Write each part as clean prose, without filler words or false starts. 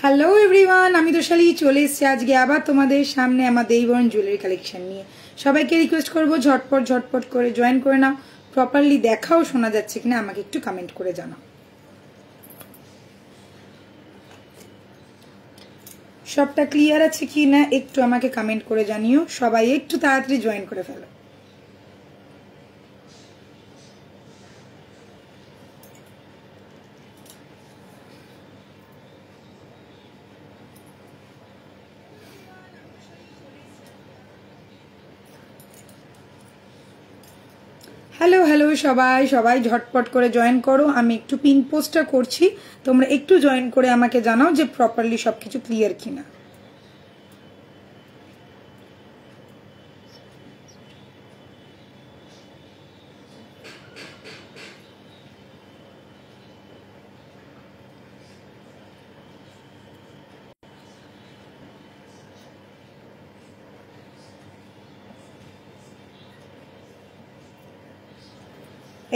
Hello everyone, আমি তোশালি চলে এসেছি আজকে আবার তোমাদের সামনে আমার দেইবরণ জুয়েলারি কালেকশন নিয়ে। সবাইকে রিকোয়েস্ট করবো ঝটপট করে জয়েন করে নাও। প্রপারলি দেখাও শোনা যাচ্ছে কিনা আমাকে একটু কমেন্ট করে জানাও। সবটা ক্লিয়ার আছে কি না একটু আমাকে কমেন্ট করে জানিও। সবাই একটু তাড়াতাড়ি জয়েন করে ফেলো। হ্যালো হ্যালো সবাই সবাই ঝটপট করে জয়েন করো। আমি একটু পিন পোস্টটা করছি, তোমরা একটু জয়েন করে আমাকে জানাও যে প্রপারলি সবকিছু ক্লিয়ার কিনা।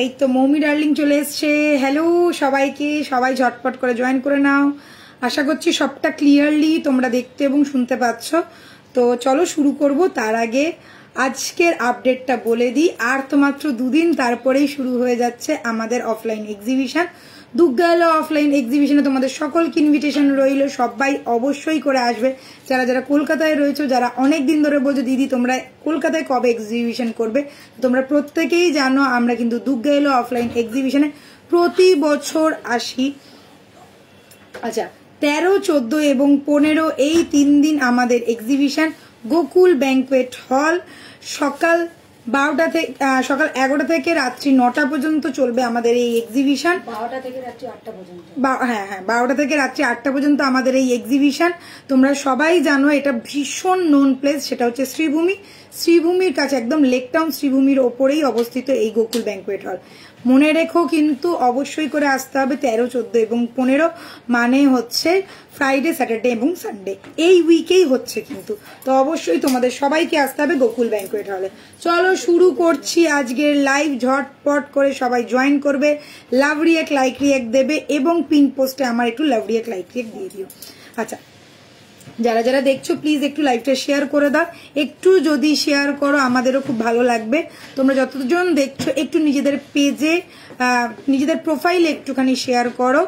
এই তো মৌমি ডার্লিং চলে এসছে। হ্যালো সবাইকে, সবাই ঝটপট করে জয়েন করে নাও। আশা করছি সবটা ক্লিয়ারলি তোমরা দেখতে এবং শুনতে পাচ্ছ। তো চলো শুরু করব। তার আগে আজকের আপডেটটা বলে দিই। আর তো মাত্র দুদিন, তারপরেই শুরু হয়ে যাচ্ছে আমাদের অফলাইন এক্সিবিশন। দুগ্গালো অফলাইন এক্সিবিশনে তোমাদের সকলকে ইনভিটেশন রইল। সবাই অবশ্যই করে আসবে। যারা যারা কলকাতায় রয়েছে, যারা অনেক দিন ধরে বলছো দিদি তোমরা কলকাতায় কবে এক্সিবিশন করবে, তোমরা প্রত্যেকেই জানো আমরা কিন্তু দুগ্গালো অফলাইন এক্সিবিশনে প্রতি বছর আসি। আচ্ছা, 13, 14 এবং 15 এই 3 দিন আমাদের এক্সিবিশন গোকুল ব্যাংকুয়েট হল। সকাল 12টা থেকে সকাল 11টা থেকে রাত্রি 9টা পর্যন্ত চলবে আমাদের এই এক্সিবিশন। 12টা থেকে রাত্রি 8টা পর্যন্ত। হ্যাঁ 12টা থেকে রাত্রি 8টা পর্যন্ত আমাদের এই এক্সিবিশন। তোমরা সবাই জানো এটা ভীষণ নোন প্লেস, সেটা হচ্ছে শ্রীভূমির কাছে, একদম লেক টাউন শ্রীভূমির ওপরেই অবস্থিত এই গোকুল ব্যাংকুয়েট হল। মনে রেখো কিন্তু অবশ্যই করে আসতে হবে। 13, 14 এবং 15 মানে হচ্ছে ফ্রাইডে, স্যাটারডে এবং সানডে, এই উইকেই হচ্ছে কিন্তু। তো অবশ্যই তোমাদের সবাইকে আসতে হবে গোকুল ব্যাংকুয়েট হলে। চলো শুরু করছি আজকের লাইভ। ঝটপট করে সবাই জয়েন করবে, লাভ রিয়েক্ট লাইক রিয়েক্ট দেবে এবং পিন পোস্টে আমার একটু লাভ রিয়েক্ট লাইক রিয়েক্ট দিয়ে দিও। আচ্ছা, যারা যারা দেখছো প্লিজ একটু লাইভটা শেয়ার করে দাও। একটু যদি শেয়ার করো আমাদেরও খুব ভালো লাগবে। তোমরা যতজন দেখছো একটু নিজেদের পেজে, নিজেদের প্রোফাইলে একটুখানি শেয়ার করো।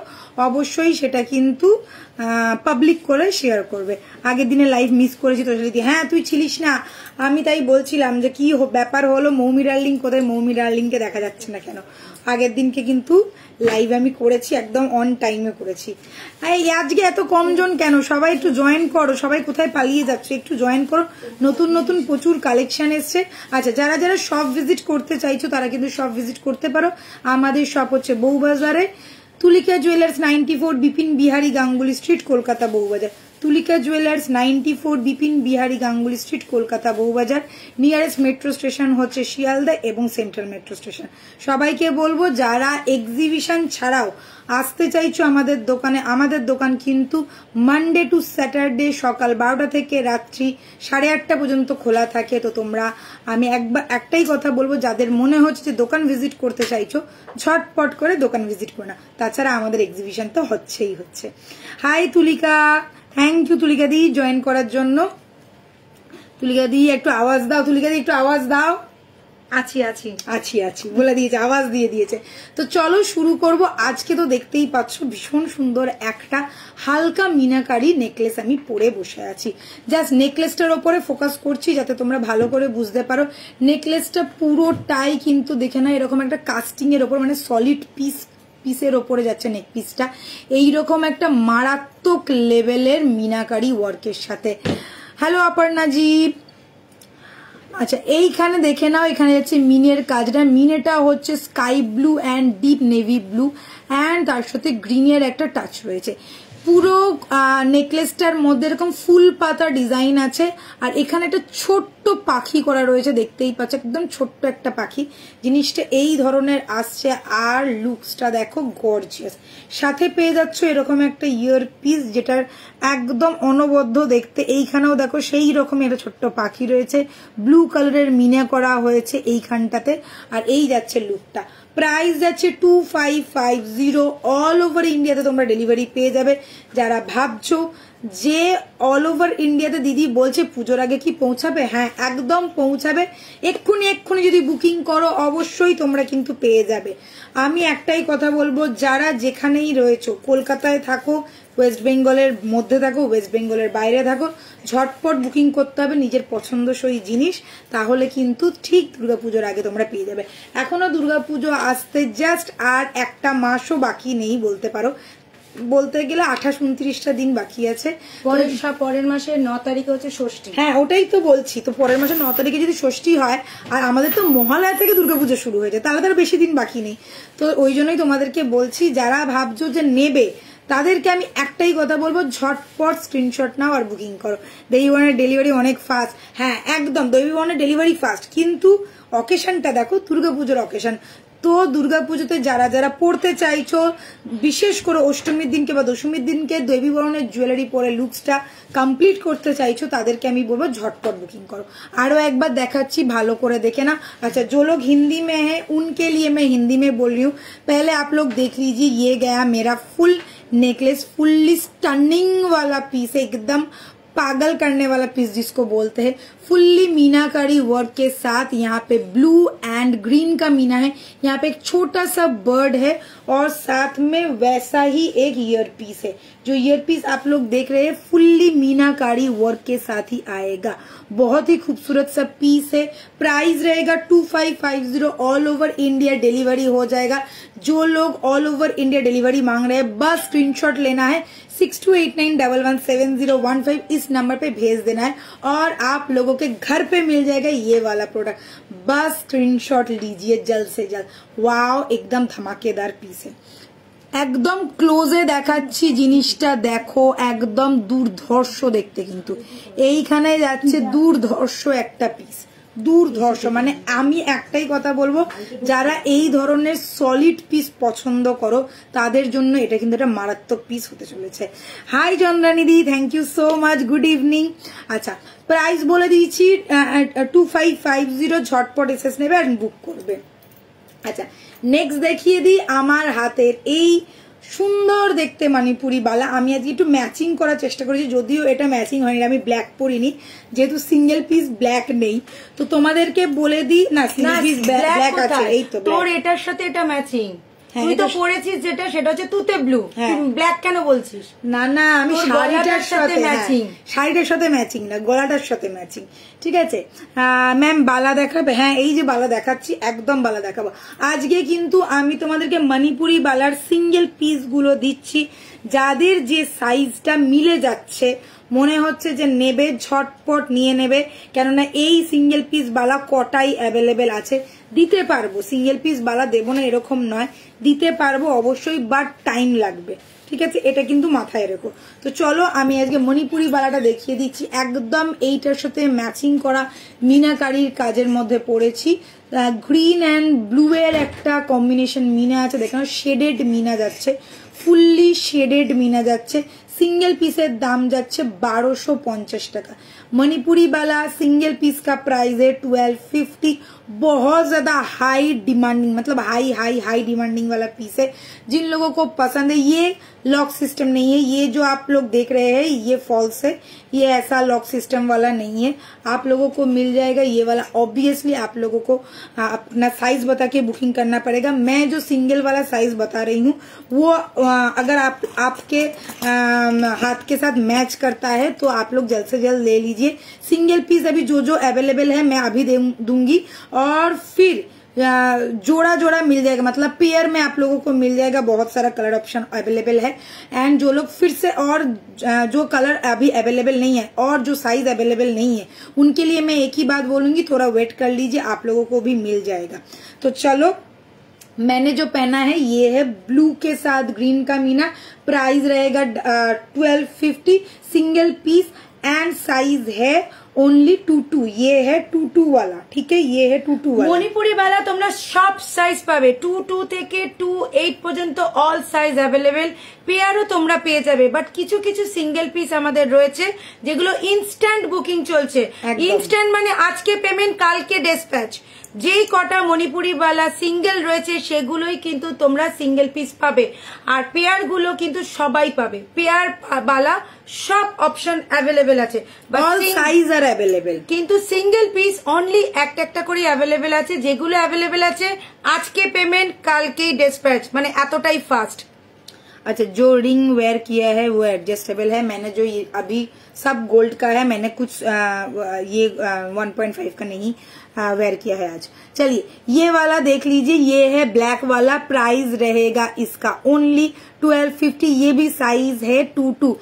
অবশ্যই সেটা কিন্তু পাবলিক করে শেয়ার করবে। আগের দিনে লাইভ মিস করেছি তো সেটা, হ্যাঁ তুই ছিলিস না, আমি তাই বলছিলাম যে কি ব্যাপার হলো, মৌমি ডার্লিং কোথায়, মৌমি ডার্লিংকে দেখা যাচ্ছে না কেন। আগের দিনকে কিন্তু লাইভ আমি করেছি, একদম অন টাইমে করেছি। আজকে এত কম জন কেন? সবাই একটু জয়েন করো। সবাই কোথায় পালিয়ে যাচ্ছে, একটু জয়েন করো। নতুন নতুন প্রচুর কালেকশন এসছে। আচ্ছা, যারা যারা শপ ভিজিট করতে চাইছো তারা কিন্তু শপ ভিজিট করতে পারো। আমাদের শপ হচ্ছে বউবাজারে, Tulika jewellers 94 Bipin Bihari Ganguly street, Kolkata Bowbazar. Tulika jewellers 94 Bipin Bihari Ganguly street, Kolkata Bowbazar. Nearest metro station হচ্ছে শিয়ালদা এবং সেন্ট্রাল মেট্রো স্টেশন। সবাইকে বলবো যারা এক্সিবিশন ছাড়াও আসতে চাইছো আমাদের দোকানে, আমাদের দোকান কিন্তু মানডে টু স্যাটারডে সকাল 12টা থেকে রাত্রি 8:30 পর্যন্ত খোলা থাকে। তো তোমরা, আমি একটাই কথা বলবো, যাদের মনে হচ্ছে যে দোকান ভিজিট করতে চাইছো ঝটপট করে দোকান ভিজিট করো না। তাছাড়া আমাদের এক্সিবিশন তো হচ্ছেই হচ্ছে। Hi Tulika, thank you Tulika দি জয়েন করার জন্য। তুলিকা দি একটু আওয়াজ দাও, তুলিকা দি একটু আওয়াজ দাও। আছি আছি আছি আছি বলে দিয়েছে, আওয়াজ দিয়ে দিয়েছে। তো চলো শুরু করব। আজকে তো দেখতেই পাচ্ছ ভীষণ সুন্দর একটা হালকা মিনাকারি নেকলেস আমি পরে বসে আছি। জাস্ট নেকলেসটার ওপরে ফোকাস করছি যাতে তোমরা ভালো করে বুঝতে পারো। নেকলেসটা পুরোটাই কিন্তু দেখে না এরকম একটা কাস্টিং এর ওপর, মানে সলিড পিসের ওপরে যাচ্ছে নেক পিসটা, এইরকম একটা মারাত্মক লেভেলের মিনাকারি ওয়ার্কের সাথে। হ্যালো অপর্ণাজি। আচ্ছা, এইখানে দেখে নাও, এখানে যাচ্ছে মিনের কাজটা। মিনেটা হচ্ছে sky blue and deep navy blue and তার সাথে গ্রিনের একটা টাচ রয়েছে। পুরো নেকলেসটার মধ্যে এরকম ফুল পাতা ডিজাইন আছে। আর এখানে একটা ছোট্ট ছোট্ট পাখি করা রয়েছে, দেখতেই পাচ্ছ একদম ছোট্ট একটা পাখি। জিনিসটা এই ধরনের আসছে, আর লুকসটা দেখো গর্জিয়াস। সাথে পেয়ে যাচ্ছ এরকম একটা ইয়ার পিস, যেটার একদম অনবদ্য দেখতে। এইখানেও দেখো সেই রকম একটা ছোট্ট পাখি রয়েছে, ব্লু কালারের মিনা করা হয়েছে এইখানটাতে। আর এই যাচ্ছে লুকটা। প্রাইস যাচ্ছে 2550। অল ওভার ইন্ডিয়াতে তোমরা ডেলিভারি পেয়ে যাবে। যারা ভাবছো যে অল ওভার ইন্ডিয়াতে দিদি বলছে পুজোর আগে কি পৌঁছাবে, হ্যাঁ একদম পৌঁছাবে। এক্ষুনি যদি বুকিং করো অবশ্যই তোমরা কিন্তু পেয়ে যাবে। আমি একটাই কথা বলবো, যারা যেখানেই রয়েছো, কলকাতায় থাকো, ওয়েস্ট বেঙ্গলের মধ্যে থাকো, ওয়েস্ট বেঙ্গলের বাইরে থাকো, ঝটপট বুকিং করতে হবে নিজের পছন্দসই জিনিস, তাহলে কিন্তু ঠিক দুর্গাপুজোর আগে তোমরা পেয়ে যাবে। এখনো দুর্গাপুজো আসতে জাস্ট আর একটা মাসও বাকি নেই বলতে পারো, বলতে গেলে 28-29টা দিন বাকি আছে। পরের মাসের 9 তারিখে হচ্ছে ষষ্ঠী। হ্যাঁ ওটাই তো বলছি, তো পরের মাসের 9 তারিখে যদি ষষ্ঠী হয়, আর আমাদের তো মহালয়া থেকে দুর্গাপুজো শুরু হয়ে যায়, তাহলে তার বেশি দিন বাকি নেই। তো ওই জন্যই তোমাদেরকে বলছি, যারা ভাবছো যে নেবে তাদেরকে আমি একটাই কথা বলবো, ঝটপট স্ক্রিনশট নাও আর বুকিং করো। দেবীবনের ডেলিভারি অনেক ফাস্ট, হ্যাঁ একদম দেবীবনের ডেলিভারি ফাস্ট, কিন্তু অকেশনটা দেখো দুর্গাপুজোর অকেশন। তো দুর্গাপুজোতে যারা যারা পড়তে চাইছো, বিশেষ করে অষ্টমীর দিনকে বা দশমীর দিনকে দেবী বরণের জুয়েলারি পরে লুকসটা কমপ্লিট করতে চাইছো, তাদেরকে আমি বলবো ঝটপট বুকিং করো। আরো একবার দেখাচ্ছি, ভালো করে দেখে না। अच्छा जो लोग हिंदी में है उनके लिए मैं हिंदी में बोल रही हूँ। पहले आप लोग देख लीजिए, ये गया मेरा फुल नेकलेस, फुल्ली स्टनिंग वाला पीस है, एकदम पागल करने वाला पीस जिसको बोलते हैं। फुल्ली मीनाकारी वर्क के साथ यहाँ पे ब्लू एंड ग्रीन का मीना है, यहाँ पे एक छोटा सा बर्ड है, और साथ में वैसा ही एक ईयर पीस है। जो ईयर पीस आप लोग देख रहे हैं फुल्ली मीनाकारी वर्क के साथ ही आएगा। बहुत ही खूबसूरत सा पीस है। प्राइस रहेगा 2550। ऑल ओवर इंडिया डिलीवरी हो जाएगा। जो लोग ऑल ओवर इंडिया डिलीवरी मांग रहे हैं, बस स्क्रीनशॉट लेना है, 6289117015 इस नंबर पे भेज देना है, और आप लोगों के घर पे मिल जाएगा ये वाला प्रोडक्ट। बस स्क्रीनशॉट लीजिए जल्द से जल्द। वाओ, एकदम धमाकेदार पीस है। একদম ক্লোজে দেখাচ্ছি জিনিসটা, দেখো একদম দুর্ধর্ষ দেখতে, কিন্তু এইখানে যাচ্ছে দুর্ধর্ষ একটা পিস, দুর্ধর্ষ। মানে আমি একটাই কথা বলবো, যারা এই ধরনের সলিড পিস পছন্দ করো তাদের জন্য এটা কিন্তু একটা মারাত্মক পিস হতে চলেছে। হাই চন্দ্রানিদি, thank you so much, good evening. আচ্ছা প্রাইস বলে দিয়েছি 2550, ঝটপট এসএস নেবে আর বুক করবে। আচ্ছা নেক্সট দেখিয়ে দিই আমার হাতের এই সুন্দর দেখতে মণিপুরি বালা। আমি আজকে একটু ম্যাচিং করার চেষ্টা করেছি, যদিও এটা ম্যাচিং হয়নি, আমি ব্ল্যাক পরিনি যেহেতু সিঙ্গেল পিস ব্ল্যাক নেই। তো তোমাদেরকে বলে দিই, না সিঙ্গেল পিস ব্ল্যাক আছে, এই তো তোর এটার সাথে এটা ম্যাচিং। তুই তো পরেছিস যেটা, সেটা হচ্ছে তুতে ব্লু, ব্ল্যাক কেন বলছিস? না না, আমি শাড়িটার সাথে ম্যাচিং, শাড়িটার সাথে ম্যাচিং না, গলাটার সাথে ম্যাচিং। ঠিক আছে ম্যাম, বালা দেখাবে? হ্যাঁ এই যে বালা দেখাচ্ছি, একদম বালা দেখাবো। আজকে কিন্তু আমি তোমাদেরকে মণিপুরি বালার সিঙ্গেল পিস গুলো দিচ্ছি, যাদের যে সাইজটা মিলে যাচ্ছে, মনে হচ্ছে যে নেবে, ঝটপট নিয়ে নেবে, কেননা এই সিঙ্গেল পিস বালা কটাই অ্যাভেলেবেল আছে। দিতে পারবো, সিঙ্গেল পিস বালা দেবো না এরকম নয়, দিতে পারবো অবশ্যই, বাট টাইম লাগবে। ঠিক আছে, এটা কিন্তু মাথায় রেখো। তো চলো আমি আজকে মণিপুরি বালাটা দেখিয়ে দিচ্ছি, একদম এইটার সাথে ম্যাচিং করা মিনাকারির কাজের মধ্যে পড়েছি। গ্রিন অ্যান্ড ব্লু এর একটা কম্বিনেশন মিনা আছে, দেখো শেডেড মিনা যাচ্ছে, ফুললি শেডেড মিনা যাচ্ছে। सिंगल पीसের দাম যাচ্ছে 1250 টাকা। मणिपुरी वाला सिंगल पीस का प्राइस है 1250। बहुत ज्यादा हाई डिमांडिंग, मतलब हाई हाई हाई डिमांडिंग वाला पीस है। जिन लोगों को पसंद है, ये लॉक सिस्टम नहीं है, ये जो आप लोग देख रहे हैं ये फॉल्स है, ये ऐसा लॉक सिस्टम वाला नहीं है। आप लोगों को मिल जाएगा ये वाला। ऑब्वियसली आप लोगों को अपना साइज बता के बुकिंग करना पड़ेगा। मैं जो सिंगल वाला साइज बता रही हूँ वो अगर आपके हाथ के साथ मैच करता है तो आप लोग जल्द से जल्द ले लीजिए। सिंगल पीस अभी जो जो अवेलेबल है मैं अभी दूंगी, और फिर जोड़ा जोड़ा मिल जाएगा, मतलब पेयर में आप लोगों को मिल जाएगा। बहुत सारा कलर ऑप्शन अवेलेबल है, एंड जो लोग फिर से और जो कलर अभी अवेलेबल नहीं है और जो साइज अवेलेबल नहीं है उनके लिए मैं एक ही बात बोलूंगी, थोड़ा वेट कर लीजिए, आप लोगों को भी मिल जाएगा। तो चलो, मैंने जो पहना है ये है ब्लू के साथ ग्रीन का मीना। प्राइस रहेगा 1250, सिंगल पीस एंड साइज है ओनली 22। ये है 22 वाला, ठीक है, ये है 22 वाला। মণিপুরি বেলা তোমরা সব সাইজ পাবে, 22 থেকে 28 পর্যন্ত অল সাইজ অ্যাভেলেবেল। পেয়ারও তোমরা পেয়ে যাবে, বাট কিছু কিছু সিঙ্গেল পিস আমাদের রয়েছে যেগুলো ইনস্ট্যান্ট বুকিং চলছে। ইনস্ট্যান্ট মানে আজকে পেমেন্ট কালকে ডিসপ্যাচ। যেই কটা মণিপুরি বালা সিঙ্গেল রয়েছে সেগুলোই কিন্তু তোমরা সিঙ্গেল পিস পাবে, আর পেয়ার গুলো কিন্তু সবাই পাবে। পেয়ার বালা সব অপশন অ্যাভেলেবেল আছে, অল সাইজ আর অ্যাভেলেবেল, কিন্তু সিঙ্গেল পিস অনলি একটা একটা করে অ্যাভেলেবেল আছে। যেগুলো অ্যাভেলেবেল আছে আজকে পেমেন্ট কালকেই ডিসপ্যাচ, মানে এতটাই ফাস্ট। अच्छा, जो रिंग वेयर किया है वो एडजस्टेबल है। मैंने जो ये अभी सब गोल्ड का है, मैंने कुछ ये 1.5 का नहीं वेयर किया है आज। चलिए ये वाला देख लीजिए, ये है ब्लैक वाला। प्राइस रहेगा इसका ओनली 1250। ये भी साइज है 22।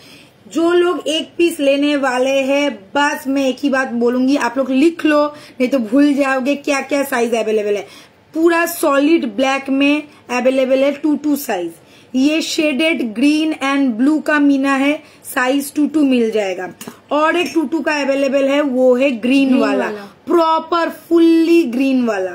जो लोग एक पीस लेने वाले हैं, बस मैं एक ही बात बोलूंगी, आप लोग लिख लो, नहीं तो भूल जाओगे क्या क्या साइज अवेलेबल है। पूरा सॉलिड ब्लैक में अवेलेबल है 22 साइज। ये शेडेड ग्रीन एंड ब्लू का मीना है, साइज 22 मिल जाएगा। और एक 22 का अवेलेबल है, वो है ग्रीन वाला, प्रॉपर फुल्ली ग्रीन वाला,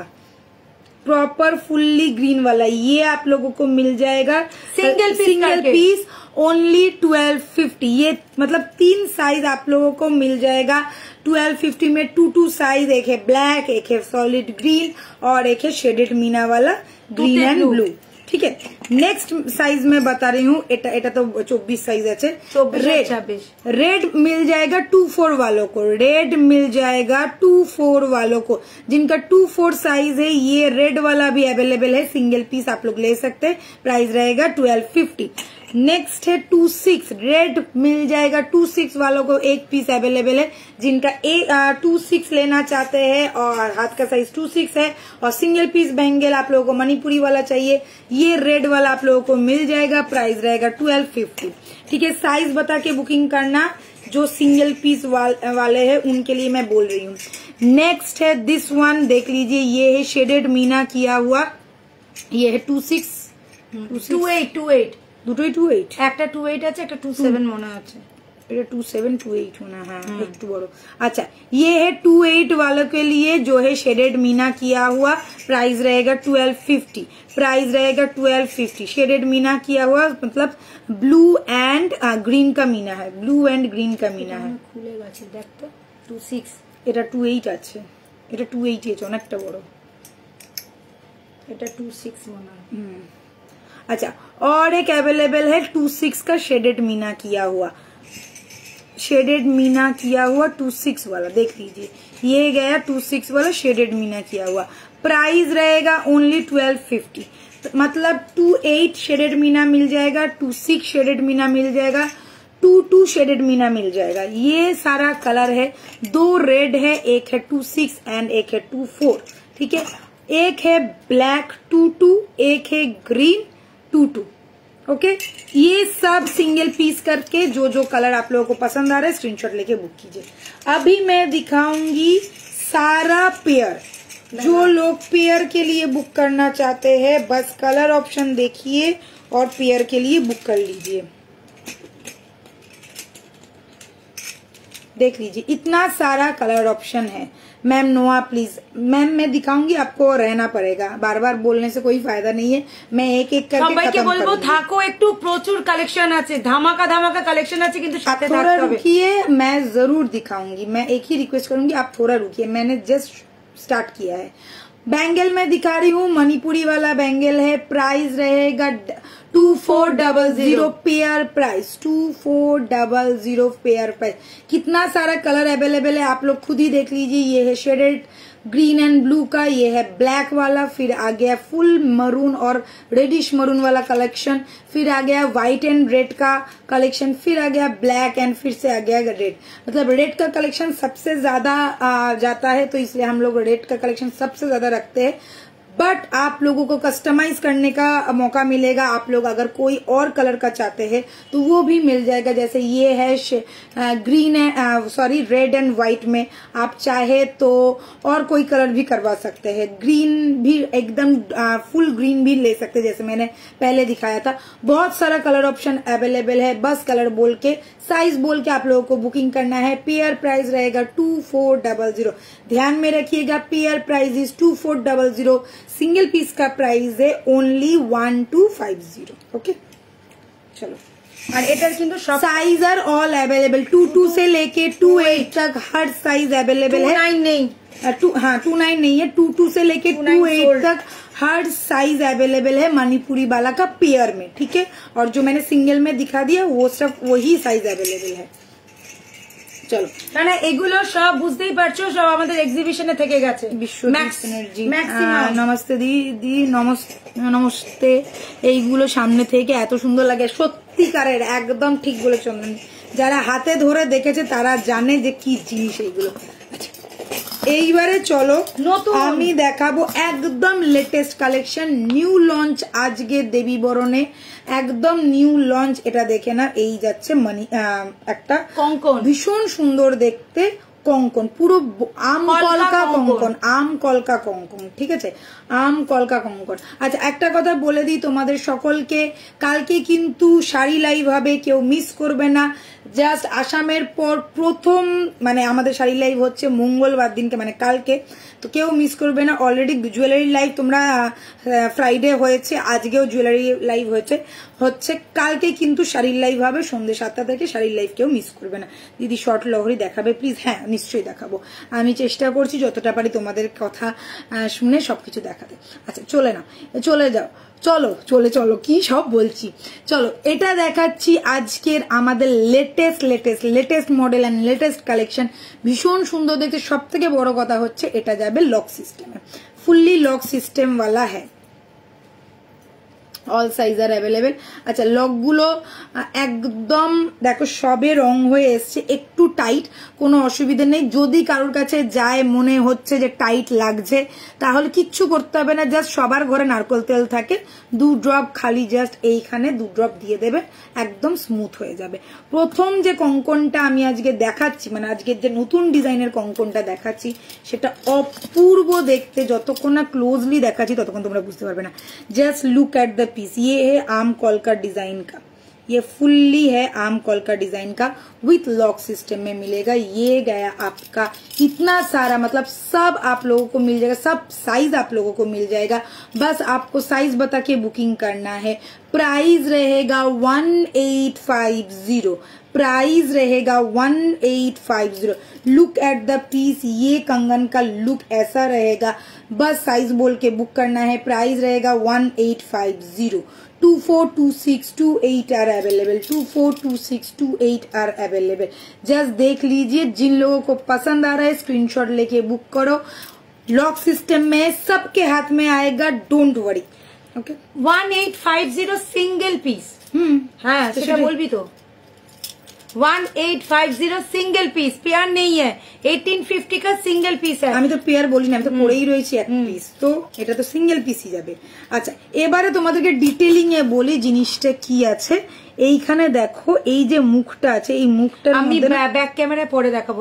प्रॉपर फुल्ली ग्रीन वाला। ये आप लोगों को मिल जाएगा सिंगल पीस ओनली 1250। ये मतलब 3 साइज आप लोगों को मिल जाएगा 1250 में। 22 साइज, एक है ब्लैक, एक है सॉलिड ग्रीन और एक है शेडेड मीना वाला ग्रीन एंड ब्लू, ठीक है। नेक्स्ट साइज में बता रही हूँ, एटा तो 24 साइज है। रेड मिल जाएगा 24 वालों को, रेड मिल जाएगा 24 वालों को। जिनका 24 साइज है, ये रेड वाला भी अवेलेबल है, सिंगल पीस आप लोग ले सकते हैं। प्राइस रहेगा 1250। नेक्स्ट है 26, रेड मिल जाएगा 26 वालों को, एक पीस अवेलेबल है। जिनका 26 लेना चाहते हैं और हाथ का साइज 26 है और सिंगल पीस बैंगल आप लोगों को मणिपुरी वाला चाहिए, ये रेड वाला आप लोगों को मिल जाएगा। प्राइस रहेगा 1250, ठीक है। साइज बता के बुकिंग करना, जो सिंगल पीस वाले हैं उनके लिए मैं बोल रही हूँ। नेक्स्ट है दिस वन, देख लीजिए, ये है शेडेड मीना किया हुआ, ये है 28 দুটোই 28, একটা 28 আছে, একটা 27 মনে আছে। এটা 27 28 होना है, एक टू बड़ो। अच्छा, ये है 28 वालों के लिए, जो है शेडेड मीना किया हुआ। प्राइस रहेगा 1250। प्राइस रहेगा 1250। शेडेड मीना किया हुआ मतलब ब्लू एंड ग्रीन का मीना है, ब्लू एंड ग्रीन का मीना है। খুলে গেছে দেখ তো। 26 এটা 28 আছে, এটা 28 আছে, অনেকটা বড়। এটা 26 মনে হয়। अच्छा, और एक अवेलेबल है 26 का शेडेड मीना किया हुआ, शेडेड मीना किया हुआ 26 वाला, देख लीजिए, ये गया 26 वाला शेडेड मीना किया हुआ। प्राइस रहेगा ओनली 1250। मतलब 28 शेडेड मीना मिल जाएगा, 26 शेडेड मीना मिल जाएगा, 22 शेडेड मीना मिल जाएगा। ये सारा कलर है, 2 रेड है, एक है 26 एंड एक है 24, ठीक है। एक है ब्लैक 22, एक है ग्रीन 22, ओके। ये सब सिंगल पीस करके जो जो कलर आप लोगों को पसंद आ रहा है स्क्रीनशॉट लेके बुक कीजिए। अभी मैं दिखाऊंगी सारा पेयर। जो लोग पेयर के लिए बुक करना चाहते हैं, बस कलर ऑप्शन देखिए और पेयर के लिए बुक कर लीजिए। देख लीजिए, इतना सारा कलर ऑप्शन है। मैम नोआ प्लीज, मैम मैं दिखाऊंगी, आपको रहना पड़ेगा, बार बार बोलने से कोई फायदा नहीं है। मैं एक एक करके সবাইকে বলবো থাকো একটু, প্রচুর কালেকশন আছে, ধামাকা ধামাকা কালেকশন আছে, কিন্তু সাথে थोड़ा থাকতে হবে। रुकिए, मैं जरूर दिखाऊंगी। मैं एक ही रिक्वेस्ट करूंगी, आप थोड़ा रुकिए, मैंने जस्ट स्टार्ट किया है। बैंगल में दिखा रही हूँ, मणिपुरी वाला बैंगल है। प्राइस रहेगा 2400 पेयर प्राइस, 2400 पेयर प्राइस। कितना सारा कलर अवेलेबल है आप लोग खुद ही देख लीजिए। ये है शेडेड ग्रीन एंड ब्लू का, ये है ब्लैक वाला, फिर आ गया फुल मरून और रेडिश मरून वाला कलेक्शन, फिर आ गया व्हाइट एंड रेड का कलेक्शन, फिर आ गया ब्लैक एंड फिर से आ गया रेड। मतलब रेड का कलेक्शन सबसे ज्यादा जाता है, तो इसलिए हम लोग रेड का कलेक्शन सबसे ज्यादा रखते हैं। बट आप लोगों को कस्टमाइज करने का मौका मिलेगा। आप लोग अगर कोई और कलर का चाहते हैं तो वो भी मिल जाएगा। जैसे ये है green sorry red and white में, आप चाहे तो और कोई कलर भी करवा सकते हैं। ग्रीन भी एकदम फुल ग्रीन भी ले सकते हैं, जैसे मैंने पहले दिखाया था। बहुत सारा कलर ऑप्शन अवेलेबल है, बस कलर बोल के साइज बोल के आप लोगों को बुकिंग करना है। पेयर प्राइस रहेगा 2400। ध्यान में रखिएगा, pair price is 2400। Single piece का प्राइस है ओनली 1250। ओके चलो, আর এটার কিন্তু সব साइज आर ऑल अवेलेबल, 22 से लेके 28 तक हर साइज अवेलेबल है। 29 नहीं, 29 नहीं है, 22 से लेके 28 तक हर साइज अवेलेबल है मणिपुरी वाला का पेयर में, ठीक है। और जो मैंने सिंगल में दिखा दिया वो सब वही साइज अवेलेबल है। চলো, কারণ এগুলো সব বুঝতেই পারছো সব আমাদের এক্সিবিশনে থেকে গেছে। নমস্তে দিদি, নমস্তে। এইগুলো সামনে থেকে এত সুন্দর লাগে, সত্যিকারের একদম ঠিক বলে চন্দন, যারা হাতে ধরে দেখেছে তারা জানে যে কি জিনিস এইগুলো। এইবারে চলো নতুন আমি দেখাবো একদম লেটেস্ট কালেকশন, নিউ লঞ্চ আজকে দেবী বরণে, একদম নিউ লঞ্চ। এটা দেখে না, এই যাচ্ছে মানি একটা কঙ্কন, ভীষণ সুন্দর দেখতে কঙ্কন, পুরো আম কলকা কঙ্কন, আম কলকা কঙ্কন, ঠিক আছে, আম কলকা কঙ্কন। আচ্ছা একটা কথা বলে দিই তোমাদের সকলকে, কালকে কিন্তু শাড়ি লাইভ হবে, কেউ মিস করবে না। জাস্ট আসামের পর প্রথম মানে আমাদের শাড়ি লাইভ হচ্ছে মঙ্গলবার দিনকে, মানে কালকে, তো কেউ মিস করবে না। অলরেডি জুয়েলারি লাইভ তোমরা ফ্রাইডে হয়েছে, আজকেও জুয়েলারি লাইভ হচ্ছে কালকে কিন্তু শাড়ির লাইভ হবে সন্ধ্যে 7টা থেকে। শাড়ির লাইভ কেউ মিস করবে না। দিদি শর্ট লহরি দেখাবে প্লিজ? হ্যাঁ নিশ্চয়ই দেখাবো, আমি চেষ্টা করছি যতটা পারি তোমাদের কথা শুনে সবকিছু দেখাতে। আচ্ছা চলে যাও, চলো কি সব বলছি। চলো এটা দেখাচ্ছি আজকের আমাদের latest model and latest collection, ভীষণ সুন্দর দেখতে। সব থেকে বড় কথা হচ্ছে এটা যাবে লক সিস্টেমে, ফুললি লক সিস্টেম वाला है, অল সাইজ আর অ্যাভেলেবেল। আচ্ছা লকগুলো একদম দেখো সবে রং হয়ে এসছে, একটু টাইট, কোনো অসুবিধা নেই। যদি কারোর কাছে যায় মনে হচ্ছে যে টাইট লাগছে তাহলে কিচ্ছু করতে হবে না, জাস্ট সবার ঘরে নারকেল তেল থাকে, 2 ড্রপ খালি জাস্ট এইখানে 2 ড্রপ দিয়ে দেবে, একদম স্মুথ হয়ে যাবে। প্রথম যে কঙ্কনটা আমি আজকে দেখাচ্ছি, মানে আজকের যে নতুন ডিজাইনের কঙ্কনটা দেখাচ্ছি সেটা অপূর্ব দেখতে, যতক্ষণ না ক্লোজলি দেখাচ্ছি ততক্ষণ তোমরা বুঝতে পারবে না। Just look at the piece, ये है आम कॉलका डिजाइन का, ये फुल्ली है आम कॉलका डिजाइन का, विथ लॉक सिस्टम में मिलेगा। ये गया आपका इतना सारा, मतलब सब आप लोगों को मिल जाएगा, सब साइज आप लोगों को मिल जाएगा। बस आपको साइज बता के बुकिंग करना है। प्राइस रहेगा 1850, प्राइस रहेगा 1850। लुक एट द पीस, ये कंगन का लुक ऐसा रहेगा, बस साइज बोल के बुक करना है। प्राइस रहेगा 1850। 242628 are available, 242628 are available. Just देख लीजिए, जिन लोगों को पसंद आ रहा है स्क्रीनशॉट लेके बुक करो। लॉक सिस्टम में सबके हाथ में आएगा, don't worry. Okay 1850 single piece. हाँ সেটা বলবি তো, 1850 সিঙ্গেল পিস, পেয়ার নেই है। 1850 का সিঙ্গেল পিস है। আমি তো পেয়ার বলি না, আমি তো পরেই রয়েছি এক পিস, তো এটা তো সিঙ্গেল পিসই যাবে। আচ্ছা এবারে তোমাদেরকে ডিটেইলিং এ বলি জিনিসটা কি আছে। এইখানে দেখো এই যে মুখটা আছে, এই মুখটার আমি ব্যাক ক্যামেরায় পরে দেখাবো,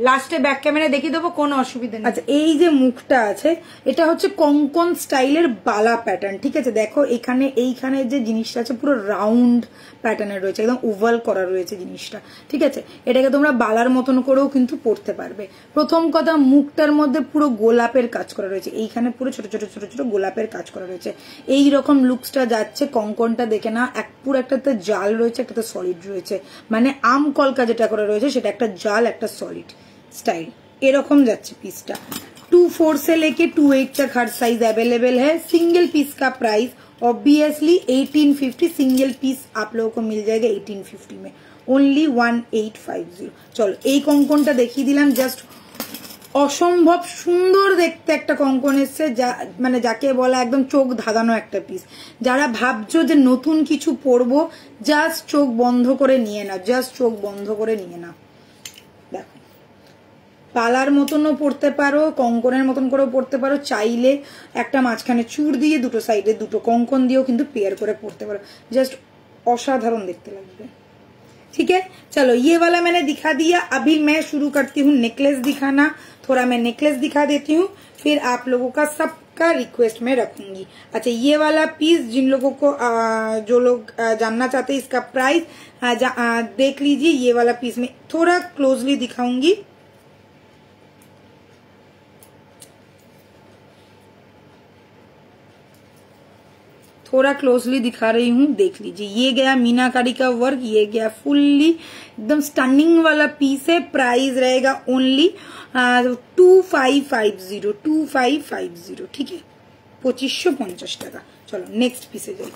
লাস্টে ব্যাক ক্যামেরায় দেখিয়ে দেবো, কোনো অসুবিধা নেই। আচ্ছা এই যে মুখটা আছে এটা হচ্ছে কঙ্কন স্টাইলের বালা প্যাটার্ন, ঠিক আছে। দেখো এইখানে যে জিনিসটা আছে পুরো রাউন্ড প্যাটার্নের রয়েছে, একদম ওভাল করা রয়েছে জিনিসটা, ঠিক আছে। এটাকে তোমরা বালার মতন করেও কিন্তু পরতে পারবে। প্রথম কথা, মুখটার মধ্যে পুরো গোলাপের কাজ করা রয়েছে, এইখানে পুরো ছোট ছোট ছোট ছোট গোলাপের কাজ করা রয়েছে। এইরকম লুকসটা যাচ্ছে। কঙ্কনটা দেখে না, পুরো একটাতে জাল রয়েছে, একটাতে সলিড রয়েছে, মানে আম কলকা যেটা করে রয়েছে সেটা একটা জাল একটা সলিড স্টাইল, এরকম যাচ্ছে পিসটা। 24 से लेके 28 तक हर साइज अवेलेबल है। सिंगल पीस का प्राइस ऑब्वियसली 1850, सिंगल पीस आप लोगों को मिल जाएगा 1850 में, ओनली 1850। चलो এই কঙ্কনটা দেখিয়ে দিলাম, জাস্ট অসম্ভব সুন্দর দেখতে একটা কঙ্কন এসছে, মানে যাকে বলা একদম চোখ ধাঁধানো একটা পিস। যারা ভাবছো যে নতুন কিছু পরবো, জাস্ট চোখ বন্ধ করে নিয়ে না, জাস্ট চোখ বন্ধ করে নিয়ে না। দেখো পালার মতনও পড়তে পারো, কঙ্কনের মতন করেও পড়তে পারো, চাইলে একটা মাঝখানে চূড় দিয়ে দুটো সাইডে দুটো কঙ্কন দিয়েও কিন্তু পেয়ার করে পড়তে পারো, জাস্ট অসাধারণ দেখতে লাগবে। ठीक है चलो ये वाला मैंने दिखा दिया। अभी मैं शुरू करती हूँ नेकलेस दिखाना, थोड़ा मैं नेकलेस दिखा देती हूँ, फिर आप लोगों का सब का रिक्वेस्ट में रखूंगी। अच्छा, ये वाला पीस जिन लोगों को जो लोग जानना चाहते हैं इसका प्राइस देख लीजिए। ये वाला पीस में थोड़ा क्लोजली दिखाऊंगी। थोड़ा क्लोजली दिखा रही हूँ, देख लीजिए। ये गया मीनाकारी का वर्क, ये गया फुल्ली एकदम स्टनिंग वाला पीस है। प्राइस रहेगा ओनली 2550, 2550, ठीक है, 2550 টাকা। চলো নেক্সট পিসে যাই।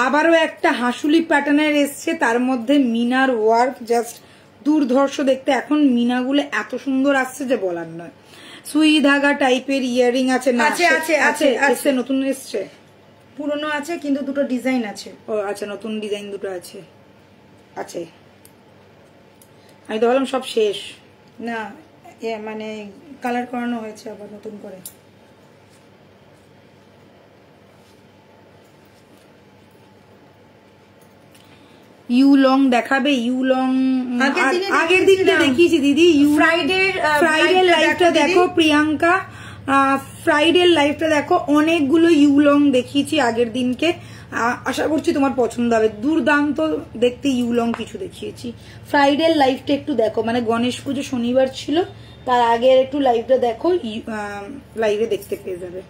আবারও একটা হাসুলি প্যাটার্নের এসছে, তার মধ্যে মিনার ওয়ার্ক জাস্ট দুর্ধর্ষ দেখতে। এখন মিনাগুলো এত সুন্দর আসছে যে বলার নয়। সুই ধাগা টাইপের ইয়ারিং আছে না? আছে, নতুন এসছে, পুরনো আছে কিন্তু দুটো ডিজাইন আছে। ও আচ্ছা, নতুন ডিজাইন দুটো আছে। আছে, আমি তো ভাবলাম সব শেষ। না, মানে কালার করানো হয়েছে আবার নতুন করে। ইউ লং দেখাবে? ইউ লং আগের দিনটা দেখিয়েছি দিদি। ফ্রাইডে লাইভটা দেখো প্রিয়াঙ্কা, ফ্রাইডে লাইভটা দেখো, অনেকগুলো ইউ লং দেখিয়েছি আগের দিনকে। আশা করছি তোমার পছন্দ হবে। দুর্দান্ত দেখতে ইউ লং কিছু দেখিয়েছি। ফ্রাইডে লাইভটা একটু দেখো, মানে গণেশ পুজো শনিবার ছিল, তার আগের একটু লাইভটা দেখো, লাইভে দেখতে পেয়ে যাবে।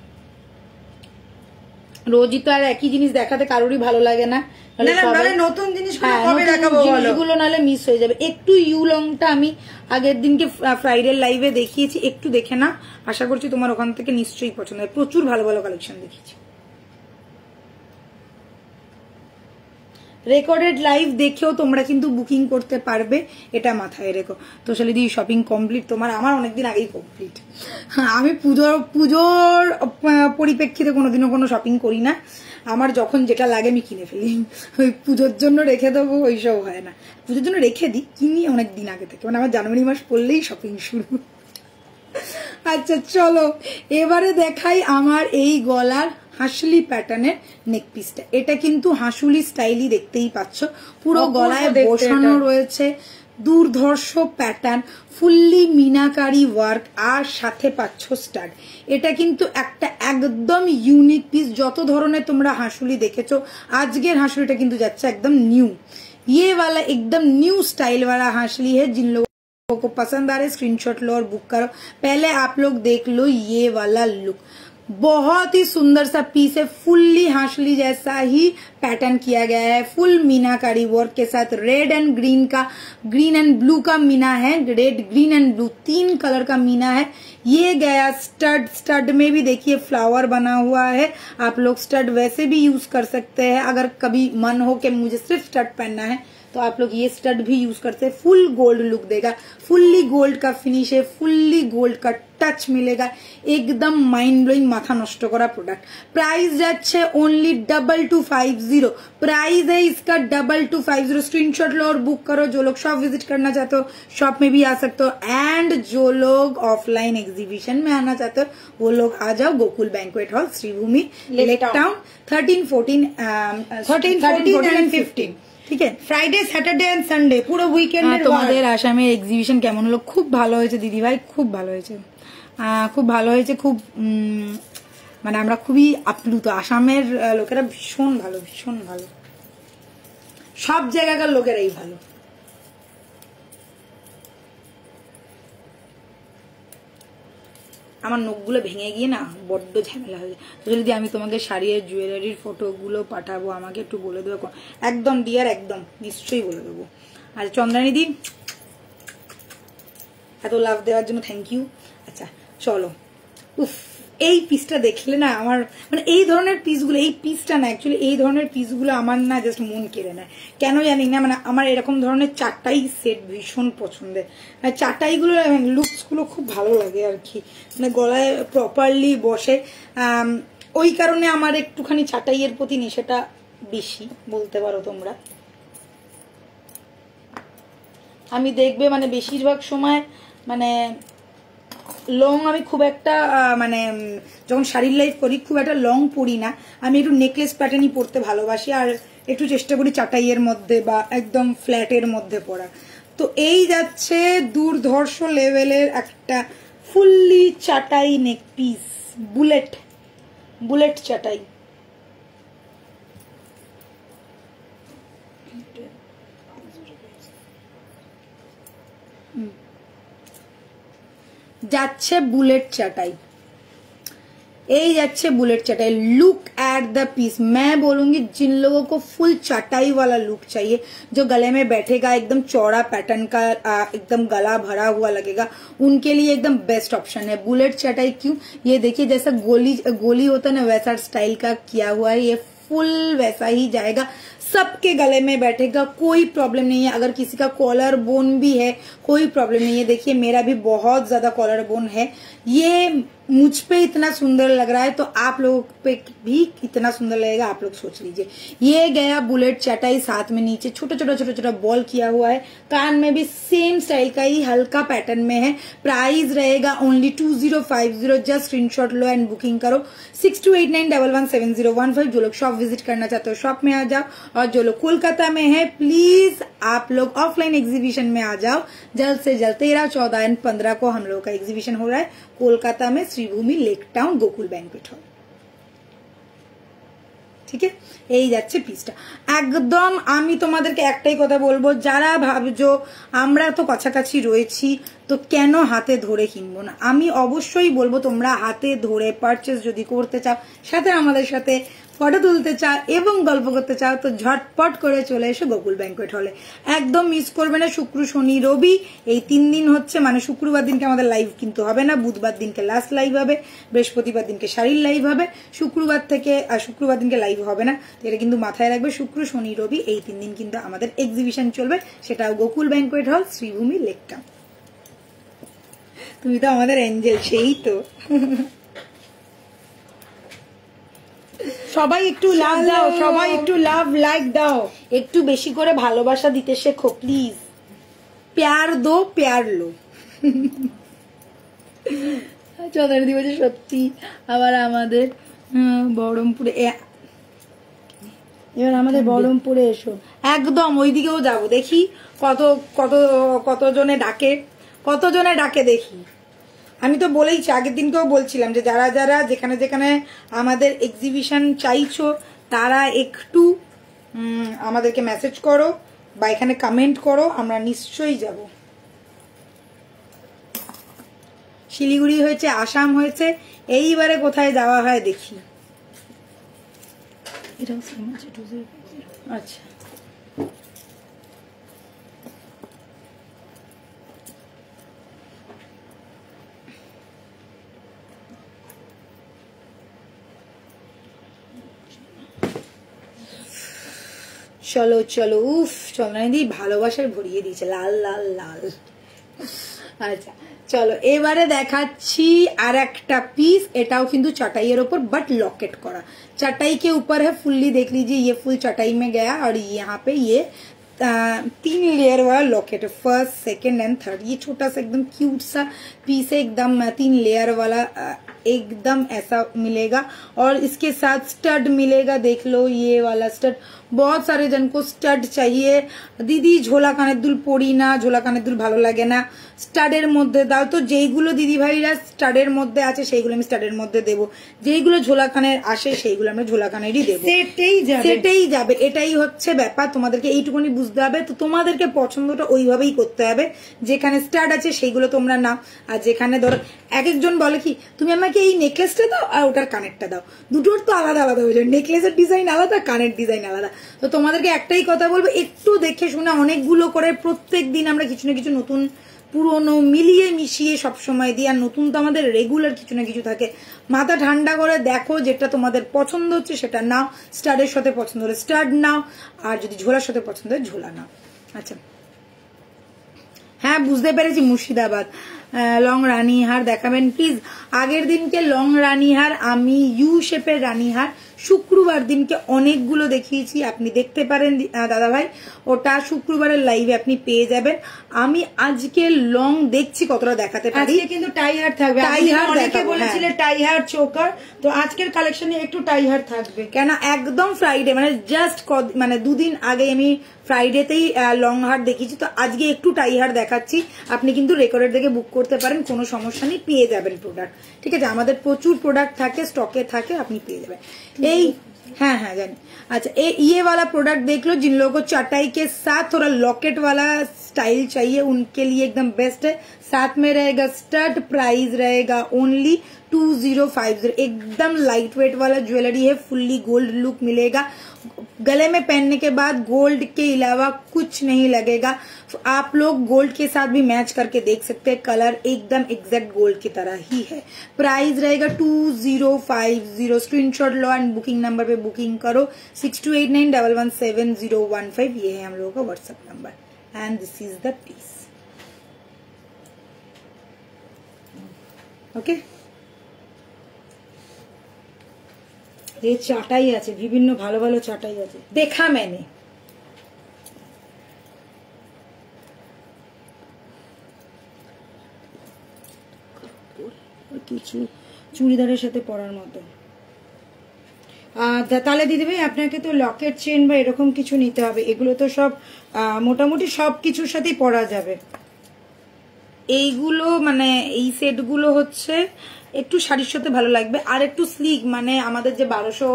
রোজই তো আর একই জিনিস দেখাতে কারোরই ভালো লাগে না, নতুন জিনিসগুলো নাহলে মিস হয়ে যাবে। একটু ইউ লংটা আমি আগের দিনকে ফ্রাইডে লাইভে দেখিয়েছি, একটু দেখে না। আশা করছি তোমার ওখান থেকে নিশ্চয়ই পছন্দ হবে। প্রচুর ভালো ভালো কালেকশন দেখিয়েছি। রেকর্ডেড লাইভ দেখেও তোমরা কিন্তু বুকিং করতে পারবে, এটা মাথায় রেখো। তো শালিদি শপিং কমপ্লিট তোমার? আমার অনেকদিন আগেই কমপ্লিট। আমি পুজোর পরিপ্রেক্ষিতে কোনোদিনও কোনো শপিং করি না। আমার যখন যেটা লাগে আমি কিনে ফেলি। ওই পুজোর জন্য রেখে দেবো ওইসব হয় না। পুজোর জন্য রেখে দিই, কিনি অনেক দিন আগে থেকে, মানে আমার জানুয়ারি মাস পড়লেই শপিং শুরু। আচ্ছা চলো এবারে দেখাই আমার এই গলার হাসুলি প্যাটার্নের নেক পিসটা। এটা কিন্তু হাসুলি স্টাইলই, দেখতেই পাচ্ছ, পুরো গলায় বসানো রয়েছে দুর্ধর্ষ প্যাটার্ন, ফুললি মিনাকারি ওয়ার্ক, আর সাথে পাচ্ছ স্টাড। এটা কিন্তু একটা একদম ইউনিক পিস। যত ধরনের তোমরা হাসুলি দেখেছো, আজকের হাসুলিটা কিন্তু যাচ্ছে একদম নিউ। ये वाला एकदम न्यू स्टाइल वाला हासुली है। जिन लोगों को पसंद आ रहा है स्क्रीनशॉट लो और बुक करो। पहले आप लोग देख लो ये वाला लुक, बहुत ही सुंदर सा पीस है। फुल्ली हासुली जैसा ही पैटर्न किया गया है, फुल मीनाकारी वर्क के साथ। Red and green and blue का मीना है, red green and blue 3 colour का मीना है। ये गया स्टड में भी देखिए फ्लावर बना हुआ है। आप लोग स्टड वैसे भी यूज कर सकते हैं, अगर कभी मन हो कि मुझे सिर्फ स्टड पहनना है तो आप लोग ये स्टड भी यूज करते हैं। फुल गोल्ड लुक देगा, फुल्ली गोल्ड का फिनिश है, फुल्ली गोल्ड का टच मिलेगा, एकदम माइंड ब्लोइंग, माथा नष्ट करा प्रोडक्ट। प्राइस जाच्छे ओनली 2250। प्राइस है इसका 2250। स्क्रीनशॉट लो और बुक करो। जो लोग शॉप विजिट करना चाहते हो शॉप में भी आ सकते हो, एंड जो लोग ऑफलाइन एग्जीबिशन में आना चाहते हो वो लोग आ जाओ। Gokul banquet hall, Sreebhumi, Lake Town, 13, 14 and 15, ঠিক আছে। ফ্রাইডে, স্যাটারডে এন্ড সানডে পুরো উইকেন্ড। তোমাদের আসামের এক্সিবিশন কেমন হলো? খুব ভালো হয়েছে দিদি ভাই, খুব ভালো হয়েছে, খুব ভালো হয়েছে। খুব মানে আমরা খুবই আপ্লুত। আসামের লোকেরা ভীষণ ভালো, ভীষণ ভালো, সব জায়গাকার লোকেরাই ভালো। আমার নখগুলো ভেঙে গিয়ে না বড্ড ঝামেলা হয়ে যায়। তো যদি আমি তোমাকে শাড়ির জুয়েলারির ফটোগুলো পাঠাবো, আমাকে একটু বলে দেবো? একদম ডিয়ার, একদম নিশ্চয়ই বলে দেবো। আর চন্দ্রানী দি, এত লাভ দেওয়ার জন্য থ্যাংক ইউ। আচ্ছা চলো, উফ এই পিসটা দেখলে না আমার, মানে এই ধরনের পিসগুলো, এই পিসটা না অ্যাকচুয়ালি এই ধরনের পিসগুলো আমার না জাস্ট মন কেড়ে নেয়, কেন জানি না। মানে আমার এরকম ধরনের চারটাই সেট ভীষণ পছন্দের। চারটাইগুলো লুকসগুলো খুব ভালো লাগে আর কি, মানে গলায় প্রপারলি বসে। ওই কারণে আমার একটুখানি চাটাইয়ের প্রতি নেশাটা বেশি বলতে পারো তোমরা। আমি দেখবে মানে বেশিরভাগ সময় মানে লং আমি খুব একটা মানে যখন শাড়ির লাইফ করি খুব একটা লং পরি না। আমি একটু নেকলেস প্যাটার্নই পরতে ভালোবাসি, আর একটু চেষ্টা করি চাটাইয়ের মধ্যে বা একদম ফ্ল্যাটের মধ্যে পরা। তো এই যাচ্ছে দুর্ধর্ষ লেভেলের একটা ফুললি চাটাই নেক পিস, বুলেট চাটাই। যাচ্ছে बुलेट चटाई, यही जाच्छे बुलेट चटाई। लुक एट द पीस, मैं बोलूंगी जिन लोगों को फुल चटाई वाला लुक चाहिए, जो गले में बैठेगा, एकदम चौड़ा पैटर्न का, एकदम गला भरा हुआ लगेगा, उनके लिए एकदम बेस्ट ऑप्शन है बुलेट चटाई। क्यों? ये देखिए जैसा गोली होता है ना, वैसा स्टाइल का किया हुआ है, ये फुल वैसा ही जाएगा, सबके गले में बैठेगा, कोई प्रॉब्लम नहीं है। अगर किसी का कॉलर बोन भी है कोई प्रॉब्लम नहीं है। देखिए मेरा भी बहुत ज्यादा कॉलर बोन है, ये मुझ पे इतना सुंदर लग रहा है तो आप लोगों पे भी इतना सुंदर लगेगा, आप लोग सोच लीजिए। ये गया बुलेट चटाई, साथ में नीचे छोटा छोटा बॉल किया हुआ है, कान में भी सेम स्टाइल का ही हल्का पैटर्न में है। प्राइस रहेगा ओनली 2050। जस्ट स्क्रीनशॉट लो एंड बुकिंग करो 6289117015। जो लोग शॉप विजिट करना चाहते हो शॉप में आ जाओ, और जो लोग कोलकाता में है प्लीज आप लोग ऑफलाइन एग्जीबिशन में आ जाओ जल्द से जल्द। 13, 14 एंड 15 को हम लोगों का एग्जीबिशन हो रहा है कोलकाता में, Sreebhumi Lake Town Gokul banquet hall. ठीक है, এই যাচ্ছে পিসটা একদম। আমি তোমাদেরকে একটাই কথা বলবো, যারা ভাবছো আমরা তো কাছাকাছি রয়েছি তো কেন হাতে ধরে কিনবো না, আমি অবশ্যই বলবো তোমরা হাতে ধরে পারচেজ যদি করতে চাও, সাথে আমাদের সাথে ফটো তুলতে চাও এবং গল্প করতে চাও তো ঝটপট করে চলে এসো গোকুল ব্যাংকোয়েট হলে। একদম মিস করবে না। শুক্র, শনি, রবি এই 3 দিন হচ্ছে, মানে শুক্রবার দিনকে আমাদের লাইভ কিন্তু হবে না, বুধবার দিনকে লাস্ট লাইভ হবে, বৃহস্পতিবার দিনকে শাড়ির লাইভ হবে, শুক্রবার দিনকে লাইভ হবে না। তো এটা কিন্তু মাথায় রাখবে, শুক্র, শনি, রবি এই 3 দিন কিন্তু আমাদের এক্সিবিশন চলবে, সেটাও Gokul banquet hall, Sreebhumi lake town. তুমি তো আমাদের এঞ্জেল, সেই তো। সবাই একটু লাভ দাও, সবাই একটু লাভ লাইক দাও, একটু বেশি করে ভালোবাসা দিতে শেখো প্লিজ। প্যার দো প্যার লো। 14 দিবসে সত্যি আবার আমাদের বহরমপুরে, এবার আমাদের বহরমপুরে এসো, একদম ওইদিকেও যাবো, দেখি কতজনে ডাকে দেখি। আমি তো বলেইছি, আগের দিনকেও বলছিলাম যে যারা যারা যেখানে যেখানে আমাদের এক্সিবিশন চাইছো তারা একটু আমাদেরকে মেসেজ করো বা এখানে কমেন্ট করো, আমরা নিশ্চয়ই যাব। শিলিগুড়ি হয়েছে, আসাম হয়েছে, এইবারে কোথায় যাওয়া হয় দেখি। এটাও সেম আছে 2050। আচ্ছা চলো চলো, উফ চলনাদি ভালোবাসার ভরিয়ে দিয়েছে, লাল লাল লাল। আচ্ছা চলো এবারে দেখাচ্ছি আর একটা পিস, এটাও কিন্তু चटाइयर ऊपर बट लॉकेट करा, चटाई के ऊपर है फुल्ली, देख लीजिए ये फुल चटाई में गया, और यहाँ पे ये 3 लेयर वाला लॉकेट है, फर्स्ट, सेकंड एंड थर्ड। ये छोटा सा एकदम क्यूट सा पीस है, एकदम 3 लेयर वाला एकदम ऐसा मिलेगा, और इसके साथ स्टड मिलेगा। देख लो ये वाला स्टड, बहुत सारे जन को स्टड चाहिए, दीदी झोला काনের দুল পরি না, ঝোলা কানের দুল ভালো লাগে না, স্টাডের মধ্যে দাও। তো যেইগুলো দিদি ভাইরা স্টাডের মধ্যে আছে সেইগুলো আমি স্টাডের মধ্যে দেবো, যেইগুলো ঝোলা কানের আসে সেইগুলো আমরা ঝোলা কানেরই দেবো, সেটাই যাবে। এটাই হচ্ছে ব্যাপার, তোমাদেরকে এইটুকুনি বুঝতে হবে। তো তোমাদেরকে পছন্দটা ওইভাবেই করতে হবে, যেখানে স্টাড আছে সেইগুলো তোমরা নাও, আর যেখানে ধরো এক একজন বলে কি তুমি আমাকে এই নেকলেসটা দাও আর ওটার কানেরটা দাও, দুটোর তো আলাদা আলাদা হয়ে যায়, নেকলেসের ডিজাইন আলাদা, কানের ডিজাইন আলাদা। তো তোমাদেরকে একটাই কথা বলবো, একটু দেখে শুনে অনেকগুলো করে প্রত্যেক দিন আমরা কিছু না কিছু নতুন পুরনো মিলিয়ে মিশিয়ে সবসময় দিই, আর নতুন তো আমাদের রেগুলার কিছু না কিছু থাকে। মাথা ঠান্ডা করে দেখো, যেটা তোমাদের পছন্দ হচ্ছে সেটা নাও, স্টাডের সাথে পছন্দ হলে স্টাড নাও, আর যদি ঝোলার সাথে পছন্দ হয় ঝোলা নাও। আচ্ছা হ্যাঁ বুঝতে পেরেছি, মুর্শিদাবাদ লং রানীহার দেখাবেন প্লিজ। আগের দিনকে লং রানীহার, আমি ইউ শেপের রানীহার শুক্রবার দিনকে অনেকগুলো দেখিয়েছি, আপনি দেখতে পারেন দাদা ভাই, ওটা শুক্রবারের লাইভে আপনি পেয়ে যাবেন। আমি আজকে লং দেখছি কতটা দেখাতে পারি। আজকে কিন্তু টাই হার থাকবে, অনেকে বলেছিলেন টাই হার চোকার, তো আজকের কালেকশনে একটু টাই হার থাকবে, কেন একদম ফ্রাইডে মানে জাস্ট মানে 2 দিন আগে আমি ফ্রাইডেতেই লং হার দেখিয়েছি, তো আজকে একটু টাই হার দেখাচ্ছি। আপনি কিন্তু রেকর্ডের দেখে বুক করতে পারেন, কোনো সমস্যা নেই, পেয়ে যাবেন প্রোডাক্ট। ঠিক আছে, আমাদের প্রচুর প্রোডাক্ট থাকে, স্টকে থাকে, আপনি পেয়ে যাবেন। এই हाँ हाँ जानी। अच्छा ये वाला प्रोडक्ट देख लो, जिन लोगों को चटाई के साथ थोड़ा लॉकेट वाला स्टाइल चाहिए उनके लिए एकदम बेस्ट है। साथ में रहेगा स्टड, प्राइस रहेगा ओनली 2050। एकदम लाइट वेट वाला ज्वेलरी है, फुल्ली गोल्ड लुक मिलेगा। गले में पहनने के बाद गोल्ड के अलावा कुछ नहीं लगेगा। आप लोग गोल्ड के साथ भी मैच करके देख सकते हैं, कलर एकदम एग्जैक्ट गोल्ड की तरह ही है। प्राइस रहेगा 2050। स्क्रीनशॉट लो एंड बुकिंग नंबर पे बुकिंग करो 6289117015। ये है हम लोगों का WhatsApp number and this is the piece. Okay, ये चाटाई আছে, বিভিন্ন ভালো ভালো চাটাই আছে, দেখা मैंने। কিছু চুড়িদারের সাথে পরার মতো। তাহলে দিদি ভাই আপনাকে তো লকেট চেন বা এরকম কিছু নিতে হবে, এগুলো তো সব মোটামুটি সব কিছুর সাথেই পরা যাবে। এইগুলো মানে এই সেটগুলো হচ্ছে একটু শাড়ির সাথে ভালো লাগবে, আর একটু স্লিক মানে আমাদের যে 1200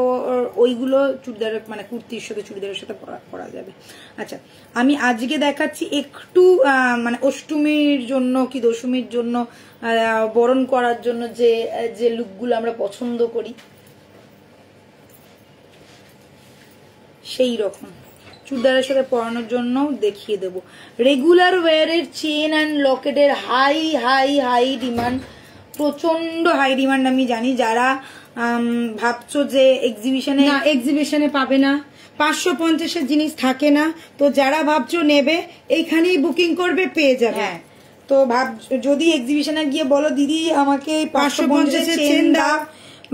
ওইগুলো চুড়িদারের মানে কুর্তির সাথে চুড়িদারের সাথে পরা যাবে। আচ্ছা আমি আজকে দেখাচ্ছি একটু মানে অষ্টমীর জন্য কি দশমীর জন্য বরণ করার জন্য যে যে লুকগুলো আমরা পছন্দ করি সেই রকম চুড়িদারের সাথে পরানোর জন্য দেখিয়ে দেবো। রেগুলার ওয়্যারের চেন অ্যান্ড লকেটের হাই হাই হাই ডিমান্ড, প্রচন্ড হাই ডিমান্ড। আমি জানি যারা ভাবছো যে এক্সিবিশনে পাবে না, 550-এর জিনিস থাকে না, তো যারা ভাবছো নেবে এইখানেই বুকিং করবে, পেয়ে যাবে। হ্যাঁ, তো যদি এক্সিবিশনে গিয়ে বলো দিদি আমাকে 550-এর চেন দাও,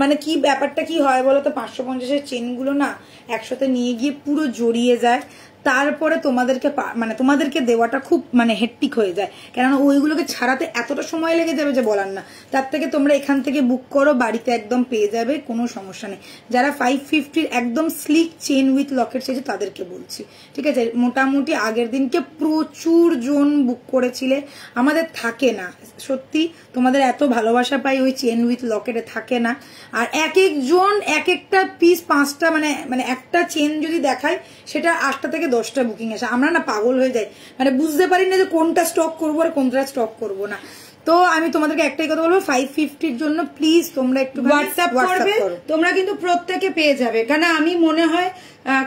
মানে কি ব্যাপারটা কি হয় বলো তো, 550-এর চেনগুলো না একসাথে নিয়ে গিয়ে পুরো জড়িয়ে যায়, তারপরে তোমাদেরকে দেওয়াটা খুব মানে হেক্টিক হয়ে যায়, কেননা ওইগুলোকে ছাড়াতে এতটা সময় লেগে যাবে যে বলার না। তার থেকে তোমরা এখান থেকে বুক করো, বাড়িতে একদম পেয়ে যাবে, কোনো সমস্যা নেই। যারা 550-র একদম স্লিক চেন উইথ লকেট চাইছে তাদেরকে বলছি, ঠিক আছে। মোটামুটি আগের দিনকে প্রচুর জন বুক করেছিলে, আমাদের থাকে না, সত্যি তোমাদের এত ভালোবাসা পাই ওই চেন উইথ লকেটে থাকে না। আর এক একজন এক একটা পিস 5টা মানে একটা চেন যদি দেখায় সেটা 8টা থেকে 10টা বুকিং আসে, আমরা না পাগল হয়ে যাই, মানে বুঝতে পারি না যে কোনটা স্টক করবো আর কোনটা স্টক করবো না। তো আমি তোমাদেরকে একটাই কথা বলবো, 550-র জন্য প্লিজ তোমরা একটু হোয়াটসঅ্যাপ করবে, তোমরা কিন্তু প্রত্যেকে পেয়ে যাবে, কারণ আমি মনে হয়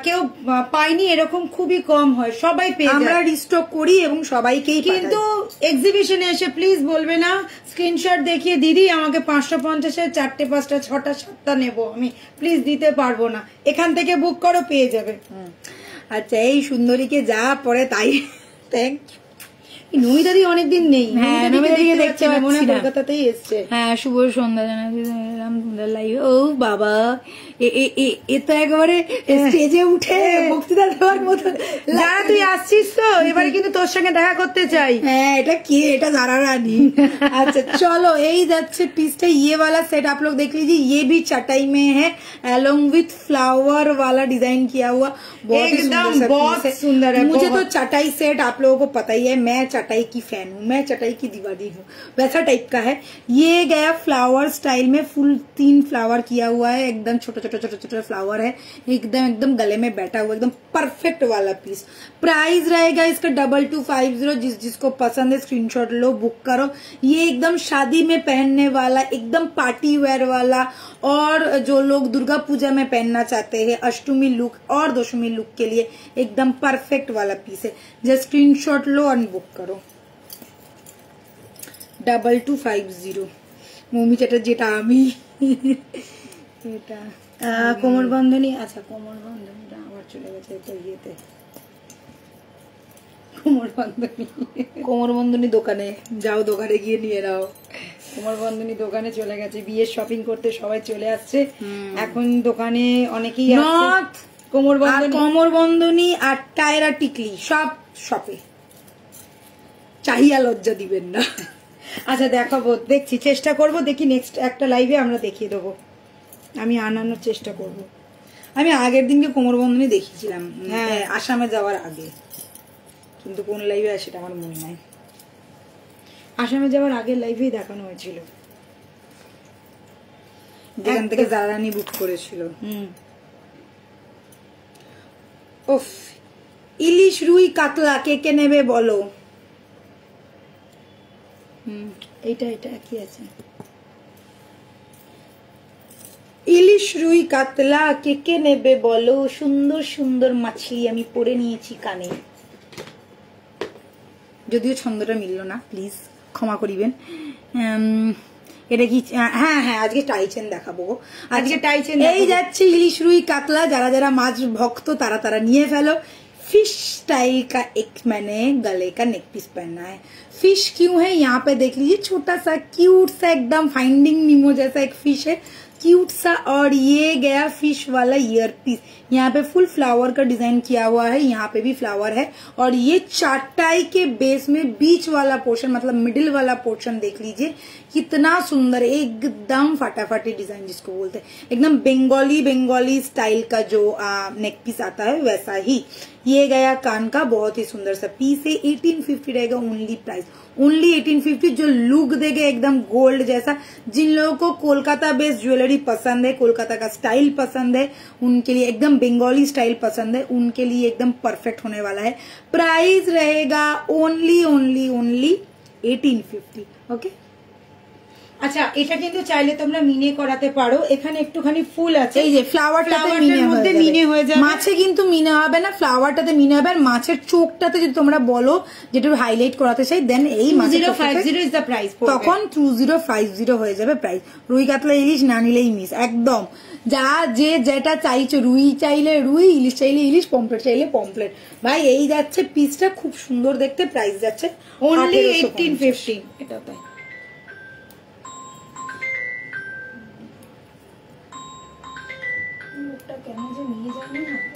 কেউ পাইনি এরকম খুবই কম হয়, সবাই পেয়ে যায়, আমরা রিস্টক করি এবং সবাইকেই। কিন্তু এক্সিবিশনে এসে প্লিজ বলবে না স্ক্রিনশট দেখিয়ে দিদি আমাকে 550-এর 4টে 5টা 6টা 7টা নেবো, আমি প্লিজ দিতে পারবো না, এখান থেকে বুক করো, পেয়ে যাবে। আচ্ছা এই সুন্দরীকে যা পরে তাই, থ্যাংক ইউ। নমিতাদি অনেকদিন নেই, নমিতাদিকে দেখতে মনে হয় কলকাতাতেই এসছে। হ্যাঁ, শুভ সন্ধ্যা জানালাম লাইভ। ও বাবা, এ তো একেবারে স্টেজে উঠে বক্তৃতা দেওয়ার মতো। যারা তুই আসছিস তো এবারে কিন্তু তোর সঙ্গে দেখা করতে চাই। হ্যাঁ, এটা কি, এটা যারা রানী। अच्छा चलो यही যাচ্ছে पीसটা, ये वाला सेट आप लोग देख लीजिए, ये भी चटाई में है along with फ्लावर वाला डिजाइन किया हुआ, बहुत सुंदर है। मुझे तो चटाई सेट आप लोगों को पता ही है, मैं चटाई की फैन हूँ, मैं चटाई की दीवानी हूँ, वैसा टाइप का है। ये गया फ्लावर स्टाइल में, फुल 3 फ्लावर किया हुआ है, एकदम छोटा छोटा छोटा छोटा फ्लावर है, एकदम गले में बैठा हुआ, एकदम परफेक्ट वाला पीस। प्राइस रहेगा इसका 2250। जिसको पसंद है स्क्रीनशॉट लो, बुक करो। ये एकदम शादी में पहनने वाला, एकदम पार्टी वेयर वाला, और जो लोग दुर्गा पूजा में पहनना चाहते हैं, अष्टमी लुक और दशमी लुक के लिए एकदम परफेक्ट वाला पीस है। जस्ट स्क्रीनशॉट लो और बुक करो। 2250 মমি যেটা আমি এটা কোমর বন্ধনী। আচ্ছা কোমর বন্ধনীটা আবার চলে গেছে তো ইয়েতে, কোমর বন্ধনী দোকানে যাও, দোকানে গিয়ে নিয়ে নাও। কোমর বন্ধনী দোকানে চলে গেছে, বিয়ের শপিং করতে সবাই চলে আসছে এখন দোকানে, অনেকেই কোমর বন্ধনী আর টায়রা টিকলি সব শপে, চাহিয়া লজ্জা দিবেন না। আচ্ছা দেখাবো, দেখছি, চেষ্টা করব, দেখি নেক্সট একটা লাইভে আমরা দেখিয়ে দেবো, আমি আনানোর চেষ্টা করব। আমি আগের দিনকে কোমর বন্ধনী দেখিয়েছিলাম, হ্যাঁ আসামে যাওয়ার আগে। কিন্তু কোন লাইভে আছে সেটা আমার মনে নাই। আসামে যাওয়ার আগের লাইভেই দেখানো হয়েছিল, যেখান থেকে জারানি বুক করেছিল। উফ, ইলিশ রুই কাতলা কে কে নেবে বলো। এটা কি আছে, ইলিশ রুই কাতলা কে কে নেবে বলো, সুন্দর সুন্দর মাছলি আমি পরে নিয়েছি কানে। যদিও ছন্দটা মিলল না, প্লিজ ক্ষমা করিবেন। এটা কি, হ্যাঁ হ্যাঁ আজকে টাইচেন দেখাবো, আজকে টাইচেন। এই যাচ্ছে ইলিশ রুই কাতলা, যারা যারা মাছ ভক্ত তারা তারা নিয়ে ফেলো। फिश स्टाइल का एक मैंने गले का नेक पीस पहना है। फिश क्यों है यहाँ पे देख लीजिए, छोटा सा क्यूट सा एकदम फाइंडिंग नीमो जैसा एक फिश है, क्यूट सा। और ये गया फिश वाला ईयर पीस, यहाँ पे फुल फ्लावर का डिजाइन किया हुआ है, यहाँ पे भी फ्लावर है। और ये चाटाई के बेस में बीच वाला पोर्शन मतलब मिडिल वाला पोर्शन देख लीजिए कितना सुंदर, एकदम फटाफटी डिजाइन जिसको बोलते हैं, एकदम बंगाली स्टाइल का जो नेक पीस आता है वैसा ही। ये गया कान का, बहुत ही सुंदर सा पीस है। 1850 रहेगा ओनली प्राइस, ओनली 1850। जो लुक देगा एकदम गोल्ड जैसा, जिन लोगों को कोलकाता बेस्ड ज्वेलरी पसंद है, कोलकाता का स्टाइल पसंद है, उनके लिए एकदम बंगाली स्टाइल पसंद है, उनके लिए एकदम परफेक्ट होने वाला है। प्राइस रहेगा ओनली 1850। ओके, আচ্ছা এটা কিন্তু চাইলে তোমরা মিনে করাতে পারো, এখানে একটুখানি ফুল আছে, এই যে ফ্লাওয়ারটাতে মিনে হয়ে যাবে। মাছে কিন্তু মিনে হবে না, ফ্লাওয়ারটাতে মিনে হবে। আর মাছের চোখটাতে যদি তোমরা বলো যেটা হাইলাইট করাতে চাই, দেন এই 2050 ইজ দ্য প্রাইস, তখন 2050 হয়ে যাবে প্রাইস। রুই কাতলা ইলিশ না নিলেই মিস একদম। যা যে যেটা চাইছো, রুই চাইলে রুই, ইলিশ চাইলে ইলিশ, পমপ্লেট চাইলে পমপ্লেট। ভাই এই যাচ্ছে পিসটা খুব সুন্দর দেখতে, প্রাইস যাচ্ছে অনলি 1850। এটা তাই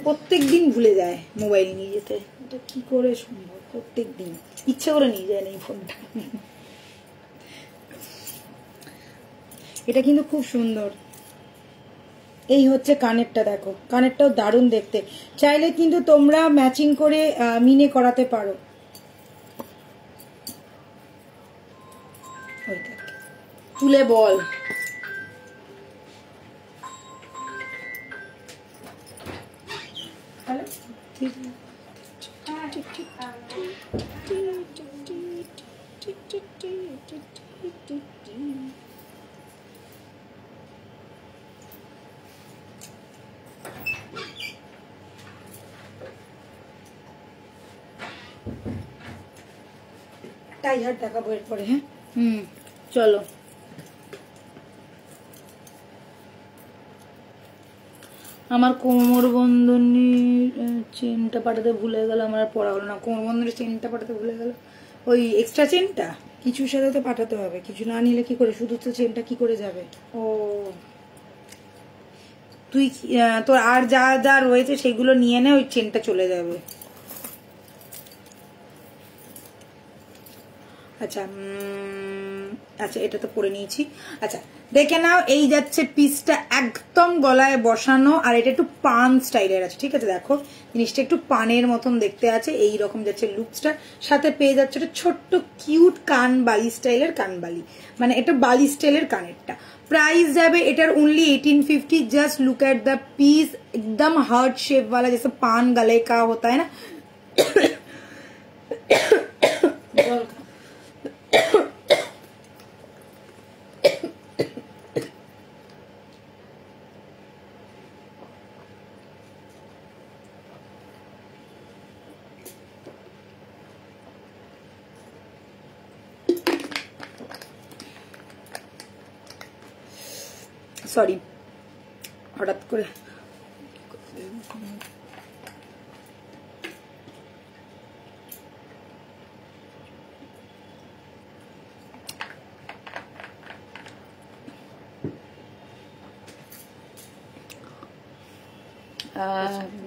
প্রত্যেক দিন ভুলে যায় মোবাইল নিয়ে যেতে, এটা কি করে সম্ভব? প্রত্যেক দিন ইচ্ছা করে নিয়ে যায় না এই ফোনটা। এটা কিন্তু খুব সুন্দর। এই হচ্ছে কানেরটা, দেখো কানেরটাও দারুণ দেখতে, চাইলে কিন্তু তোমরা ম্যাচিং করে মিনে করাতে পারো। তুলে বল, টাইহার দেখাবো এরপরে। হ্যাঁ চলো। আমার কোমর বন্ধনীর চেনটা পাঠাতে ভুলে গেল, আমার আর পড়া হলো না। কোমর বন্ধনীর চেনটা পাঠাতে ভুলে গেল, ওই এক্সট্রা চেনটা কিছুর সাথে তো পাঠাতে হবে, কিছু না নিলে কি করে, শুধু তো চেনটা কি করে যাবে? ও তুই তোর আর যা যা রয়েছে সেগুলো নিয়ে নে, ওই চেনটা চলে যাবে। আচ্ছা আচ্ছা এটা তো পরে নিয়েছি। আচ্ছা দেখে নাও, এই যাচ্ছে পিসটা একদম গলায় বসানো, আর এটা একটু পান স্টাইলের আছে, ঠিক আছে? দেখো জিনিসটা একটু পানের মতন দেখতে আছে, এই রকম যাচ্ছে লুকসটা। সাথে পেয়ে যাচ্ছে একটা ছোট্ট কিউট কানবালি স্টাইলের কানবালি, মানে এটা বালি স্টাইলের কানেরটা। प्राइस जाबे एटार only 1850। Just look at the piece, एकदम हार्ट शेप वाला, जैसे पान गले का होता है ना। সরি হঠাৎ করে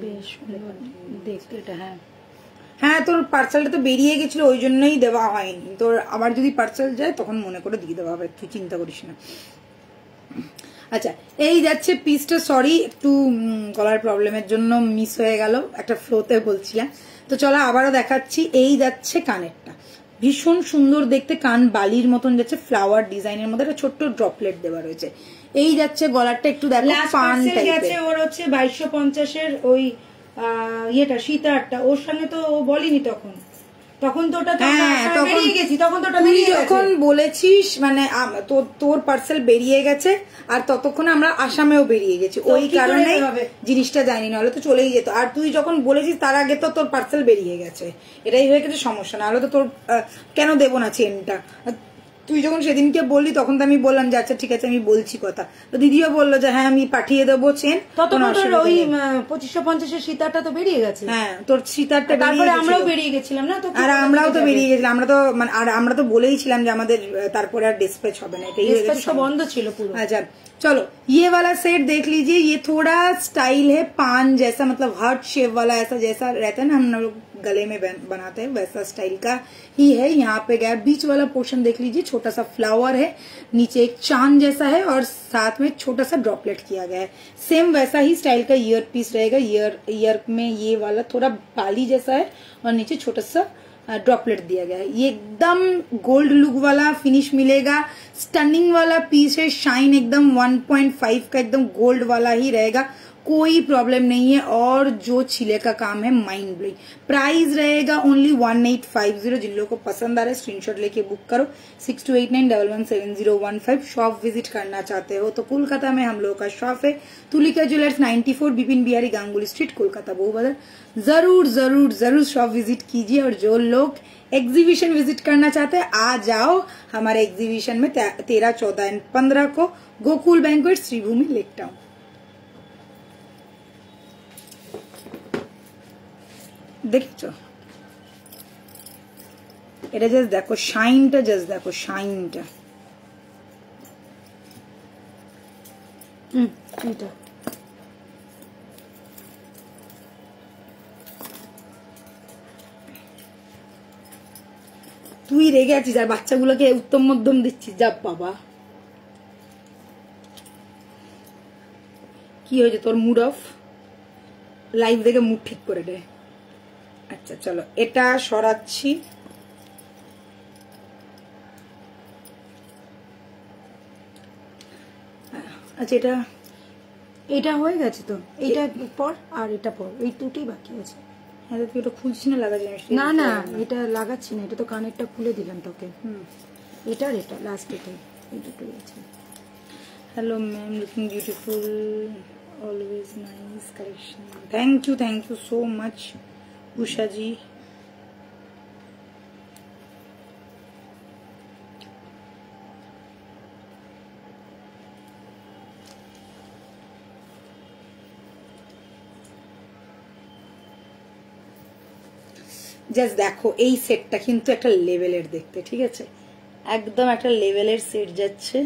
বেশ দেখতে এটা। হ্যাঁ হ্যাঁ তোর পার্সেলটা তো বেরিয়ে গেছিল, ওই জন্যই দেওয়া হয়নি। তোর আবার যদি পার্সেল যায় তখন মনে করে দিয়ে দেওয়া হবে, তুই চিন্তা করিস না। আচ্ছা এই যাচ্ছে পিসটা, সরি একটু গলার প্রবলেমের জন্য মিস হয়ে গেল, একটা ফ্লোতে বলছিলাম। তো চলো আবারও দেখাচ্ছি। এই যাচ্ছে কানেরটা, ভীষণ সুন্দর দেখতে, কান বালির মতন যাচ্ছে, ফ্লাওয়ার ডিজাইনের মধ্যে একটা ছোট্ট ড্রপলেট দেওয়া রয়েছে। এই যাচ্ছে গলারটা, একটু দেখো পান গেছে ওর হচ্ছে 2250-এর ওই ইয়েটা সীতারটা, ওর সঙ্গে তো ও বলিনি তখন তো ওটা বেরিয়ে গেছি, তখন তো ওটা বেরিয়ে গেছে। যখন বলেছিস মানে তোর পার্সেল বেরিয়ে গেছে, আর ততক্ষণ আমরা আসামেও বেরিয়ে গেছি, ওই কারণে জিনিসটা জানি, না হলে তো চলেই যেত। আর তুই যখন বলেছিস তার আগে তো তোর পার্সেল বেরিয়ে গেছে, এটাই হয়ে গেছে সমস্যা। না হলে তো তোর কেন দেবো না চেনটা, তুই যখন সেদিনকে বললি তখন তো আমি বললাম যে আচ্ছা ঠিক আছে আমি বলছি কথা, তো দিদিও বললো যে হ্যাঁ আমি পাঠিয়ে দেবো চেন। ততক্ষণ ওই 2550-এর সীতারটা তো বেরিয়ে গেছে। হ্যাঁ তোর সীতারটা, তারপরে আমরাও বেরিয়ে গেছিলাম না তো, আর আমরাও তো বেরিয়ে গেছিলাম, আমরা তো মানে আর আমরা তো বলেইছিলাম যে আমাদের তারপরে আর ডিসপ্যাচ হবে না, এটাই বন্ধ ছিল পুরো। अच्छा चलो ये वाला सेट देख लीजिए, ये थोड़ा स्टाइल है पान जैसा, मतलब हार्ट शेप वाला, ऐसा जैसा रहता है ना हम लोग गले में बनाते हैं वैसा स्टाइल का ही है। यहाँ पे गया बीच वाला पोर्शन देख लीजिए, छोटा सा फ्लावर है, नीचे एक चांद जैसा है और साथ में छोटा सा ड्रॉपलेट किया गया है। सेम वैसा ही स्टाइल का ईयर पीस रहेगा, ईयर में ये वाला थोड़ा बाली जैसा है और नीचे छोटा सा ड्रॉपलेट दिया गया है। ये एकदम गोल्ड लुक वाला फिनिश मिलेगा, स्टनिंग वाला पीस है, शाइन एकदम 1.5 का एकदम गोल्ड वाला ही रहेगा, कोई प्रॉब्लम नहीं है। और जो छिले का काम है माइंड ब्लोइंग। प्राइस रहेगा ओनली 1850। जिन लोगों को पसंद आ रहा है स्क्रीनशॉट लेके बुक करो। 6289117015। शॉप विजिट करना चाहते हो तो कोलकाता में हम लोगों का शॉप है, तुलिका ज्वेलर्स 94 बिपिन बिहारी गांगुली स्ट्रीट, कोलकाता बहुबाजार। जरूर जरूर जरूर शॉप विजिट कीजिए। और जो लोग एग्जीबिशन विजिट करना चाहते हैं आ जाओ हमारे एग्जीबिशन में 13, 14 एंड 15 को Gokul banquet Sreebhumi Lake Town. দেখছো এটা, জাস্ট দেখো শাইনটা, জাস্ট দেখো শাইনটা। এটা তুই রেগে আছিস আর বাচ্চাগুলোকে উত্তম মধ্যম দিচ্ছিস, যা বাবা। কি হয়েছে তোর? Mood off? লাইভ দেখে মুড ঠিক করে দে। আচ্ছা চলো এটা সরাচ্ছি। আচ্ছা এটা হয়ে গেছে তো, এটা পর আর এটা পর, এই দুটোই বাকি আছে। হ্যাঁ তুই ওটা খুলছি না, লাগাচ্ছি না না এটা লাগাচ্ছি না, এটা তো কানেরটা খুলে দিলাম তোকে। এটা লাস্ট এটাই, এই দুটোই আছে। Hello ma'am, looking beautiful, always nice collection. Thank you so much Usha ji. Just দেখো এই সেটটা কিন্তু একটা লেভেলের দেখতে, ঠিক আছে, একদম একটা লেভেলের সেট যাচ্ছে।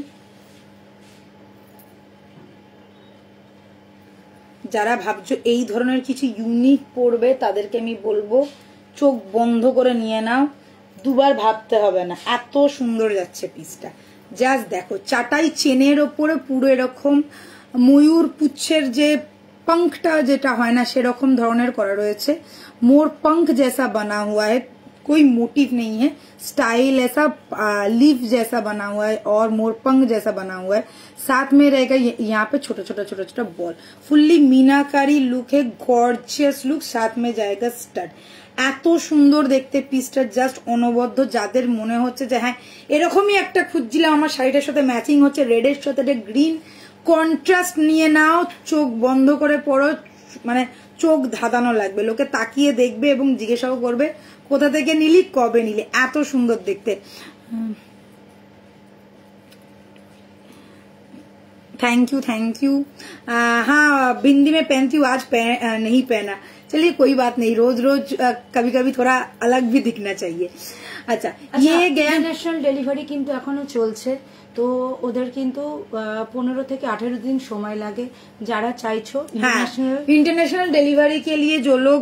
যারা ভাবছো এই ধরনের কিছু ইউনিক পড়বে তাদেরকে আমি বলবো চোখ বন্ধ করে নিয়ে নাও, দুবার ভাবতে হবে না, এত সুন্দর যাচ্ছে পিসটা। জাস্ট দেখো চাটাই চেনের ওপরে পুরো এরকম ময়ূর পুচ্ছের যে पंखटा जेटा है ना सेरकम धरनेर करा रयेछे, मोर पंख जैसा बना हुआ है, कोई मोटिव नहीं है, स्टाइल ऐसा लीफ जैसा बना हुआ है और मोर पंख जैसा बना हुआ है। साथ में रहेगा यहाँ पे छोटा छोटा बॉल, फुल्ली मीनाकारी लुक है, गॉर्जियस लुक, साथ में जाएगा स्टड। এত সুন্দর দেখতে পিসটা, জাস্ট অনবদ্য। যাদের মনে হচ্ছে যে হ্যাঁ এরকমই একটা খুঁজছিলাম, আমার শাড়িটার সাথে ম্যাচিং হচ্ছে, রেডের সাথে গ্রিন কন্ট্রাস্ট নিয়ে নাও, চোখ বন্ধ করে পড়ো, মানে চোখ ধাঁধানো লাগবে, লোকে তাকিয়ে দেখবে এবং জিজ্ঞাসাও করবে কোথা থেকে নিলি, কবে নিলি, এত সুন্দর দেখতে। Thank you. हाँ बिंदी में पहनती हूँ, आज नहीं पहना, चलिए कोई बात नहीं, रोज रोज कभी कभी थोड़ा अलग भी दिखना चाहिए। अच्छा ये गया इंटरनेशनल डेलिভারি কিন্তু এখনো চলছে, তো ওদের কিন্তু 15 থেকে 18 दिन সময় লাগে। যারা চাইছো इंटरनेशनल डिलीवरी के लिए जो लोग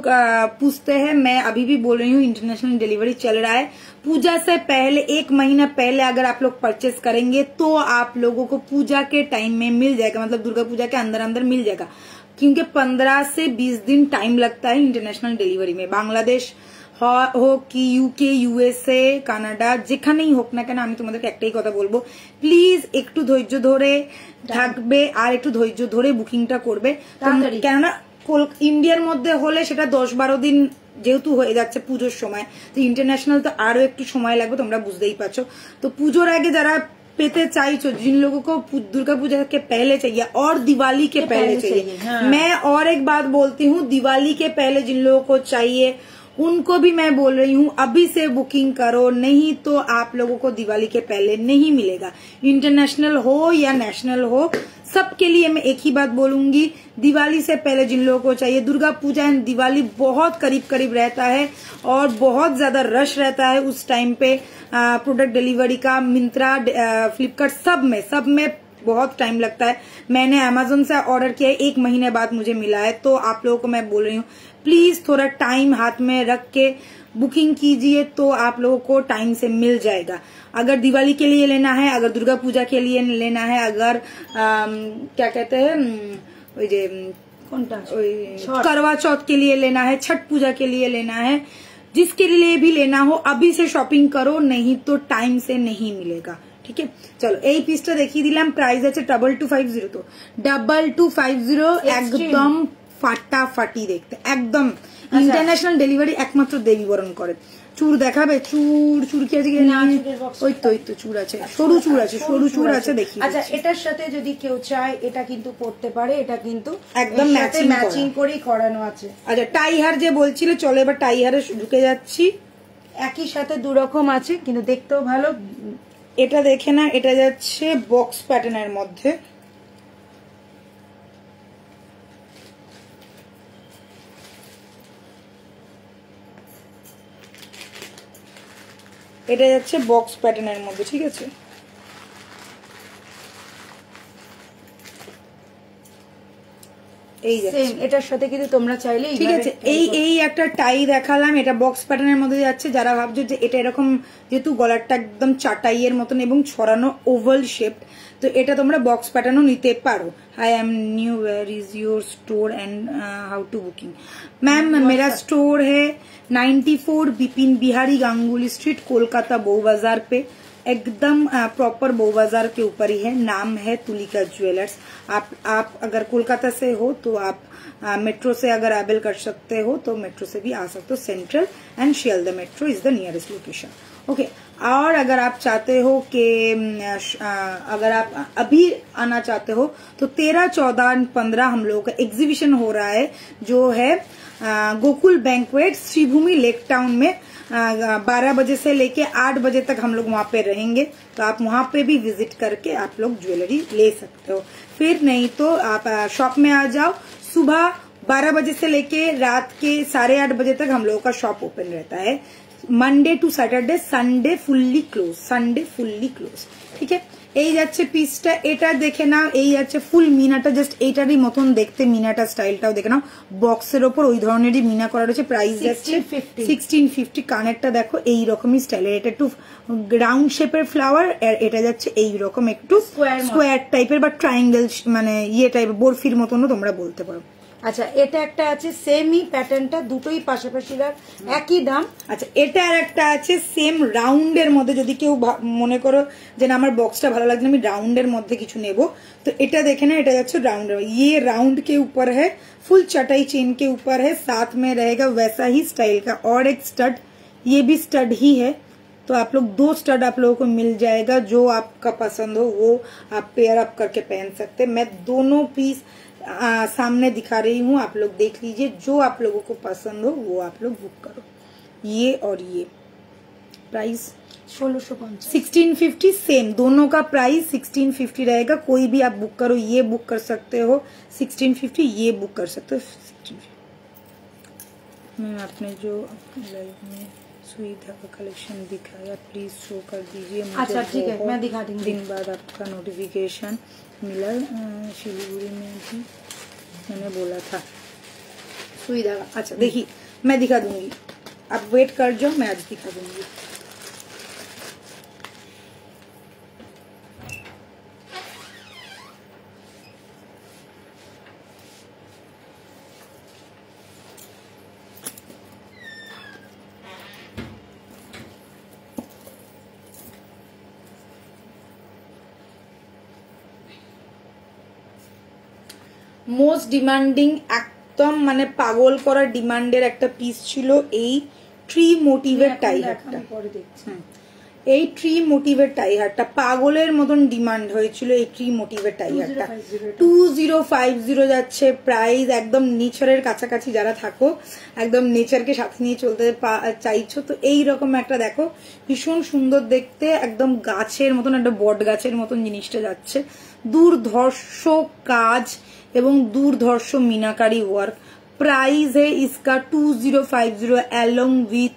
पूछते हैं, मैं अभी भी बोल रही हूँ इंटरनेशनल डिलीवरी चल रहा है। पूजा से पहले 1 महीना पहले अगर आप लोग परचेस करेंगे तो आप लोगों को पूजा के टाइम में मिल जाएगा, मतलब दुर्गा पूजा के अंदर अंदर मिल जाएगा, क्योंकि 15 से 20 दिन टाइम लगता है इंटरनेशनल डिलीवरी में। बांग्लादेश হোক কি ইউকে, ইউএসএ, কানাডা, যেখানেই হোক না কেন আমি তোমাদেরকে একটাই কথা বলবো, প্লিজ একটু ধৈর্য ধরে থাকবে আর একটু ধৈর্য ধরে বুকিংটা করবে। কেননা ইন্ডিয়ার মধ্যে হলে সেটা 10-12 দিন যেহেতু হয়ে যাচ্ছে পুজোর সময়, তো ইন্টারন্যাশনাল তো আরো একটু সময় লাগবে, তোমরা বুঝতেই পারছো। তো পুজোর আগে যারা पेते चाहिए, जिन लोगों को दुर्गा पूजा के पहले चाहिए और दिवाली के पहले चाहिए, मैं और एक बात बोलती हूँ, दिवाली के पहले जिन लोगों को चाहिए उनको भी मैं बोल रही हूँ अभी से बुकिंग करो, नहीं तो आप लोगों को दिवाली के पहले नहीं मिलेगा। इंटरनेशनल हो या नेशनल हो, सबके लिए मैं एक ही बात बोलूंगी, दिवाली से पहले जिन लोगों को चाहिए, दुर्गा पूजा एंड दिवाली बहुत करीब करीब रहता है और बहुत ज्यादा रश रहता है उस टाइम पे। प्रोडक्ट डिलीवरी का मिंत्रा, फ्लिपकार्ट सब में बहुत टाइम लगता है। मैंने अमेज़न से ऑर्डर किया है, 1 महीने बाद मुझे मिला है। तो आप लोगों को मैं बोल रही हूँ प्लीज थोड़ा टाइम हाथ में रख के बुकिंग कीजिए, तो आप लोगों को टाइम से मिल जाएगा। अगर दिवाली के लिए लेना है, अगर दुर्गा पूजा के लिए लेना है, अगर क्या कहते हैं करवा चौथ के लिए लेना है, छठ पूजा के लिए लेना है, जिसके लिए भी लेना हो अभी से शॉपिंग करो, नहीं तो टाइम से नहीं मिलेगा। ठीक है, चलो এই পিসটা দেখিয়ে দিলাম। প্রাইস আছে 2250। তো 2250 একদম ফাটাফাটি দেখতে, একদম ইন্টারন্যাশনাল ডেলিভারি একমাত্র দেবী বরণ করে। চুর দেখাবে? চুর কি আছে? ওই তো চুর আছে, সরু চুর আছে দেখি। আচ্ছা, এটার সাথে যদি কেউ চায় এটা কিন্তু পড়তে পারে, এটা কিন্তু একদম ম্যাচিং করেই করানো আছে। আচ্ছা, টাই হার যে বলছিলে, চলো এবার টাই হারে ঢুকে যাচ্ছি। একই সাথে 2 রকম আছে, কিন্তু দেখতেও ভালো। এটা দেখে না, এটা যাচ্ছে বক্স প্যাটার্নের মধ্যে। এটা যাচ্ছে বক্স প্যাটার্নের মধ্যে, ঠিক আছে। এই এটার সাথে কিন্তু তোমরা চাইলে, ঠিক আছে, এই একটা টাই দেখালাম, এটা বক্স প্যাটার্নের মধ্যে যাচ্ছে। যারা ভাবছো যে এটা এরকম, যেহেতু গলারটা একদম চাটাইয়ের মতন এবং ছড়ানো ওভাল শেপ, তো এটা তোমরা বক্স প্যাটার্নও নিতে পারো। Hi I am new, where is your store and how to booking? Ma'am मेरा स्टोर है 94 बिपिन बिहारी गांगुली स्ट्रीट, कोलकाता बो बाजार पे, एकदम प्रॉपर बो बाजार के ऊपर ही है। नाम है तुलिका ज्वेलर्स। आप अगर कोलकाता से हो तो आप मेट्रो से अगर अवेल कर सकते हो तो मेट्रो से भी आ सकते हो। Central and Sealdah metro is the nearest location. Okay, और अगर आप चाहते हो कि अगर आप अभी आना चाहते हो तो 13, 14, 15 हम लोगों का एग्जीबिशन हो रहा है, जो है Gokul banquet Sreebhumi Lake Town में। 12 बजे से लेके 8 बजे तक हम लोग वहां पे रहेंगे, तो आप वहां पे भी विजिट करके आप लोग ज्वेलरी ले सकते हो। फिर नहीं तो आप शॉप में आ जाओ। सुबह 12 बजे से लेके रात के 8:30 बजे तक हम लोगों का शॉप ओपन रहता है। Monday to Saturday, Sunday fully close. ठीक है, এই যাচ্ছে পিসটা, এটা দেখে নাও। এই যাচ্ছে ফুল মিনাটা, জাস্ট এইটারই মতন দেখতে, মিনাটা স্টাইলটাও দেখে নাও। বক্সের ওপর ওই ধরনেরই মিনা করা রয়েছে। প্রাইস যাচ্ছে 1650। কানেরটা দেখো এই রকমই স্টাইলের, এটা একটু রাউন্ড শেপের ফ্লাওয়ার, এটা যাচ্ছে এই রকম একটু স্কোয়ার টাইপের বা ট্রায়াঙ্গেল, মানে ইয়ে টাইপের, বরফির মতনও তোমরা বলতে পারো। আচ্ছা, এটা একটা আছে সেমই প্যাটার্নটা, দুটোই পাশাপাশি একই দাম। আচ্ছা, এটা আর একটা আছে সেম রাউন্ডের মধ্যে, যদি কেউ মনে করো যে না আমার বক্সটা ভালো লাগছে, আমি রাউন্ডের মধ্যে কিছু নেব, তো এটা দেখে না, এটা যাচ্ছে রাउंड। ये राउंड के ऊपर है, फुल चटाई चेन के ऊपर है, साथ में रहेगा वैसा ही स्टाइल का और एक स्टड, ये भी स्टड ही है। तो आप लोग 2 स्टड आप लोगों को मिल जाएगा, जो आपका पसंद हो वो आप पेयर अप करके पहन सकते। मैं दोनों पीस सामने दिखा रही हूँ, आप लोग देख लीजिए, जो आप लोगों को पसंद हो वो आप लोग बुक करो। ये और ये प्राइस 1650 सेम, दोनों का प्राइस 1650 रहेगा। कोई भी आप बुक करो, ये बुक कर सकते हो 1650, ये बुक कर सकते हो 1650। मैं आपने जो लाइव में सुई धागा कलेक्शन दिखाया, प्लीज शो कर दीजिए। अच्छा ठीक है, मैं दिखा दूंगी। दिन बाद आपका नोटिफिकेशन मिला, शिलीगुड़ी में भी मैंने बोला था सुई धागा। अच्छा देखिए मैं दिखा दूंगी, आप वेट कर जाओ, मैं आज दिखा दूंगी। মোস্ট ডিমান্ডিং, একদম মানে পাগল করা ডিমান্ডের একটা পিস ছিল এই ট্রি মোটিভের টাই হারটা। এই ট্রি মোটিভের টাই হারটা পাগলের মতন ডিমান্ড হয়েছিল। এই ট্রি মোটিভের টাই হারটা 2050 যাচ্ছে প্রাইস। একদম নেচারের কাছাকাছি যারা থাকো, একদম নেচারকে সাথে নিয়ে চলতে চাইছো, তো এই রকম একটা দেখো ভীষণ সুন্দর দেখতে, একদম গাছের মতন, একটা বট গাছের মতন জিনিসটা যাচ্ছে। দুর্ধর্ষ কাজ এবং দুর্ধর্ষ मीनाकारी वर्क। प्राइस है इसका 2050 एलोंग विथ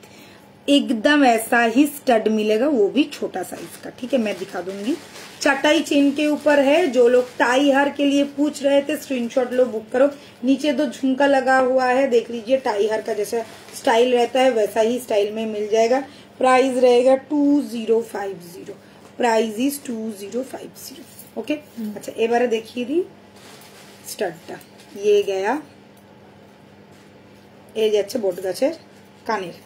एकदम ऐसा ही स्टड मिलेगा, वो भी छोटा साइज का। ठीक है, मैं दिखा दूंगी। चटाई चेन के ऊपर है। जो लोग टाई हार के लिए पूछ रहे थे स्क्रीनशॉट लो, बुक करो। नीचे 2 झुमका लगा हुआ है, देख लीजिए टाई हार का जैसा स्टाइल रहता है वैसा ही स्टाइल में मिल जाएगा। प्राइस रहेगा 2050, प्राइस इज 2050। ओके अच्छा এবারে দেখিয়ে দিই স্টাডটা। ये गया, এই যাচ্ছে বট গাছের কানের।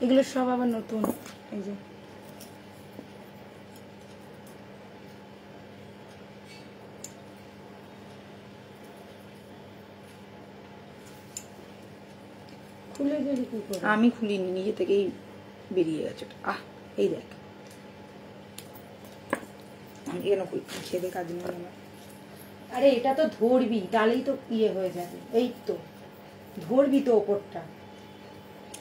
এগুলো সব আবার নতুন, এই যে খুলে গেলি কি করে? আমি খুলিনি, নিজে থেকেই বেরিয়ে গেছে। এই দেখ, আমি কেন খুলি, খেয়ে কাজ নেই আমার। আরে এটা তো ধরবি, তাহলেই তো ইয়ে হয়ে যাবে। এই তো ধরবি তো ওপরটা।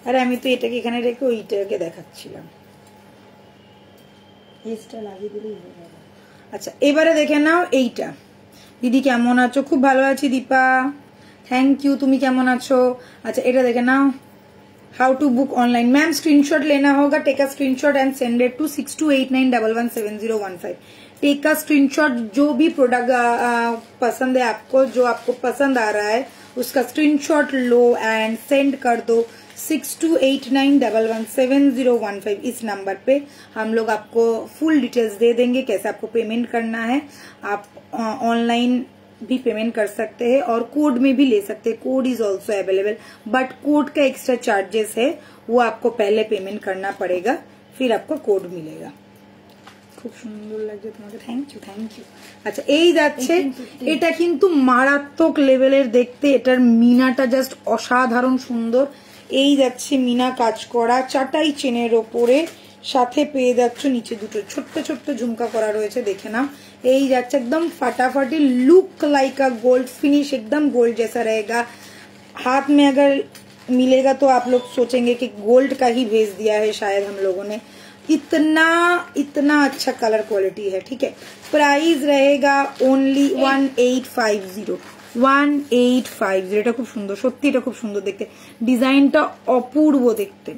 আরে আমি তো এটাকে এখানে রেখে ওইটাকে দেখাচ্ছিলাম। এক্সট্রা লাগিয়ে দিলেই হয়ে যাবে। আচ্ছা এবারে দেখে নাও এইটা। দিদি কেমন আছো? খুব ভালো আছি দীপা, থ্যাংক ইউ। তুমি কেমন আছো? अच्छा এটা দেখে নাও। How to book online, ma'am screenshot लेना होगा, take a screenshot and send it to 6289117015। Take का स्क्रीनशॉट, जो भी प्रोडक्ट पसंद है आपको, जो आपको पसंद आ रहा है उसका स्क्रीनशॉट लो एंड सेंड कर दो 6289117015। इस नंबर पे हम लोग आपको फुल डिटेल्स दे देंगे, कैसे आपको पेमेंट करना है। आप ऑनलाइन भी पेमेंट कर सकते हैं और कोड में भी ले सकते हैं। Code is also available, but code का एक्स्ट्रा चार्जेस है, वो आपको पहले पेमेंट करना पड़ेगा, फिर आपको कोड मिलेगा। খুব সুন্দর লাগছে তোমাকে, থ্যাংক ইউ থ্যাংক ইউ। আচ্ছা এই যাচ্ছে, এটা কিন্তু মারাত্মক লেভেলের দেখতে, এটার মিনাটা জাস্ট অসাধারণ সুন্দর। এই যাচ্ছে মিনা কাজ করা চাটাই চেনের ওপরে, সাথে পেয়ে যাচ্ছ নিচে 2 ছোট্ট ছোট্ট ঝুমকা করা রয়েছে, দেখে নাও। এই যাচ্ছে একদম फटाफटी, look like a gold finish, एकदम गोल्ड जैसा रहेगा। हाथ में अगर मिलेगा तो आप लोग सोचेंगे कि गोल्ड का ही भेज दिया है शायद हम लोगों ने, इतना अच्छा कलर क्वालिटी है। ठीक है, प्राइस रहेगा ओनली 1850। 1850। এটা খুব সুন্দর, সত্যি এটা খুব সুন্দর দেখতে, ডিজাইনটা অপূর্ব দেখতে।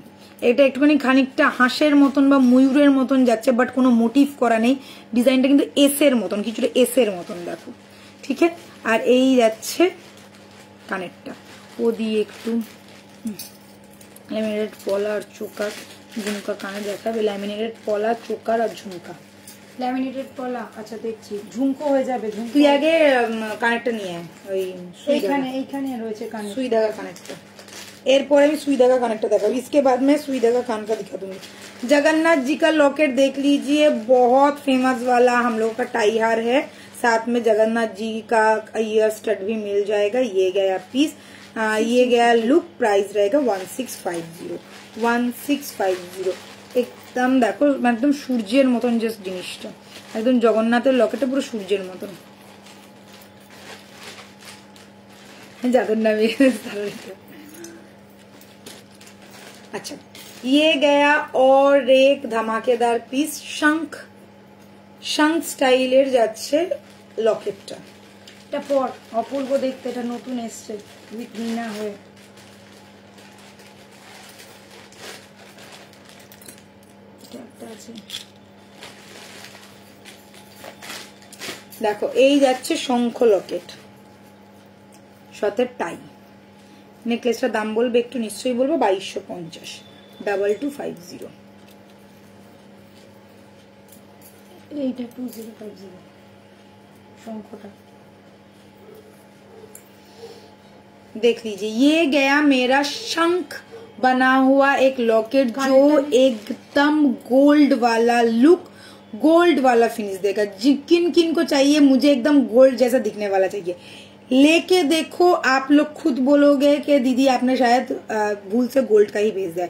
এটা একটুখানি খানিকটা হাঁসের মতন বা ময়ূরের মতন যাচ্ছে, বাট কোনো মোটিভ করা নেই। ডিজাইনটা কিন্তু এস এর মতন, কিছুটা এস এর মতন দেখো। ঠিক আছে, আর এই যাচ্ছে কানেরটা, ও দিয়ে একটু ল্যামিনেটেড পলা আর চোকার ঝুমকা কানে দেখাবে। ল্যামিনেটেড পলা, চোকার আর ঝুমকা। ল্যামিনেটেড পলা, আচ্ছা দেখছি। ঝুমকো হয়ে যাবে। তুই আগে কানেরটা নিয়ে ওই এইখানে রয়েছে কানে, सुई धागा কানেরটা। एरपर मैं सुई धागा कनेक्टर देखा, इसके बाद मैं सुई धागा कान का दिखा दूंगी। जगन्नाथ जी का लॉकेट देख लीजिए, बहुत फेमस वाला हम लोग का टाई हार है, साथ में जगन्नाथ जी का ईयर स्टड भी मिल जाएगा। ये गया पीस, ये गया लुक। प्राइस रहेगा 1650। 1650 एकदम देखो, एकदम सूर्यर मतन जस्ट जिनिसटा, एकदम जगन्नाथेर लकेटे पुरो सूर्यर मतन। जाদের नाम अच्छा ये गया और एक धमाकेदार पीस, शंख स्टाइलेर যাচ্ছে লকেটটা। এটা পর অপূর্ব দেখতে, এটা নতুন এসছে উইথ মিনা হয়ে। আছে। দেখো এই যাচ্ছে শঙ্খ লকেট, সাথে টাই। নেকলেসটার দাম বলবে একটু, নিশ্চয়ই বলবো 2250, 2250। এইটা 2050 शंखटा देख लीजिए, ये गया मेरा शंख बना हुआ एक लॉकेट जो एकदम गोल्ड वाला लुक, गोल्ड वाला फिनिश देगा। किन किन को चाहिए, मुझे एकदम गोल्ड जैसा दिखने वाला चाहिए, लेके देखो। आप लोग खुद बोलोगे कि दीदी आपने शायद भूल से गोल्ड का ही भेज दिया।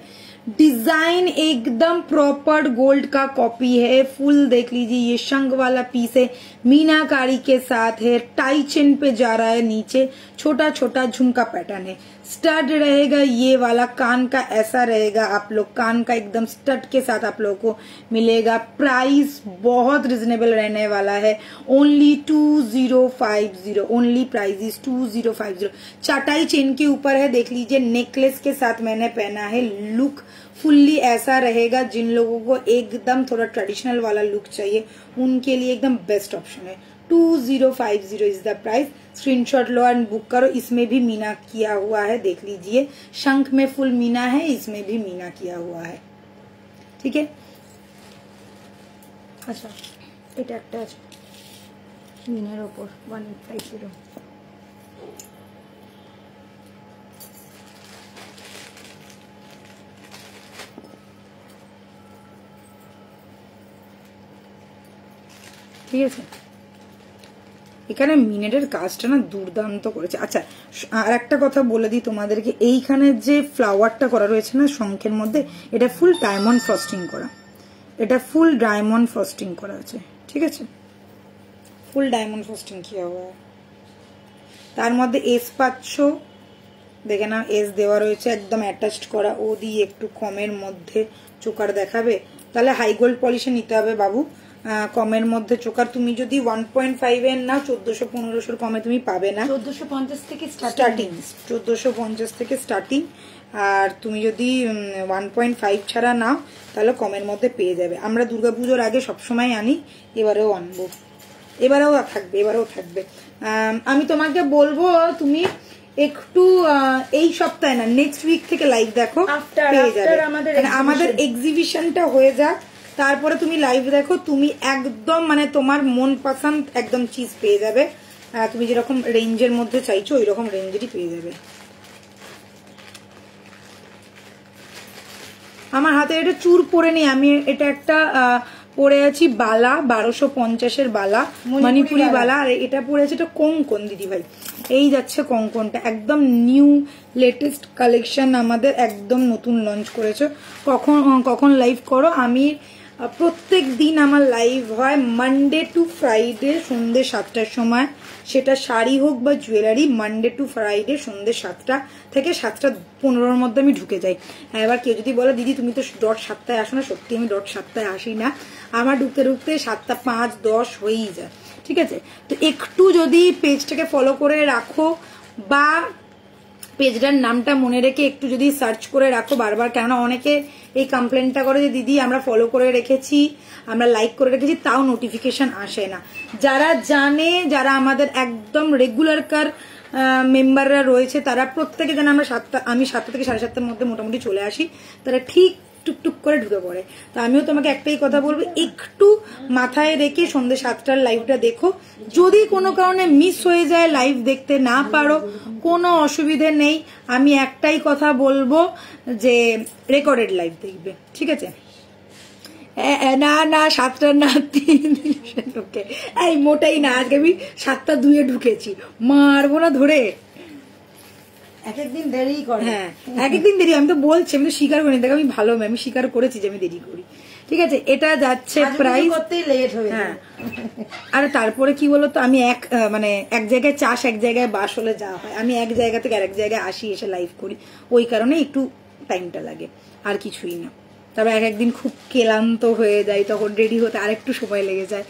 डिजाइन एकदम प्रॉपर गोल्ड का कॉपी है, फुल देख लीजिए। ये शंख वाला पीस है, मीनाकारी के साथ है, टाई चेन पे जा रहा है, नीचे छोटा छोटा झुमका पैटर्न है, स्टड रहेगा ये वाला, कान का ऐसा रहेगा, आप लोग कान का एकदम स्टड के साथ आप लोगों को मिलेगा। प्राइस बहुत रिजनेबल रहने वाला है, ओनली 2050, ओनली प्राइस इज 2050। चाटाई चेन के ऊपर है, देख लीजिए। नेकलेस के साथ मैंने पहना है, लुक फुल्ली ऐसा रहेगा। जिन लोगों को एकदम थोड़ा ट्रेडिशनल वाला लुक चाहिए उनके लिए एकदम बेस्ट ऑप्शन है। 2050 इज द प्राइस। स्क्रीनशॉट लो एंड बुक करो। इसमें भी मीना किया हुआ है, देख लीजिए। शंख में फुल मीना है, इसमें भी मीना किया हुआ है, ठीक है। अच्छा এটা একটা আছে মিনার উপর 1850। ঠিক আছে, এখানে মিনেটের কাজটা না দুর্দান্ত করেছে। আচ্ছা আর একটা কথা বলে দিই তোমাদেরকে, এইখানে যে ফ্লাওয়ারটা করা রয়েছে না শঙ্খের মধ্যে, এটা ফুল ডায়মন্ড ফ্রস্টিং করা, এটা ফুল ডায়মন্ড ফ্রস্টিং করা আছে, ঠিক আছে। ফুল ডায়মন্ড ফ্রস্টিং কিয়া हुआ है। তার মধ্যে এস পাচ্ছ, দেখে না এস দেওয়া রয়েছে, একদম অ্যাটাচড করা। ও দিয়ে একটু কমের মধ্যে চোকার দেখাবে, তাহলে হাই গোল্ড পলিশে নিতে হবে বাবু। কমের মধ্যে চোকার তুমি যদি 1.5 এর না 1400-1500 কমে তুমি পাবে না। 1450 থেকে স্টার্টিং, 1450 থেকে স্টার্টিং। আর তুমি যদি 1.5 ছাড়া নাও তাহলে কমের মধ্যে পেয়ে যাবে। আমরা দুর্গাপুজোর আগে সবসময় আনি, এবারেও আনবো, এবারেও থাকবে, এবারেও থাকবে। আমি তোমাকে বলবো তুমি একটু এই সপ্তাহে না নেক্সট উইক থেকে লাইভ দেখো, পেয়ে যাবে। আমাদের এক্সিবিশনটা হয়ে যাক, তারপরে তুমি লাইভ দেখো, তুমি একদম মানে তোমার মন পছন্দ একদম চিজ পেয়ে যাবে। তুমি যেরকম রেঞ্জের মধ্যে চাইছো ওই রকম রেঞ্জেরই পেয়ে যাবে। আমার হাতে এটা চুর পরে নেই, আমি এটা একটা পরে আছি বালা, 1250-এর বালা, মণিপুরি বালা। আর এটা পরে আছে এটা কঙ্কন দিদি ভাই, এই যাচ্ছে কঙ্কনটা, একদম নিউ লেটেস্ট কালেকশন, আমাদের একদম নতুন লঞ্চ করেছে। কখন লাইভ করো? আমি প্রত্যেক দিন আমার লাইভ হয় মানডে টু ফ্রাইডে সন্ধ্যে 7টার সময়, সেটা শাড়ি হোক বা জুয়েলারি। মানডে টু ফ্রাইডে সন্ধ্যে 7টা থেকে 7:15-র মধ্যে আমি ঢুকে যাই। এবার কেউ যদি বলে দিদি তুমি তো ডট 7টায় আসো না, সত্যি আমি ডট 7টায় আসি না, আমার ঢুকতে ঢুকতে 7:05-10 হয়েই যায়, ঠিক আছে। তো একটু যদি পেজটাকে ফলো করে রাখো বা পেজটার নামটা মনে রেখে একটু যদি সার্চ করে রাখো বারবার, কেননা অনেকে এই কমপ্লেনটা করে যে দিদি আমরা ফলো করে রেখেছি, আমরা লাইক করে রেখেছি, তাও নোটিফিকেশন আসে না। যারা জানে, যারা আমাদের একদম রেগুলার কার মেম্বাররা রয়েছে, তারা প্রত্যেকে জানে আমি 7টা থেকে 7:30-র মধ্যে মোটামুটি চলে আসি, তারা ঠিক টুকটুক করে ঢুকে পড়ে। তো আমিও তোমাকে একটাই কথা বলবো, একটু মাথায় রেখে সন্ধ্যে 7টার লাইভটা দেখো। যদি কোনো কারণে মিস হয়ে যায়, লাইভ দেখতে না পারো, কোনো অসুবিধে নেই। আমি একটাই কথা বলবো যে রেকর্ডেড লাইভ দেখবে, ঠিক আছে। না না 7টার না 3 ওকে, এই মোটাই না, আজকে আমি 7:02 ঢুকেছি, মারবো না ধরে। একদিন দেরি করে, হ্যাঁ একদিন দেরি, আমি তো বলছি, আমি তো স্বীকার করিনি, দেখো আমি ভালো, আমি স্বীকার করেছি যে আমি দেরি করি, ঠিক আছে। এটা যাচ্ছে প্রাইস, হ্যাঁ। আর তারপরে কি বলতো, আমি এক জায়গায় চাষ এক জায়গায় বাস হলে যাওয়া হয়, আমি এক জায়গা থেকে আরেক জায়গায় আসি, এসে লাইভ করি, ওই কারণে একটু টাইমটা লাগে, আর কিছুই না। তবে একদিন খুব ক্লান্ত হয়ে যায়, তখন রেডি হতে আর একটু সময় লেগে যায়,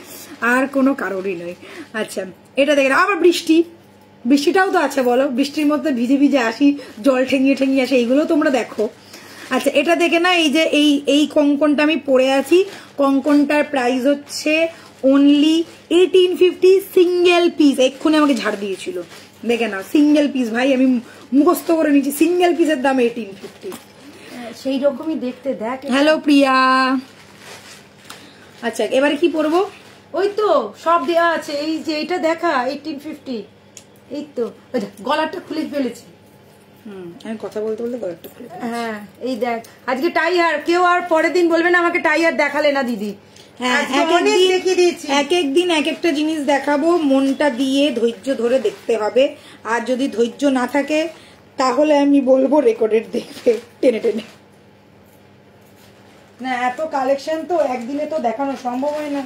আর কোনো কারণই নয়। আচ্ছা এটা দেখে আবার বৃষ্টিটাও তো আছে, বলো বৃষ্টির মধ্যে ভিজে ভিজে আসি, জল ঠেঙিয়ে ঠেঙিয়ে আসে, এইগুলো তোমরা দেখো। আচ্ছা এটা দেখে না, এই যে এই কঙ্কনটা আমি পরে আছি, কঙ্কনটার প্রাইস হচ্ছে অনলি 1850 সিঙ্গেল পিস। এক্ষুনি আমাকে ঝাড় দিয়েছিল, দেখে নাও সিঙ্গেল পিস। ভাই আমি মুখস্থ করে নিচ্ছি, সিঙ্গেল পিসের দাম 1850। সেই রকমই দেখতে দেখ। হ্যালো প্রিয়া। আচ্ছা এবারে কি পরবো? ওই তো সব দেওয়া আছে, এই যে এটা দেখা 1850। এই তো গলাটা খুলে ফেলেছি। আমি কথা বলতে বলতে গলাটা খুলে। হ্যাঁ এই দেখ, আজকে টাই হার, কেউ আর পরের দিন বলবে না আমাকে টাই হার দেখালে না দিদি। হ্যাঁ এক এক দিন এক একটা জিনিস দেখাবো, মনটা দিয়ে ধৈর্য ধরে দেখতে হবে। আর যদি ধৈর্য না থাকে তাহলে আমি বলবো রেকর্ডেড দেখবে টেনে টেনে। না এত কালেকশন তো একদিনে তো দেখানো সম্ভব হয় না।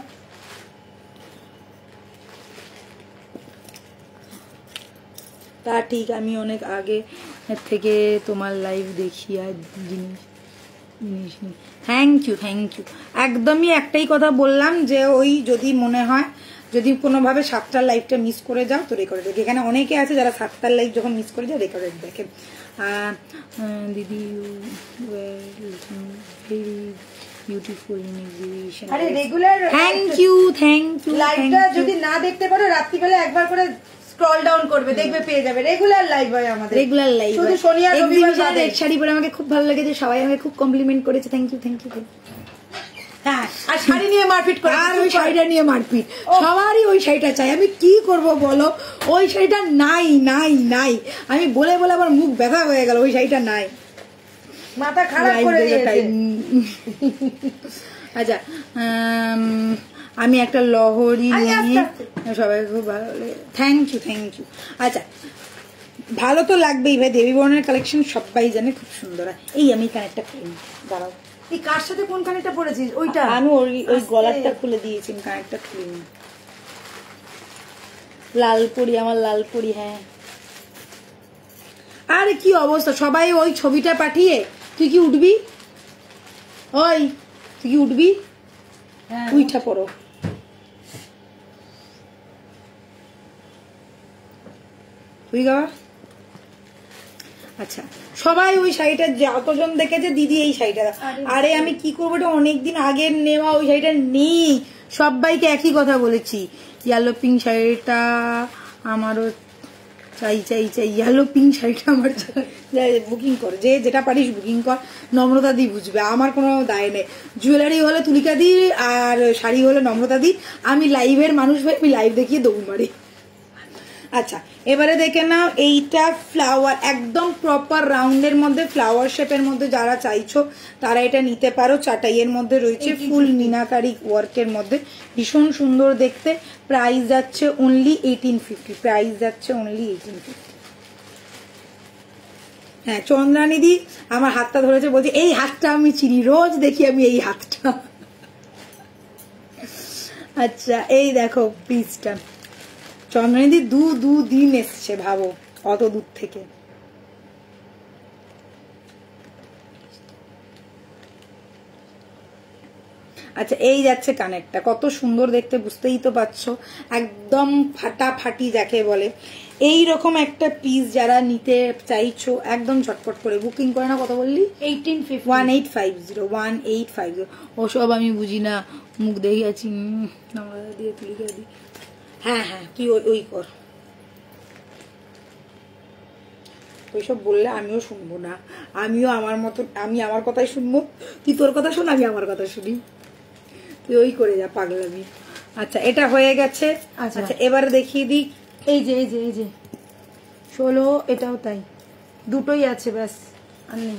তা ঠিক, আমি অনেক আগে থেকে তোমার লাইভ দেখি আর জিনিস নিই। থ্যাংক ইউ একদমই একটাই কথা বললাম যে ওই যদি মনে হয় যদি কোনোভাবে 7টার লাইভটা মিস করে যাও তো রেকর্ডেড দেখে। এখানে অনেকে আছে যারা 7টার লাইভ যখন মিস করে যায় রেকর্ডেড দেখে। দিদি ভেরি বিউটিফুল এক্সিবিশন। আরে রেগুলার থ্যাংক ইউ লাইভটা যদি না দেখতে পারো রাত্রিবেলা একবার করে স্ক্রল ডাউন করবে, দেখবে পেয়ে যাবে। রেগুলার লাইভ হয় আমাদের, রেগুলার লাইভ। শুধু শনি আর রবিবার বাদে। রেড শাড়ি পরে আমাকে খুব ভালো লেগেছে, সবাই আমাকে খুব কমপ্লিমেন্ট করেছে, থ্যাংক ইউ। হ্যাঁ আর শাড়ি নিয়ে মারপিট করে, আর ওই শাড়িটা নিয়ে মারপিট, সবারই ওই শাড়িটা চাই। আমি কি করব বলো, ওই শাড়িটা নাই। আমি বলে বলে আমার মুখ ব্যথা হয়ে গেল, ওই শাড়িটা নাই, মাথা খারাপ করে দিয়েছে। আচ্ছা আমি একটা লহরি নিয়ে সবাই খুব ভালো লাগে, থ্যাংক ইউ। আচ্ছা ভালো তো লাগবেই ভাই, দেবী বরণের কালেকশন সবাই জানে খুব সুন্দর। এই আমি কানেরটা খুলে নিই, দাঁড়াও। এই কার সাথে কোন কানেরটা পরেছিস? ওইটা আমি ওই গলারটা খুলে দিয়েছি, কানেরটা খুলে নিই। লালপুরি, আমার লালপুরি। হ্যাঁ আরে কি অবস্থা, সবাই ওই ছবিটা পাঠিয়ে তুই কি উঠবি? তুই কি উঠবি? উইঠা পড়ো। তুই গাওয়া। আচ্ছা সবাই ওই শাড়িটা যতজন দেখেছে দিদি এই শাড়িটা, আরে আমি কি করবো, এটা অনেকদিন আগের নেওয়া, ওই শাড়িটা নেই। সবাইকে একই কথা বলেছি, ইয়েলো পিঙ্ক শাড়িটা আমারও চাই। ইয়েলো পিঙ্ক শাড়িটা আমার বুকিং কর, যে যেটা পারিস বুকিং কর। নম্রতা দি বুঝবে, আমার কোনো দায় নেই। জুয়েলারি হলে তুলিকা দি, আর শাড়ি হলে নম্রতা দি। আমি লাইভের মানুষ ভাই, আমি লাইভ দেখিয়ে দৌড় মারি। আচ্ছা এবারে দেখে নাও, এইটা ফ্লাওয়ার, একদম প্রপার রাউন্ডের মধ্যে ফ্লাওয়ার শেপের মধ্যে যারা চাইছো তারা এটা নিতে পারো। চাটাইয়ের মধ্যে রয়েছে, ফুল মিনাকারি ওয়ার্কের মধ্যে, ভীষণ সুন্দর দেখতে। প্রাইস যাচ্ছে অনলি 1850। হ্যাঁ চন্দ্রানী দি আমার হাতটা ধরেছে, বলছে এই হাতটা আমি চিনি, রোজ দেখি আমি এই হাতটা। আচ্ছা এই দেখো পিসটা, চন্দ্রানীদি দু দিন এসছে, ভাবো অত দূর থেকে। আচ্ছা এই যাচ্ছে কানেরটা, কত সুন্দর দেখতে বুঝতেই তো পারছো, একদম ফাটাফাটি যাকে বলে। এই রকম একটা পিস যারা নিতে চাইছো একদম ঝটপট করে বুকিং করে না। কত বললি? 1850। ওসব আমি বুঝি না, মুখ দেখে আছি দিয়ে তুলি করে দিই। হ্যাঁ তুই ওই কর, ওইসব বললে আমিও শুনবো না, আমিও আমার মতো, আমি আমার কথাই শুনবো, তুই তোর কথা শোন, আমি আমার কথা শুনি, তুই ওই করে যা পাগলামি। আচ্ছা এটা হয়ে গেছে। আচ্ছা এবারে দেখিয়ে দিই, এই যে 16, এটাও তাই, দুটোই আছে ব্যাস আর নেই।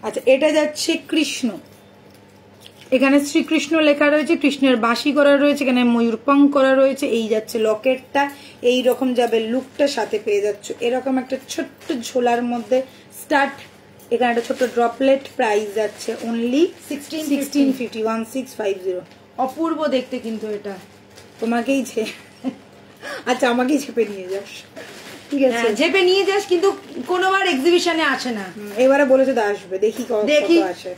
আচ্ছা এটা যাচ্ছে কৃষ্ণ, এখানে শ্রীকৃষ্ণ লেখা রয়েছে, কৃষ্ণের বাঁশি করা রয়েছে, এখানে ময়ূরপং করা রয়েছে। এই যাচ্ছে লকেটটা, এই রকম যাবে লুকটা, সাথে পেয়ে যাচ্ছে এরকম একটা ছোট্ট ঝোলার মধ্যে স্টার্ট, এখানে একটা ছোট্ট ড্রপলেট। প্রাইস যাচ্ছে অনলি 1650। অপূর্ব দেখতে কিন্তু এটা, তোমাকেই আচ্ছা আমাকেই ঝেপে নিয়ে যাস, ঠিক আছে ঝেপে নিয়ে যাস, কিন্তু কোনোবার এক্সিবিশনে আসে না। এবারে বলেছে তো আসবে, দেখি কত আসে।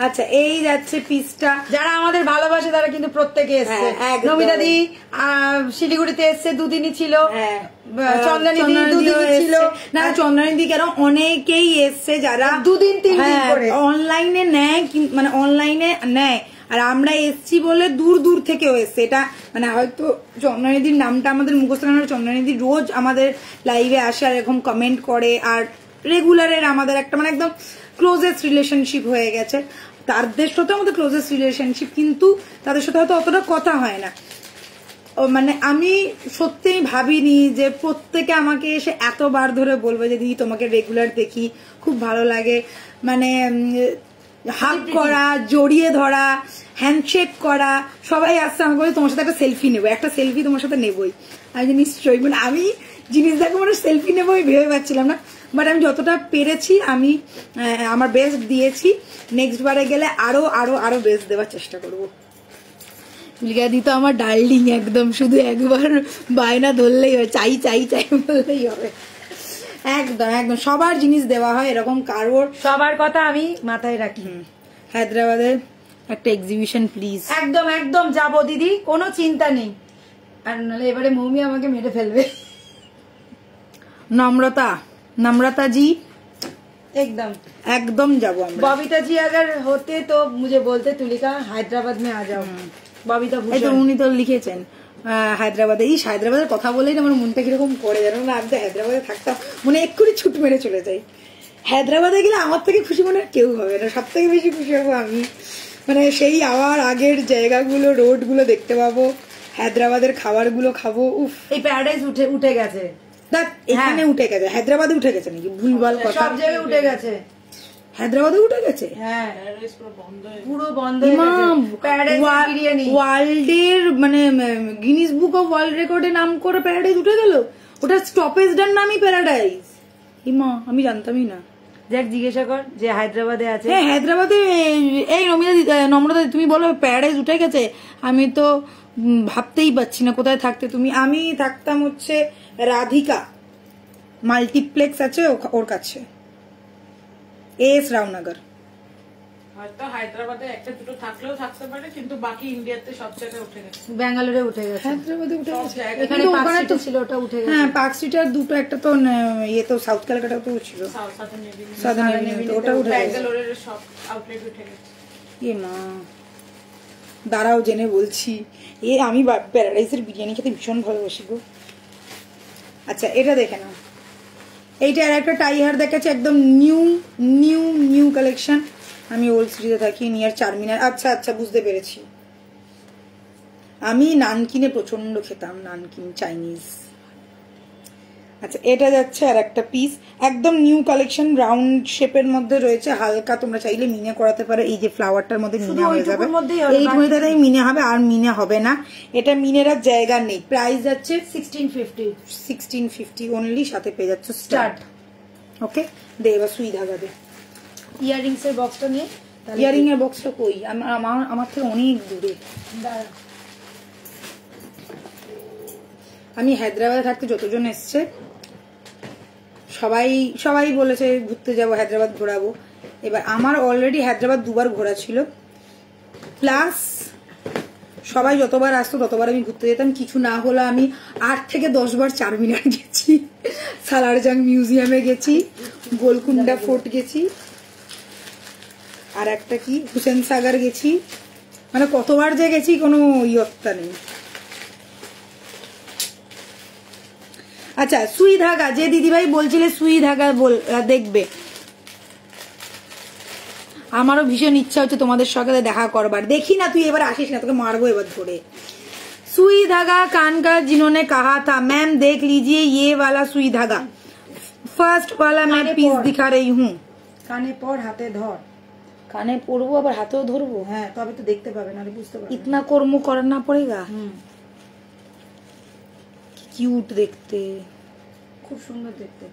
আচ্ছা এই যাচ্ছে পিসটা, যারা আমাদের ভালোবাসে তারা কিন্তু প্রত্যেকে এসছে। নমিতাদি শিলিগুড়িতে এসছে, দুদিনই ছিল। চন্দনিদি দুদিনই ছিল। না চন্দনিদি কেন অনেকেই এসছে যারা দুদিন 3 দিন করে অনলাইনে নেয়, মানে অনলাইনে নেয়। আর আমরা এসছি বলে দূর দূর থেকেও এসছে। এটা মানে হয়তো চন্দনিদির নামটা আমাদের মুখস্থ না, চন্দনিদি রোজ আমাদের লাইভে আসে আর এরকম কমেন্ট করে, আর রেগুলারের আমাদের একটা মানে একদম ক্লোজেস্ট রিলেশনশিপ হয়ে গেছে। তাদের সাথে আমাদের ক্লোজেস্ট রিলেশনশিপ, কিন্তু তাদের সাথে হয়তো অতটা কথা হয় না। মানে আমি সত্যিই ভাবিনি যে প্রত্যেকে আমাকে এসে এতবার ধরে বলবে যে দিদি তোমাকে রেগুলার দেখি, খুব ভালো লাগে। মানে হাগ করা, জড়িয়ে ধরা, হ্যান্ডশেক করা, সবাই আসছে আমাকে বলে তোমার সাথে একটা সেলফি নেবো, একটা সেলফি তোমার সাথে নেবই। আমি নিশ্চয়ই, মানে আমি জিনিস দেখো মানে সেলফি নেবো আমি ভেবে পাচ্ছিলাম না, বাট আমি যতটা পেরেছি আমি আমার বেস্ট দিয়েছি। নেক্সট বারে গেলে আরো আরো আরো বেস্ট দেওয়ার চেষ্টা করবো। তুলিকা দি তো আমার ডার্লিং একদম, শুধু একবার বায়না ধরলেই হয়, চাই চাই চাই বললেই হবে। একদম একদম সবার জিনিস দেওয়া হয়, এরকম কারোর সবার কথা আমি মাথায় রাখি। হায়দ্রাবাদের একটা এক্সিবিশন প্লিজ। একদম একদম যাবো দিদি, কোনো চিন্তা নেই। আর নাহলে এবারে মৌমি আমাকে মেরে ফেলবে। नम्रता जी एकदम एकदम जाबो আমরা। बबीता जी अगर होते तो मुझे बोलते तुलिका हैदराबाद में आ जाओ। बबीता এই তো উনি তো লিখেছেন হায়দ্রাবাদে। এই হায়দ্রাবাদের কথা বলেই না আমার মনটা কিরকম করে, জানো না? আমি তো হায়দ্রাবাদে থাকতাম, মনে এক্ষুনি ছুট মেরে চলে যাই। হায়দ্রাবাদে গেলে আমার থেকে খুশি মনে কেউ হবে না, সব থেকে বেশি খুশি হবো আমি। মানে সেই আবার আগের জায়গাগুলো, রোডগুলো দেখতে পাবো, হায়দ্রাবাদের খাবারগুলো খাবো। উফ, এই প্যারাডাইস উঠে গেছে, এখানে উঠে গেছে, হায়দ্রাবাদে উঠে গেছে নাকি? ভুলভাল কথা, সব জায়গায় উঠে গেছে। হায়দ্রাবাদে উঠে গেছে, হ্যাঁ পুরো বন্ধ হয়ে গেছে। প্যারাডাইস বিরিয়ানি ওয়ার্ল্ডের মানে গিনিস বুক অফ ওয়ার্ল্ড রেকর্ডে নাম করে প্যারাডাইস উঠে গেল। ওটা স্টপেজটার নামই প্যারাডাইস। ইমা আমি জানতামই না। দেখ জিজ্ঞাসা কর যে হায়দ্রাবাদে আছে। হ্যাঁ হায়দ্রাবাদে। এই নম্রতা তুমি বলো প্যারাডাইস উঠে গেছে, আমি তো ভাবতেই পাচ্ছি না কোথায় থাকতে তুমি। আমি থাকতাম হচ্ছে রাধিকা মাল্টিপ্লেক্স আছে ওর কাছে, এস রাওনগর। হয়তো হায়দ্রাবাদে একটা দুটো থাকলেও থাকতে পারে, কিন্তু বাকি ইন্ডিয়াতে সব জায়গায় উঠে গেছে। ব্যাঙ্গালোরে উঠে গেছে, হায়দ্রাবাদে উঠে গেছে, এখানে ওখানে তো ছিল ওটা উঠে গেছে। হ্যাঁ পার্ক স্ট্রিট আর দুটো, একটা তো ইয়ে তো সাউথ ক্যালকাটাতেও ছিল, সাউথার্ন এভিনিউ, ওটা উঠে গেছে। ব্যাঙ্গালোরের সব আউটলেট উঠে গেছে। এ মা দাঁড়াও জেনে বলছি। আমি প্যারাডাইসের বিরিয়ানি খেতে ভীষণ ভালোবাসি গো। আচ্ছা এটা দেখে নাও, এইটা আর একটা টাই হার দেখাচ্ছে, একদম নিউ নিউ নিউ কালেকশন। আমি ওল্ড সিটিতে থাকি, নিয়ার চারমিনার। আচ্ছা আচ্ছা বুঝতে পেরেছি। আমি নানকিনে প্রচন্ড খেতাম, নানকিন চাইনিজ। আচ্ছা এটা যাচ্ছে আর একটা পিস, একদম নিউ কালেকশন, রাউন্ড শেপের মধ্যে রয়েছে, হালকা তোমরা চাইলে মিনে করাতে পারো। এই যে ফ্লাওয়ারটার মধ্যে মিনে হয়ে যাবে, এইটাই মিনে হবে, আর মিনে হবে না। এটা মিনের আর জায়গা নেই। প্রাইস যাচ্ছে 1650 অনলি, সাথে পেয়ে যাচ্ছে স্টার্ট। ওকে দে এবার সুই ধাগা দে। ইয়াররিংস এর বক্সটা নিয়ে, ইয়ারিং এর বক্সটা কই? আমার থেকে অনেক দূরে। আমি হায়দ্রাবাদে থাকতে যতজন এসছে সবাই বলেছে ঘুরতে যাবো, হায়দ্রাবাদ ঘোরাবো। এবার আমার অলরেডি হায়দ্রাবাদ দুবার ঘোরা ছিল, প্লাস সবাই যতবার আসতো ততবার আমি ঘুরতে যেতাম। কিছু না হলো আমি 8 থেকে 10 বার চারমিনার গেছি, সালারজাং মিউজিয়ামে গেছি, গোলকুন্ডা ফোর্ট গেছি, আর একটা কি হুসেন সাগর গেছি। মানে কতবার যে গেছি কোনো ইয়ত্তা নেই। আচ্ছা সুই ধাগা, যে দিদিভাই বলছিলে সুই ধাগা দেখবে, আমারও ভীষণ ইচ্ছা হচ্ছে তোমাদের সাথে দেখা করবার। দেখি না তুই এবার আসিস না, তোকে মারবো এবার ধরে। सुई धागा कान का जिन्होंने कहा था मैम देख लीजिए ये वाला सुई धागा, फर्स्ट वाला मैं पीस दिखा रही हूँ। কানে পড়, হাতে ধর। কানে পরবো আবার হাতেও ধরবো? হ্যাঁ তবে তো দেখতে পাবে, নাহলে বুঝতে পারবে। इतना কর্ম करना पड़ेगा। কিউট দেখতে, খুব সুন্দর দেখতে।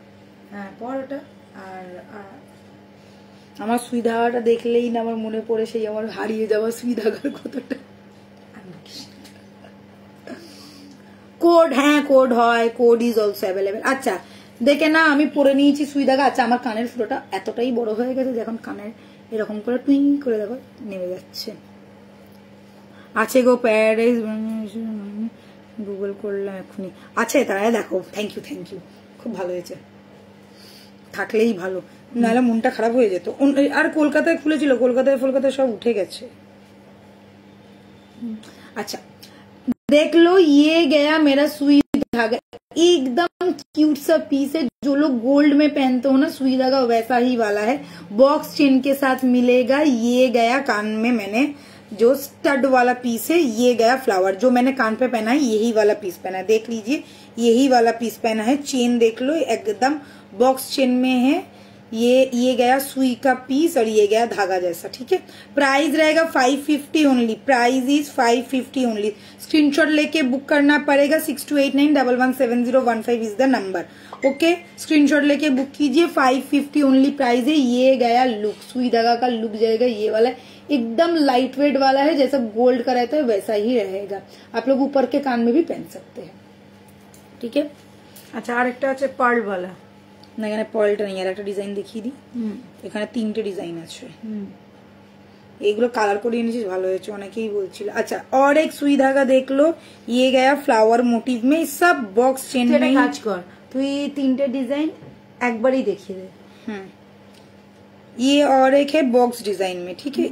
হ্যাঁ পড় ওটা। আর আমার সুই ধাগাটা দেখলেই না আমার মনে পড়ে সেই আমার হারিয়ে যাওয়া সুই ধাগার কথাটা। কোড, হ্যাঁ কোড হয়, কোড ইজ অলসো অ্যাভেলেবেল। আচ্ছা দেখে না আমি পরে নিয়েছি সুই ধাগা। আচ্ছা আমার কানের ফুটোটা এতটাই বড় হয়ে গেছে যে এখন কানের এরকম করে টুইং করে দেখো নেমে যাচ্ছে। আছে গো প্যারাডাইস, গুগল করলাম এক্ষুনি, আছে তারা দেখো। থ্যাংক ইউ খুব ভালো হয়েছে, থাকলেই ভালো, নাহলে মনটা খারাপ হয়ে যেত। আর কলকাতায় খুলেছিল, কলকাতায় সব উঠে গেছে। अच्छा देख लो, ये गया मेरा सुई धागा, एकदम क्यूट सा पीस है। जो लोग गोल्ड में पहनते हो ना सुई धागा, वैसा ही वाला है। बॉक्स चेन के साथ मिलेगा। ये गया कान में, मैंने जो स्टड वाला पीस है, ये गया फ्लावर। जो मैंने कान पे पहना है यही वाला पीस पहना है, देख लीजिए यही वाला पीस पहना है। चेन देख लो एकदम बॉक्स चेन में है। ये गया सुई का पीस और ये गया धागा जैसा, ठीक है। प्राइस रहेगा 550 only, price is 550 only. Screenshot लेके बुक करना पड़ेगा। 6289117015 is the number, okay. Screenshot लेके बुक कीजिए, 550 ओनली प्राइस है। ये गया लुक, सुई धागा का लुक जाएगा ये वाला, एकदम लाइट वेट वाला है, जैसा गोल्ड का रहता है वैसा ही रहेगा। आप लोग ऊपर के कान में भी पहन सकते हैं, ठीक है। আচ্ছা আরেকটা আছে পার্ল वाला, না এখানে পার্লটা নেই, আর একটা ডিজাইন দেখিয়ে দিই। এখানে 3টে ডিজাইন আছে, এইগুলো কালার করে এনেছিস ভালো হয়েছে, অনেকেই বলছিল। আচ্ছা और एक सुई धागा देख लो, ये गया फ्लावर मोटिव में, सब बॉक्स चेन में। কাজ কর তুই 3টে ডিজাইন একবারই দেখিয়ে দে। ये और एक है बॉक्स डिजाइन में, ठीक है,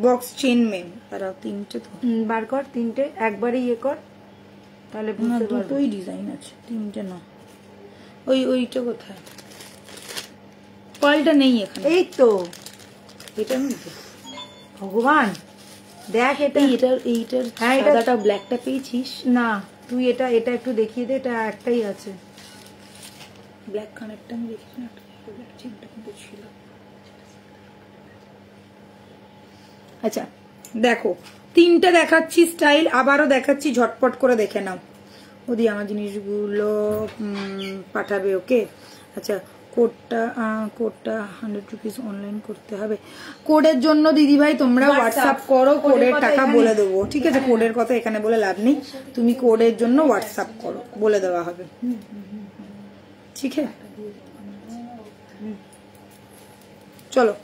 बॉक्स चेन में। আর 3টে তো বার কর, 3টে একবারই ইয়ে কর, তাহলে বুঝতে পারবি। দুটোই ডিজাইন আছে, 3টে না। ওইটা কোথায়? পার্লটা নেই এখানে, এই তো এটা নেই তো। ভগবান দেখ, এইটার হ্যাঁ, এটা সাদাটা ব্ল্যাকটা পেয়েছিস? না তুই এটা একটু দেখিয়ে দে, এটা একটাই আছে ব্ল্যাক কানেরটা আমি দেখি না, ব্ল্যাক চেনটা কিন্তু ছিল। আচ্ছা দেখো 3টে দেখাচ্ছি স্টাইল, আবারও দেখাচ্ছি, ঝটপট করে দেখে নাও। ওদি আমার জিনিসগুলো পাঠাবে, ওকে। আচ্ছা কোডটা 100 রুপিস অনলাইন করতে হবে। কোডের জন্য দিদি ভাই তোমরা হোয়াটসঅ্যাপ করো, কোডের টাকা বলে দেবো, ঠিক আছে। কোডের কথা এখানে বলে লাভ নেই, তুমি কোডের জন্য হোয়াটসঅ্যাপ করো, বলে দেওয়া হবে, ঠিক আছে। চলো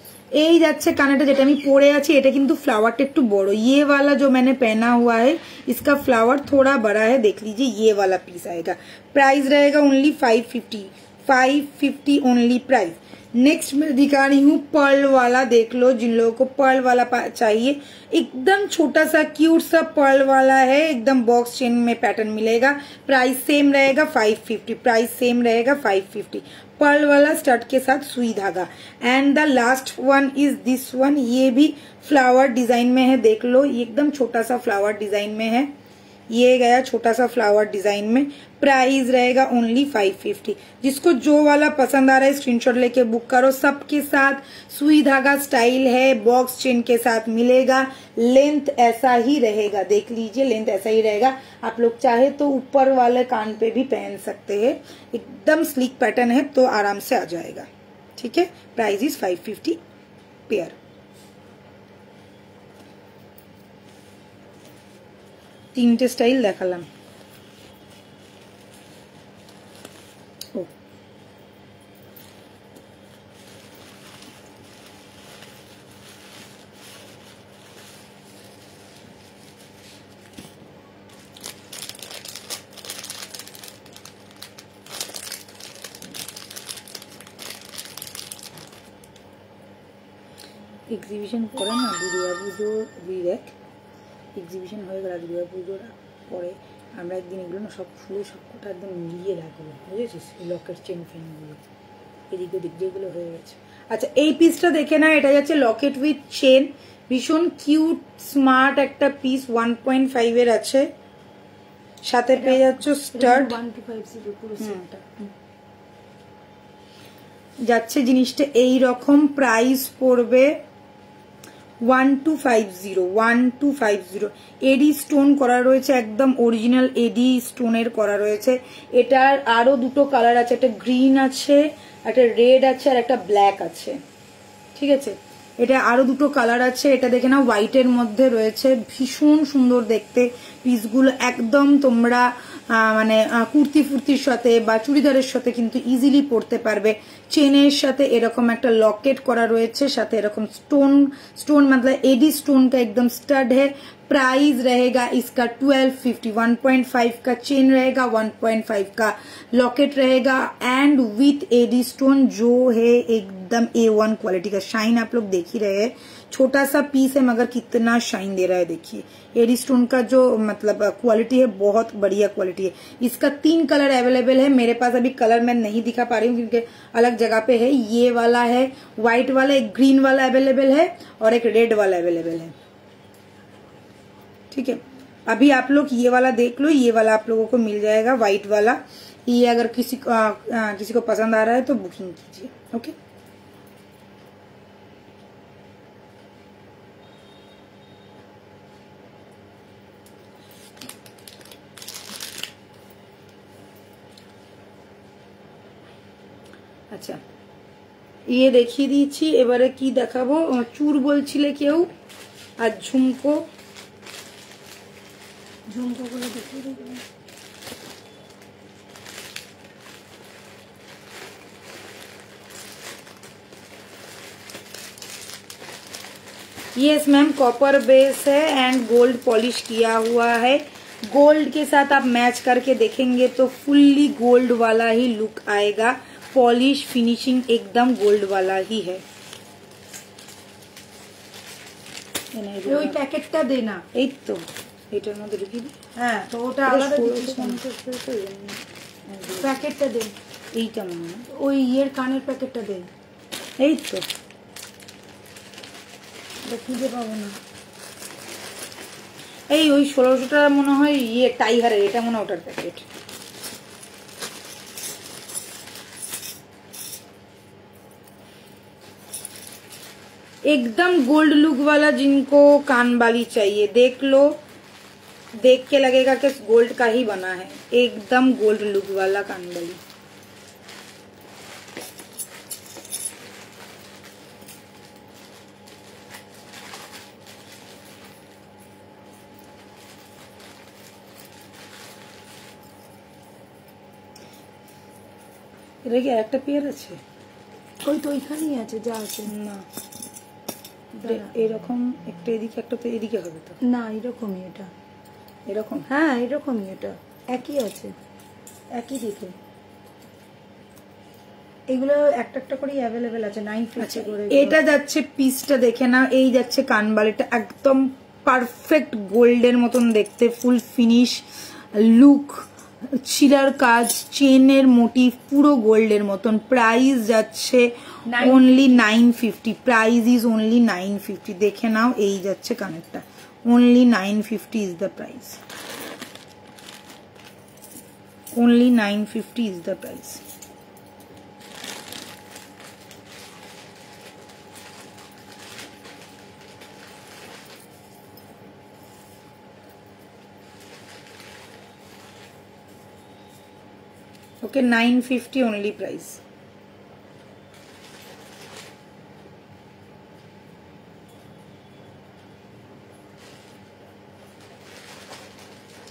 এই যাচ্ছে কানেরটা, যেটা আমি পরে আছি, এটা কিন্তু फ्लावरটা একটু बड़ो। ये वाला जो मैंने पहना हुआ है इसका फ्लावर थोड़ा बड़ा है, देख लीजिए ये वाला पीस आएगा। प्राइस रहेगा ओनली 550 ओनली प्राइस। नेक्स्ट मैं दिखा रही हूँ पर्ल वाला, देख लो जिन लोगों को पर्ल वाला चाहिए, एकदम छोटा सा क्यूट सा पर्ल वाला है, एकदम बॉक्स चेन में पैटर्न मिलेगा। प्राइस सेम रहेगा 550, प्राइस सेम रहेगा 550। पर्ल वाला स्टड के साथ सुई धागा। And the last one is this one, ये भी फ्लावर डिजाइन में है, देख लो ये एकदम छोटा सा फ्लावर डिजाइन में है। ये गया छोटा सा फ्लावर डिजाइन में, प्राइस रहेगा ओनली 550। जिसको जो वाला पसंद आ रहा है स्क्रीनशॉट लेके बुक करो। सबके साथ सुई धागा स्टाइल है, बॉक्स चेन के साथ मिलेगा। लेंथ ऐसा ही रहेगा, देख लीजिए लेंथ ऐसा ही रहेगा। आप लोग चाहे तो ऊपर वाले कान पे भी पहन सकते हैं, एकदम स्लीक पैटर्न है तो आराम से आ जाएगा, ठीक है। Price is 550 pair. 3টে স্টাইল দেখালাম। ও এক্সিবিশন করে না দুর্গা পুজোর, দেখ এক্সিবিশন হয়ে গেল দুর্গা পুজোর পরে, আমরা একদিন এগুলো না সব ফুলে সব কটা একদম মিলিয়ে রাখবো, বুঝেছিস। লকেট চেন ফেনগুলো এদিক ওদিক যেগুলো হয়ে গেছে। আচ্ছা এই পিসটা দেখে না, এটা যাচ্ছে লকেট উইথ চেন, ভীষণ কিউট স্মার্ট একটা পিস, 1.5 এর আছে, সাথে পেয়ে যাচ্ছ স্টাড। 1250 পুরো সেটটা যাচ্ছে জিনিসটা এই রকম। প্রাইস পড়বে 1250 এডি স্টোন করা রয়েছে, একদম অরিজিনাল এডি স্টোনের করা রয়েছে। এটার আরো দুটো কালার আছে, একটা গ্রিন আছে, একটা রেড আছে, আর একটা ব্ল্যাক আছে, ঠিক আছে। এটা আরো দুটো কালার আছে, এটা দেখে না হোয়াইটের মধ্যে রয়েছে, ভীষণ সুন্দর দেখতে পিসগুলো, একদম তোমরা মানে কুর্তি ফুর্তির সাথে বা চুড়িদারের সাথে কিন্তু ইজিলি পরতে পারবে। চেনের সাথে এরকম একটা লকেট করা রয়েছে, সাথে এরকম स्टोन मतलब एडी स्टोन का एकदम स्टड है। प्राइस रहेगा इसका 1250। 1.5 का चेन रहेगा, 1.5 का लॉकेट रहेगा एंड विथ एडी स्टोन जो है एकदम A1 क्वालिटी का। शाइन आप लोग देख ही रहे हैं, छोटा सा पीस है मगर कितना शाइन दे रहा है देखिए। एडी स्टोन का जो मतलब क्वालिटी है बहुत बढ़िया क्वालिटी है। इसका 3 कलर अवेलेबल है, मेरे पास अभी कलर मैं नहीं दिखा पा रही हूँ क्योंकि अलग जगह पे है। ये वाला है व्हाइट वाला, एक ग्रीन वाला अवेलेबल है और एक रेड वाला अवेलेबल है, ठीक है। अभी आप लोग ये वाला देख लो, ये वाला आप लोगों को मिल जाएगा व्हाइट वाला। ये अगर किसी को पसंद आ रहा है तो बुकिंग कीजिए, ओके। আচ্ছা, ইয়ে দেখিয়ে দিয়েছি, এবারে কি দেখাবো? চুর বলছিলে কেউ, আর ঝুমকো করে দেখিয়ে দেবো। यस मैम, कॉपर बेस है एंड गोल्ड पॉलिश किया हुआ है। गोल्ड के साथ आप मैच करके देखेंगे तो फुल्ली गोल्ड वाला ही लुक आएगा। पॉलिश फिनिशिंग एकदम गोल्ड वाला ही है। ওই প্যাকেটটা দে না, এই তো এটার মধ্যে ঢুকিয়ে দিই। হ্যাঁ তো ওটা আলাদা প্যাকেটটা দে, এইটা মনে হয় ওই ইয়ের কানের প্যাকেটটা দে। এই তো খুঁজে পাবো না। এই ওই 1600 টাকা মনে হয় ইয়ে টাইগারের, এটা মনে হয় ওটার প্যাকেট। एकदम गोल्ड लुक वाला जिनको कान वाली चाहिए देख लो, देख के लगेगा कि गोल्ड का ही बना है। एकदम गोल्ड लुक वाला कान वाली। এটা কি একটা পেয়ার আছে? ওই তো ওইখানেই আছে, যা আছে। না এরকম একটা এদিকে একটা তো এদিকে হবে তো না, এরকমই এটা, এরকম। হ্যাঁ এরকমই, এটা একই আছে, একই দিকে। এগুলো একটা একটা করে অ্যাভেলেবেল আছে 950 করে। এটা যাচ্ছে পিসটা দেখে না, এই যাচ্ছে কানবালিটা একদম পারফেক্ট গোল্ডের মতন দেখতে, ফুল ফিনিশ লুক, শিলার কাজ, চেনের মোটিভ পুরো গোল্ডের মতন। প্রাইস যাচ্ছে অনলি 950। Price is only 950। দেখে নাও, এই যাচ্ছে কানেরটা, only 950 is the price. only 950 is the price. Okay, 950 only price.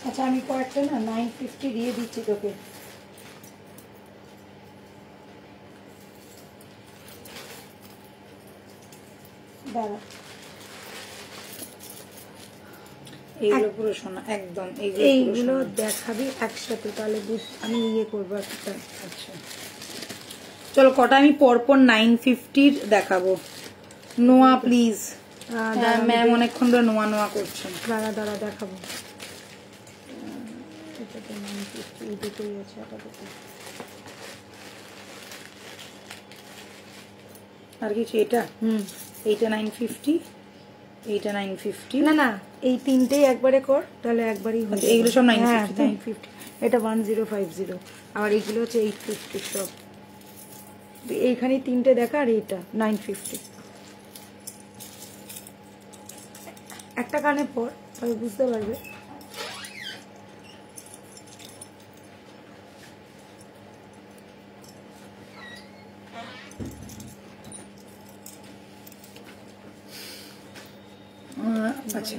আচ্ছা আমি কয়েকটা না 950 দিয়ে দিচ্ছি তোকে। দাঁড়া, এইগুলো পুরো সোনা একদম, এইগুলো দেখাবি একসাথে, তাহলে আমি ইয়ে করবো একটা। আচ্ছা চলো কটা আমি পরপর 950 দেখাবো। নোয়া প্লিজ, ম্যাম অনেকক্ষণ ধরে নোয়া নোয়া করছেন। দাঁড়া দাঁড়া দেখাবো। এটাতে 950 এই দুটোই আছে, আপাতত। আর কিছু? এটা এইটা 950, এইটা 950। না না, এই তিনটেই একবারে কর, তাহলে একবারই হবে। এইগুলো সব 950। 950, এটা 1050, আর এইগুলো হচ্ছে 850 সব। এইখানে তিনটে দেখা, আর এইটা 950। একটা কানে পর, তবে বুঝতে পারবে। আচ্ছা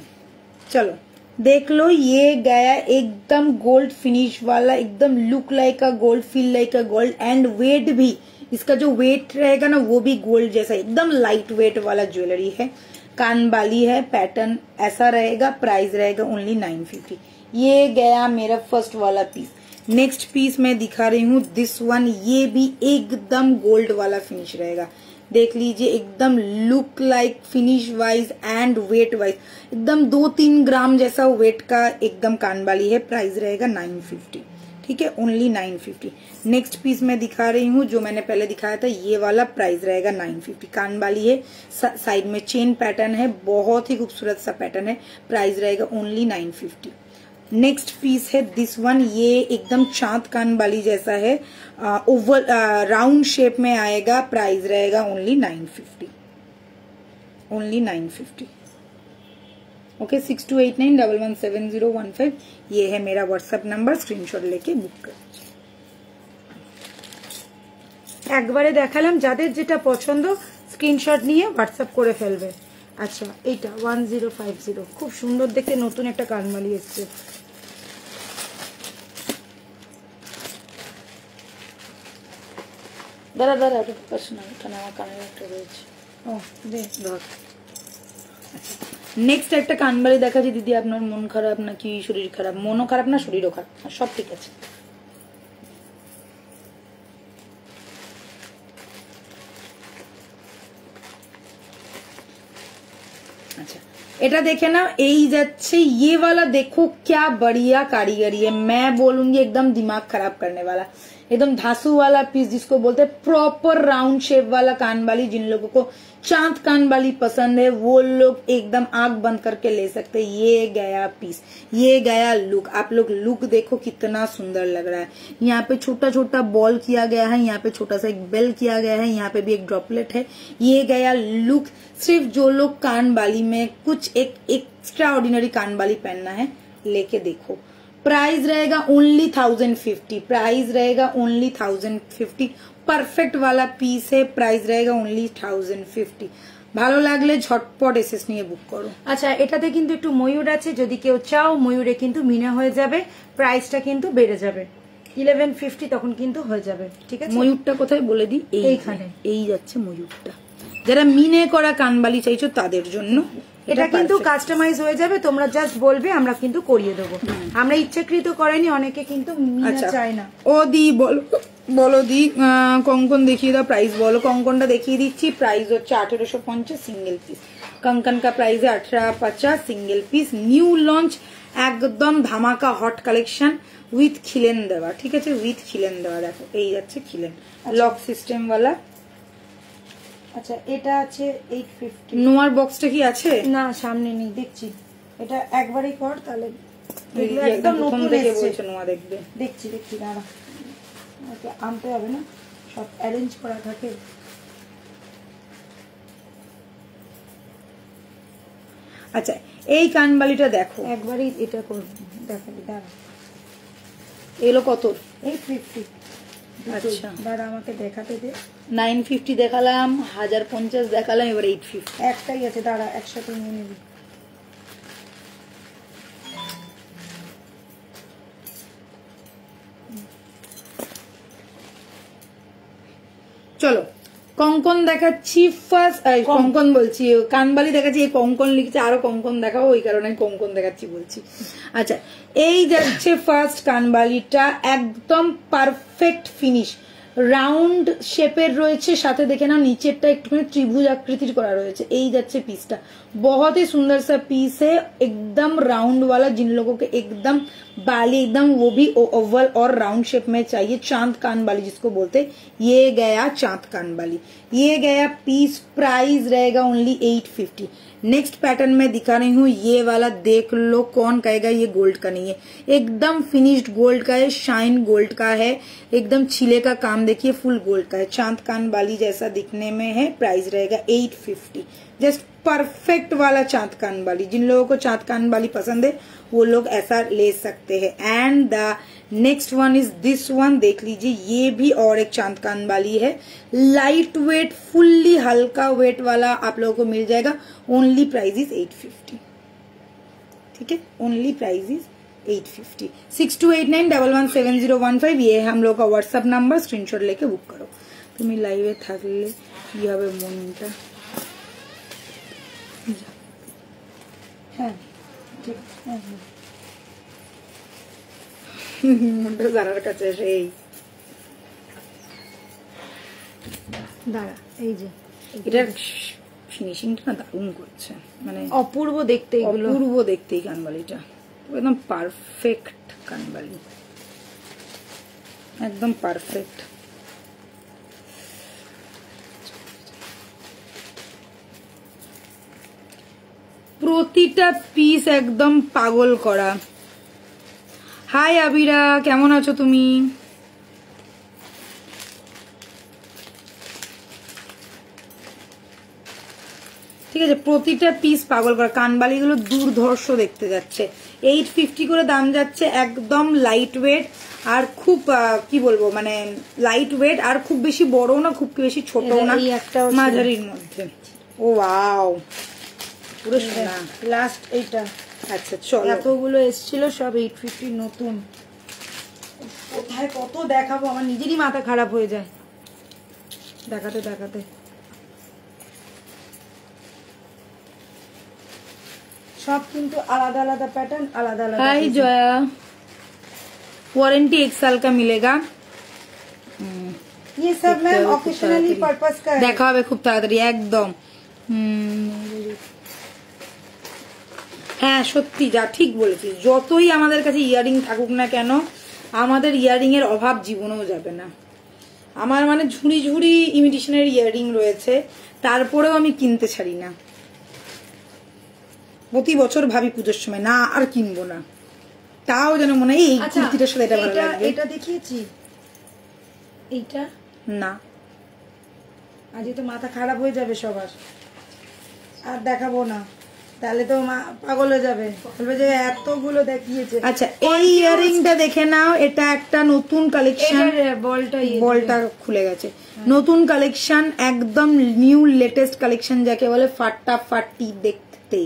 চলো देख लो, ये गया एकदम गोल्ड फिनिश वाला, एकदम look like a gold, feel like a gold, and weight भी इसका जो वेट रहेगा ना वो भी गोल्ड जैसा, एकदम लाइट वेट वाला ज्वेलरी है। कान बाली है, पैटर्न ऐसा रहेगा, प्राइस रहेगा ओनली 950। ये गया मेरा फर्स्ट वाला पीस। नेक्स्ट पीस मैं दिखा रही हूँ दिस वन, ये भी एकदम गोल्ड वाला फिनिश रहेगा, देख लीजिए, एकदम look like finish wise and wait wise एकदम 2-3 ग्राम जैसा वेट का एकदम कानबाली है। प्राइस रहेगा 950, ठीक है, ओनली 950। नेक्स्ट पीस मैं दिखा रही हूँ जो मैंने पहले दिखाया था, ये वाला प्राइस रहेगा 950। कानबाली है, साइड में चेन पैटर्न है, बहुत ही खूबसूरत सा पैटर्न है, प्राइस रहेगा ओनली 950। नेक्स्ट पीस है दिस वन, ये एकदम चांद कानबाली जैसा है, ओवल राउंड शेप में आएगा, प्राइस रहेगा ओनली 950, ओनली 950। ओके, 6289117015, ये है मेरा व्हाट्सएप नंबर, स्क्रीनशॉट लेके बुक कर। একবারে দেখালাম, যাদের যেটা পছন্দ স্ক্রিনশট নিয়ে হোয়াটসঅ্যাপ করে ফেলবে। আচ্ছা, এইটা 1050, খুব সুন্দর দেখতে নতুন একটা কানমালি এসছে। দাঁড়া দাঁড়া, এটা প্রশ্ন, এখানে আমার কানের একটা রয়েছে। ও দে ধর। আচ্ছা, নেক্সট একটা কানবালি দেখাচ্ছি দিদি। আপনার মন খারাপ নাকি শরীর খারাপ? মনও খারাপ না, শরীরও খারাপ না, সব ঠিক আছে। अच्छा, এটা দেখে ना, यही যাচ্ছে, ये वाला देखो क्या बढ़िया कारीगरी है, मैं बोलूंगी एकदम दिमाग खराब करने वाला, एकदम धासु वाला पीस जिसको बोलते हैं, प्रॉपर राउंड शेप वाला कानबाली। जिन लोगों को चांद कानबाली पसंद है वो लोग एकदम आंख बंद करके ले सकते हैं। ये गया पीस, ये गया लुक, आप लोग लुक देखो कितना सुंदर लग रहा है। यहाँ पे छोटा छोटा बॉल किया गया है, यहाँ पे छोटा सा एक बेल किया गया है, यहाँ पे भी एक ड्रॉपलेट है। ये गया लुक। सिर्फ जो लोग कानबाली में कुछ एक एक्स्ट्रा ऑर्डिनरी कानबाली पहनना है, लेके देखो। प्राइस रहेगा ओनली 1050, प्राइस रहेगा ओनली 1050। परफेक्ट वाला पीस है, प्राइस रहेगा ओनली 1050। ভালো লাগলে ঝটপট এসএস নিয়ে বুক করো। আচ্ছা, এটাতে কিন্তু একটু ময়ূর আছে, যদি কেউ চাও ময়ূরে কিন্তু মিনা হয়ে যাবে, প্রাইসটা কিন্তু বেড়ে যাবে 1150, তখন কিন্তু হয়ে যাবে, ঠিক আছে। ময়ূরটা কোথায় বলে দিই, এইখানে, এই যাচ্ছে ময়ূরটা। যারা মিনে করা কানবালি চাইছো তাদের জন্য এটা কিন্তু কাস্টমাইজ হয়ে যাবে, তোমরা জাস্ট বলবে, আমরা কিন্তু করিয়ে দেবো। আমরা ইচ্ছাকৃত করাইনি, অনেকে কিন্তু মিনা চায় না। ও দি বলো, বলো দি, কঙ্কন দেখিয়ে দাও, প্রাইস বলো। কঙ্কনটা দেখিয়ে দিচ্ছি, প্রাইস হচ্ছে 1850 সিঙ্গেল পিস। कंकन का प्राइस है 1850 सिंगल पीस। न्यू लॉन्च, একদম ধামাকা হট কালেকশন উইথ খিলেন দেওয়া, ঠিক আছে, উইথ খিলেন দেওয়া। দেখো এই যাচ্ছে খিলেন, লক সিস্টেম वाला। আচ্ছা, এটা আছে 850। নোয়ার বক্সটা কি আছে? না, সামনে নেই, দেখছি। এটা একবারই কর, তাহলে একদম নতুন থেকে বলছো নোয়া দেখবে। দেখছি দাঁড়া, ওকে আনতে হবে না, সব অ্যারেঞ্জ করা থাকে। আচ্ছা, এই কানবালিটা দেখো, একবারই এটা করব, দেখাবি, দাঁড়া। এলো কত? 850। আচ্ছা, দাঁড়া, আমাকে দেখাতে দে। 950 দেখালাম, 1050 দেখালাম, এবার 850। একটাই আছে, দাঁড়া, একসাথে নিয়ে নিবি। চলো কঙ্কন দেখাচ্ছি ফার্স্ট, কঙ্কন বলছি, কানবালি দেখাচ্ছি। এই কঙ্কন লিখছে, আরো কঙ্কন দেখাবো, ওই কারণে কঙ্কন দেখাচ্ছি বলছি। আচ্ছা, এই যাচ্ছে ফার্স্ট কানবালিটা, একদম পারফেক্ট ফিনিশ, রাউন্ড শেপের রয়েছে, সাথে দেখে নাও নিচেরটা একটুখানি ত্রিভুজ আকৃতির করা রয়েছে। এই যাচ্ছে पीसটা, बहुत ही सुंदर सा पीस है, एकदम राउंड वाला। जिन लोगों के एकदम बाली एकदम वो भी ओवल और राउंड शेप में चाहिए, चांद कान बाली जिसको बोलते, ये गया चांद कान बाली, ये गया पीस। प्राइस रहेगा ओनली 850। नेक्स्ट पैटर्न में दिखा रही हूँ, ये वाला देख लो, कौन कहेगा ये गोल्ड का नहीं है, एकदम फिनिश्ड गोल्ड का है, शाइन गोल्ड का है, एकदम छिले का काम देखिए, फुल गोल्ड का है, चांद कान बाली जैसा दिखने में है। प्राइस रहेगा 850। जस्ट परफेक्ट वाला चांद कान बाली, जिन लोगों को चांद कान बाली पसंद है वो लोग ऐसा ले सकते हैं। And the next one is this one, देख लीजिए, ये भी और एक चांद कान बाली है, लाइट वेट, फुल्ली हल्का वेट वाला आप लोगों को मिल जाएगा। ओनली प्राइस इज 850, ठीक है। Only price is 850। 6289117015 ये है हम लोग का व्हाट्सएप नंबर, स्क्रीनशॉट लेके बुक करो। তুমি লাইভে থাকলে কি হবে মনটা, হ্যাঁ ঠিক মনটা জারার কাছে সেই দাঁড়া, এই যে এটার ফিনিশিংটা না দারুণ করছে, মানে অপূর্ব দেখতে, এগুলো অপূর্ব দেখতে এই কানবালিটা, একদম পারফেক্ট কানবালি, একদম পারফেক্ট। প্রতিটা পিস একদম পাগল করা। হাই আবিরা, কেমন আছো তুমি? ঠিক আছে, প্রতিটা পিস পাগল করা। কানবালিগুলো দুর্ধর্ষ দেখতে যাচ্ছে। 850 করে দাম যাচ্ছে, একদম লাইট ওয়েট আর খুব কি বলবো মানে লাইট ওয়েট আর খুব বেশি বড় না খুব বেশি ছোট না, মাঝারির মধ্যে। ও ওয়াও, পুরো সোনা। লাস্ট এইটা, আচ্ছা চলো, এতগুলো এসেছিল সব 850 নতুন। কোথায় কত দেখাবো, আমার নিজেরই মাথা খারাপ হয়ে যায় দেখাতে দেখাতে। सब किंतु आलादा आलादा पैटर्न, आलादा आलादा। हाय जया, वारंटी 1 साल का मिलेगा। ये सब मैम ऑकेशनली पर्पस का है। দেখা হবে খুব তাড়াতাড়ি একদম। হ্যাঁ সত্যি যা ঠিক বলেছিস, যতই আমাদের কাছে ইয়ারিং থাকুক না কেন আমাদের ইয়ারিং এর অভাব জীবনেও যাবে না। আমার মানে ঝুড়ি ঝুড়ি ইমিটেশনের ইয়ারিং রয়েছে, তারপরেও আমি কিনতে ছাড়ি না। প্রতি বছর ভাবি পুজোর সময় না আর কিনবো না, তাও যেন মনে হয় এই কুর্তিটার সাথে এটা ভালো লাগবে। এটা দেখিয়েছি, এইটা না আজই তো মাথা খারাপ হয়ে যাবে সবার, আর দেখাবো না, তাহলে তো পাগল হয়ে যাবে, বলবে যে এতগুলো দেখিয়েছে। আচ্ছা এই ইয়ারিংটা দেখে নাও, এটা একটা নতুন কালেকশন, বলটা খুলে গেছে, নতুন কালেকশন, একদম নিউ লেটেস্ট কালেকশন যাকে বলে ফাটাফাটি দেখতে।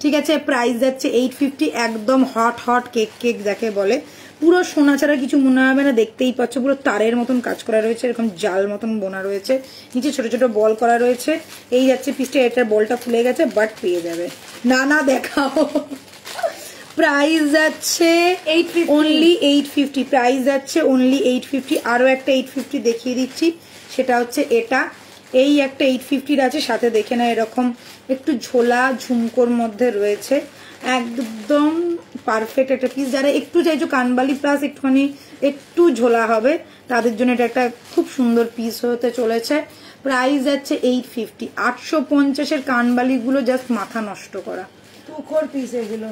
ঠিক আছে, প্রাইস যাচ্ছে 850, একদম হট হট কেক কেক যাকে বলে। পুরো সোনা ছাড়া কিছু মনে হবে না, দেখতেই পাচ্ছ পুরো তারের মতন কাজ করা রয়েছে, এরকম জাল মতন বোনা রয়েছে, নিচে ছোট ছোট বল করা রয়েছে। এই যাচ্ছে পিসটা, এটার বলটা খুলে গেছে বাট পেয়ে যাবে না, না দেখাও। প্রাইস যাচ্ছে অনলি 850, প্রাইস যাচ্ছে অনলি 850। আরো একটা 850 দেখিয়ে দিচ্ছি, সেটা হচ্ছে এটা। এই একটা 850 আছে, সাথে দেখে না এরকম একটু ঝোলা ঝুমকোর মধ্যে রয়েছে, একদম পারফেক্ট একটা পিস। যারা একটু চাইছো কানবালি প্লাস একটুখানি একটু ঝোলা হবে তাদের জন্য এটা একটা খুব সুন্দর পিস হতে চলেছে। প্রাইস যাচ্ছে 850। 850-এর কানবালিগুলো জাস্ট মাথা নষ্ট করা, তুখোর পিস এগুলো।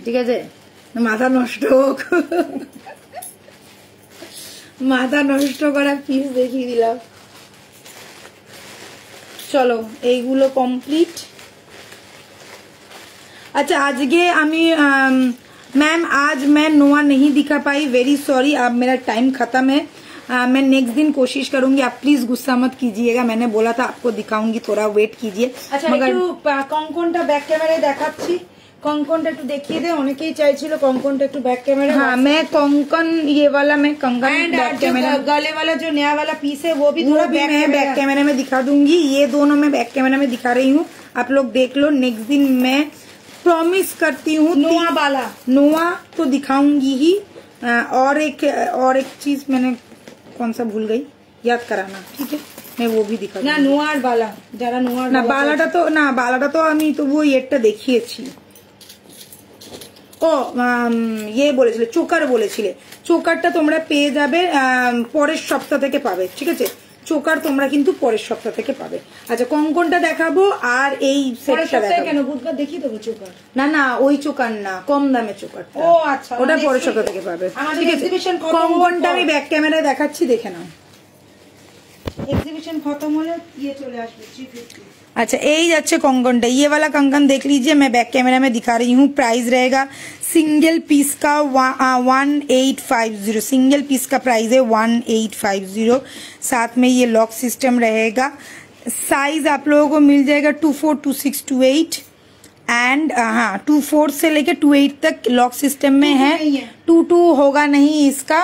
ঠিক আছে, মাথা নষ্ট হোক, মাথা নষ্ট করা পিস দেখিয়ে দিলাম। চলো এইগুলো কমপ্লিট। अच्छा आज के मैम आज मैं नोआ नहीं दिखा पाई, वेरी सॉरी, अब मेरा टाइम खत्म है। मैं नेक्स्ट दिन कोशिश करूंगी, आप प्लीज गुस्सा मत कीजिएगा, मैंने बोला था आपको दिखाऊंगी, थोड़ा वेट कीजिए। अच्छा একটু কঙ্কনটা ব্যাক ক্যামেরায় দেখাচ্ছি, কঙ্কনটা একটু দেখিয়ে দে, অনেকেই চাইছিল কঙ্কনটা একটু बैक कैमरा। हाँ मैं कंकन ये वाला मैं कंकन बैक कैमरा, गले वाला जो नया वाला पीस है वो भी थोड़ा मैं बैक कैमरा में दिखा दूंगी। ये दोनों मैं बैक कैमरा में दिखा रही हूँ, आप लोग देख लो। नेक्स्ट दिन मैं प्रॉमिस करती हूँ नोआ वाला, नोआ तो दिखाऊंगी ही। और एक चीज मैंने कौन सा भूल गई, याद कराना, ठीक है, मैं वो भी दिखा ना নোয়ার বালা, যারা নোয়ার না বালাটা তো আমি তো ওই একটা দেখিয়েছি। ও ইয়ে বলেছিলে চোকার বলেছিলে, চোকারটা তোমরা পেয়ে যাবে পরের সপ্তাহ থেকে পাবে, ঠিক আছে, চোকার তোমরা কিন্তু পরের সপ্তাহ থেকে পাবে। আচ্ছা কঙ্কনটা দেখাবো আর এই সেটটা দেখাবো। কেন বুধবার দেখিয়ে দেবো চোকার? না না ওই চোকার না, কম দামে চোকারটা। ও আচ্ছা, ওটা পরের সপ্তাহ থেকে পাবে, ঠিক আছে। কঙ্কনটা আমি ব্যাক ক্যামেরায় দেখাচ্ছি, দেখে নাও। एग्जीबिशन खत्म होले ये चले आसবে 350। अच्छा यही जाच्छे कंगनटा, ये वाला कंगन देख लीजिए, मैं बैक कैमरा में दिखा रही हूँ। प्राइस रहेगा सिंगल पीस का 1850, सिंगल पीस का प्राइस है 1850। साथ में ये लॉक सिस्टम रहेगा। साइज आप लोगों को मिल जाएगा 24, 26, 28 एंड हाँ 2/4 से लेके 2/8 तक लॉक सिस्टम में है। 2/2 होगा नहीं इसका,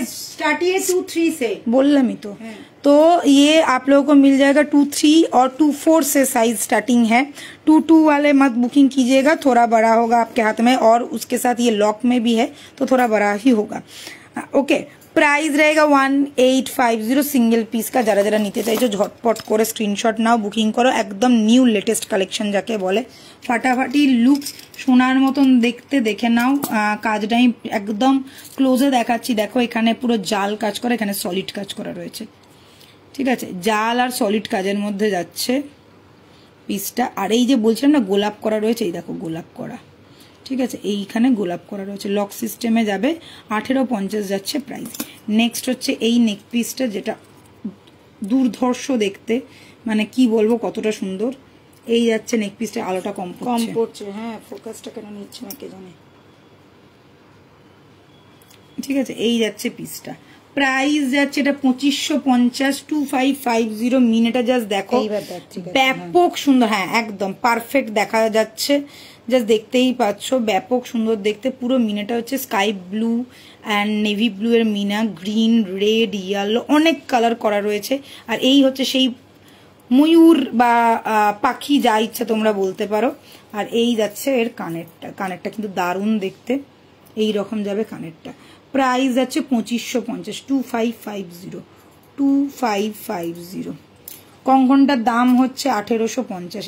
स्टार्ट है 2/3 से, बोल रही तो ये आप लोगों को मिल जाएगा 2/3 और 2/4 से साइज स्टार्टिंग है। 2/2 वाले मत बुकिंग कीजिएगा, थोड़ा बड़ा होगा आपके हाथ में, और उसके साथ ये लॉक में भी है तो थोड़ा बड़ा ही होगा। ओके, प्राइस रहेगा 1850 सिंगल पीस का। যারা যারা নিতে চাইছো ঝটপট করে স্ক্রিনশট নাও, বুকিং করো। একদম নিউ লেটেস্ট কালেকশন যাকে বলে, ফাটাফাটি লুক, সোনার মতন দেখতে, দেখে নাও। কাজটা আমি একদম ক্লোজে দেখাচ্ছি, দেখো এখানে পুরো জাল কাজ করা, এখানে সলিড কাজ করা রয়েছে, ঠিক আছে, জাল আর সলিড কাজের মধ্যে যাচ্ছে পিসটা। আর এই যে বলছিলাম না গোলাপ করা রয়েছে, এই দেখো গোলাপ করা, ঠিক আছে, এইখানে গোলাপ করা রয়েছে। লক সিস্টেমে যাবে, 1850 যাচ্ছে প্রাইস। নেক্সট হচ্ছে এই নেক পিসটা, যেটা দুর্ধর্ষ দেখতে, মানে কি বলবো কতটা সুন্দর। এই যাচ্ছে নেক পিসটা, আলোটা কম পড়ছে, হ্যাঁ ফোকাসটা কেন নিচ্ছে না কে জানে, ঠিক আছে। এই যাচ্ছে পিসটা, প্রাইস যাচ্ছে এটা 2550, 2550 মিনিটটা জাস্ট দেখো, ব্যাপক সুন্দর, হ্যাঁ একদম পারফেক্ট দেখা যাচ্ছে, জাস্ট দেখতেই পাচ্ছ, ব্যাপক সুন্দর দেখতে। পুরো মিনাটা হচ্ছে sky blue and navy blue এর মিনা, গ্রিন, রেড, ইয়েলো, অনেক কালার করা রয়েছে। আর এই হচ্ছে সেই ময়ূর বা পাখি, যা ইচ্ছা তোমরা বলতে পারো। আর এই যাচ্ছে এর কানেরটা, কানেরটা কিন্তু দারুণ দেখতে, এই রকম যাবে কানেরটা। প্রাইস যাচ্ছে 2550, 2550। কঙ্কনটার দাম হচ্ছে 1850,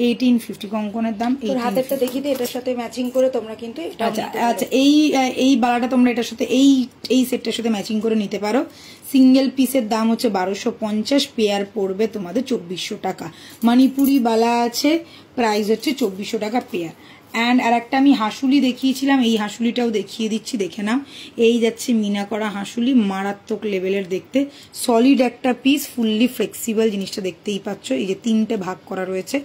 1850 কঙ্কনের দাম। হাতেরটা দেখি তো, এটার সাথে ম্যাচিং করে তোমরা কিন্তু আচ্ছা আচ্ছা, এই বালাটা তোমরা এটার সাথে এই সেটটার সাথে ম্যাচিং করে নিতে পারো। সিঙ্গেল পিসের দাম হচ্ছে 1250, পেয়ার পড়বে তোমাদের 2400 টাকা। মণিপুরি বালা আছে, প্রাইস হচ্ছে 2400 টাকা পেয়ার। অ্যান্ড আর একটা আমি হাসুলি দেখিয়েছিলাম, এই হাসুলিটাও দেখিয়ে দিচ্ছি, দেখে নাও। এই যাচ্ছে মিনা করা হাসুলি, মারাত্মক লেভেলের দেখতে, সলিড একটা পিস, ফুললি ফ্লেক্সিবল, জিনিসটা দেখতেই পাচ্ছ। এই যে 3টে ভাগ করা রয়েছে,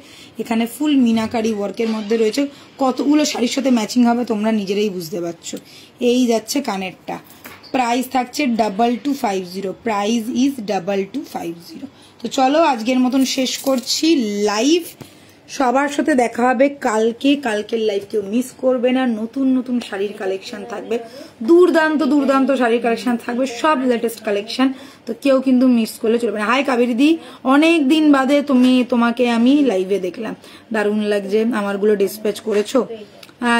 এখানে ফুল মিনাকারি ওয়ার্কের মধ্যে রয়েছে, কতগুলো শাড়ির সাথে ম্যাচিং হবে তোমরা নিজেরাই বুঝতে পারছো। এই যাচ্ছে কানেরটা, প্রাইস থাকছে 2250, প্রাইস ইজ 2250। তো চলো আজকের মতন শেষ করছি লাইভ। সবার সাথে দেখা হবে কালকের লাইভ কেউ মিস করবে না। নতুন নতুন শাড়ির কালেকশন থাকবে, দুর্দান্ত শাড়ির কালেকশন থাকবে, সব লেটেস্ট কালেকশন, তো কেউ কিন্তু মিস করলে চলবে না। হাই কাবেরী দি, অনেক দিন বাদে তোমাকে আমি লাইভে দেখলাম, দারুণ লাগছে। আমারগুলো ডিসপ্যাচ করেছো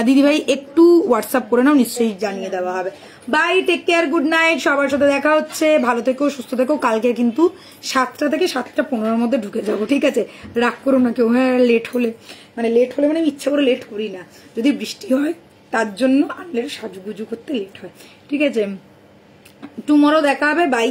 দিদি ভাই, একটু হোয়াটসঅ্যাপ করে নাও, নিশ্চয়ই জানিয়ে দেওয়া হবে। Bye, take care, good night, সবার সাথে দেখা হচ্ছে, ভালো থেকো, সুস্থ থেকো। কালকে কিন্তু 7টা থেকে 7:15 মধ্যে ঢুকে যাবো, ঠিক আছে, রাগ করো না কেউ। হ্যাঁ, লেট হলে মানে আমি ইচ্ছা করে লেট করি না, যদি বৃষ্টি হয় তার জন্য আনলে সাজুগুজু করতে লেট হয়, ঠিক আছে। টুমরো দেখা হবে, বাই।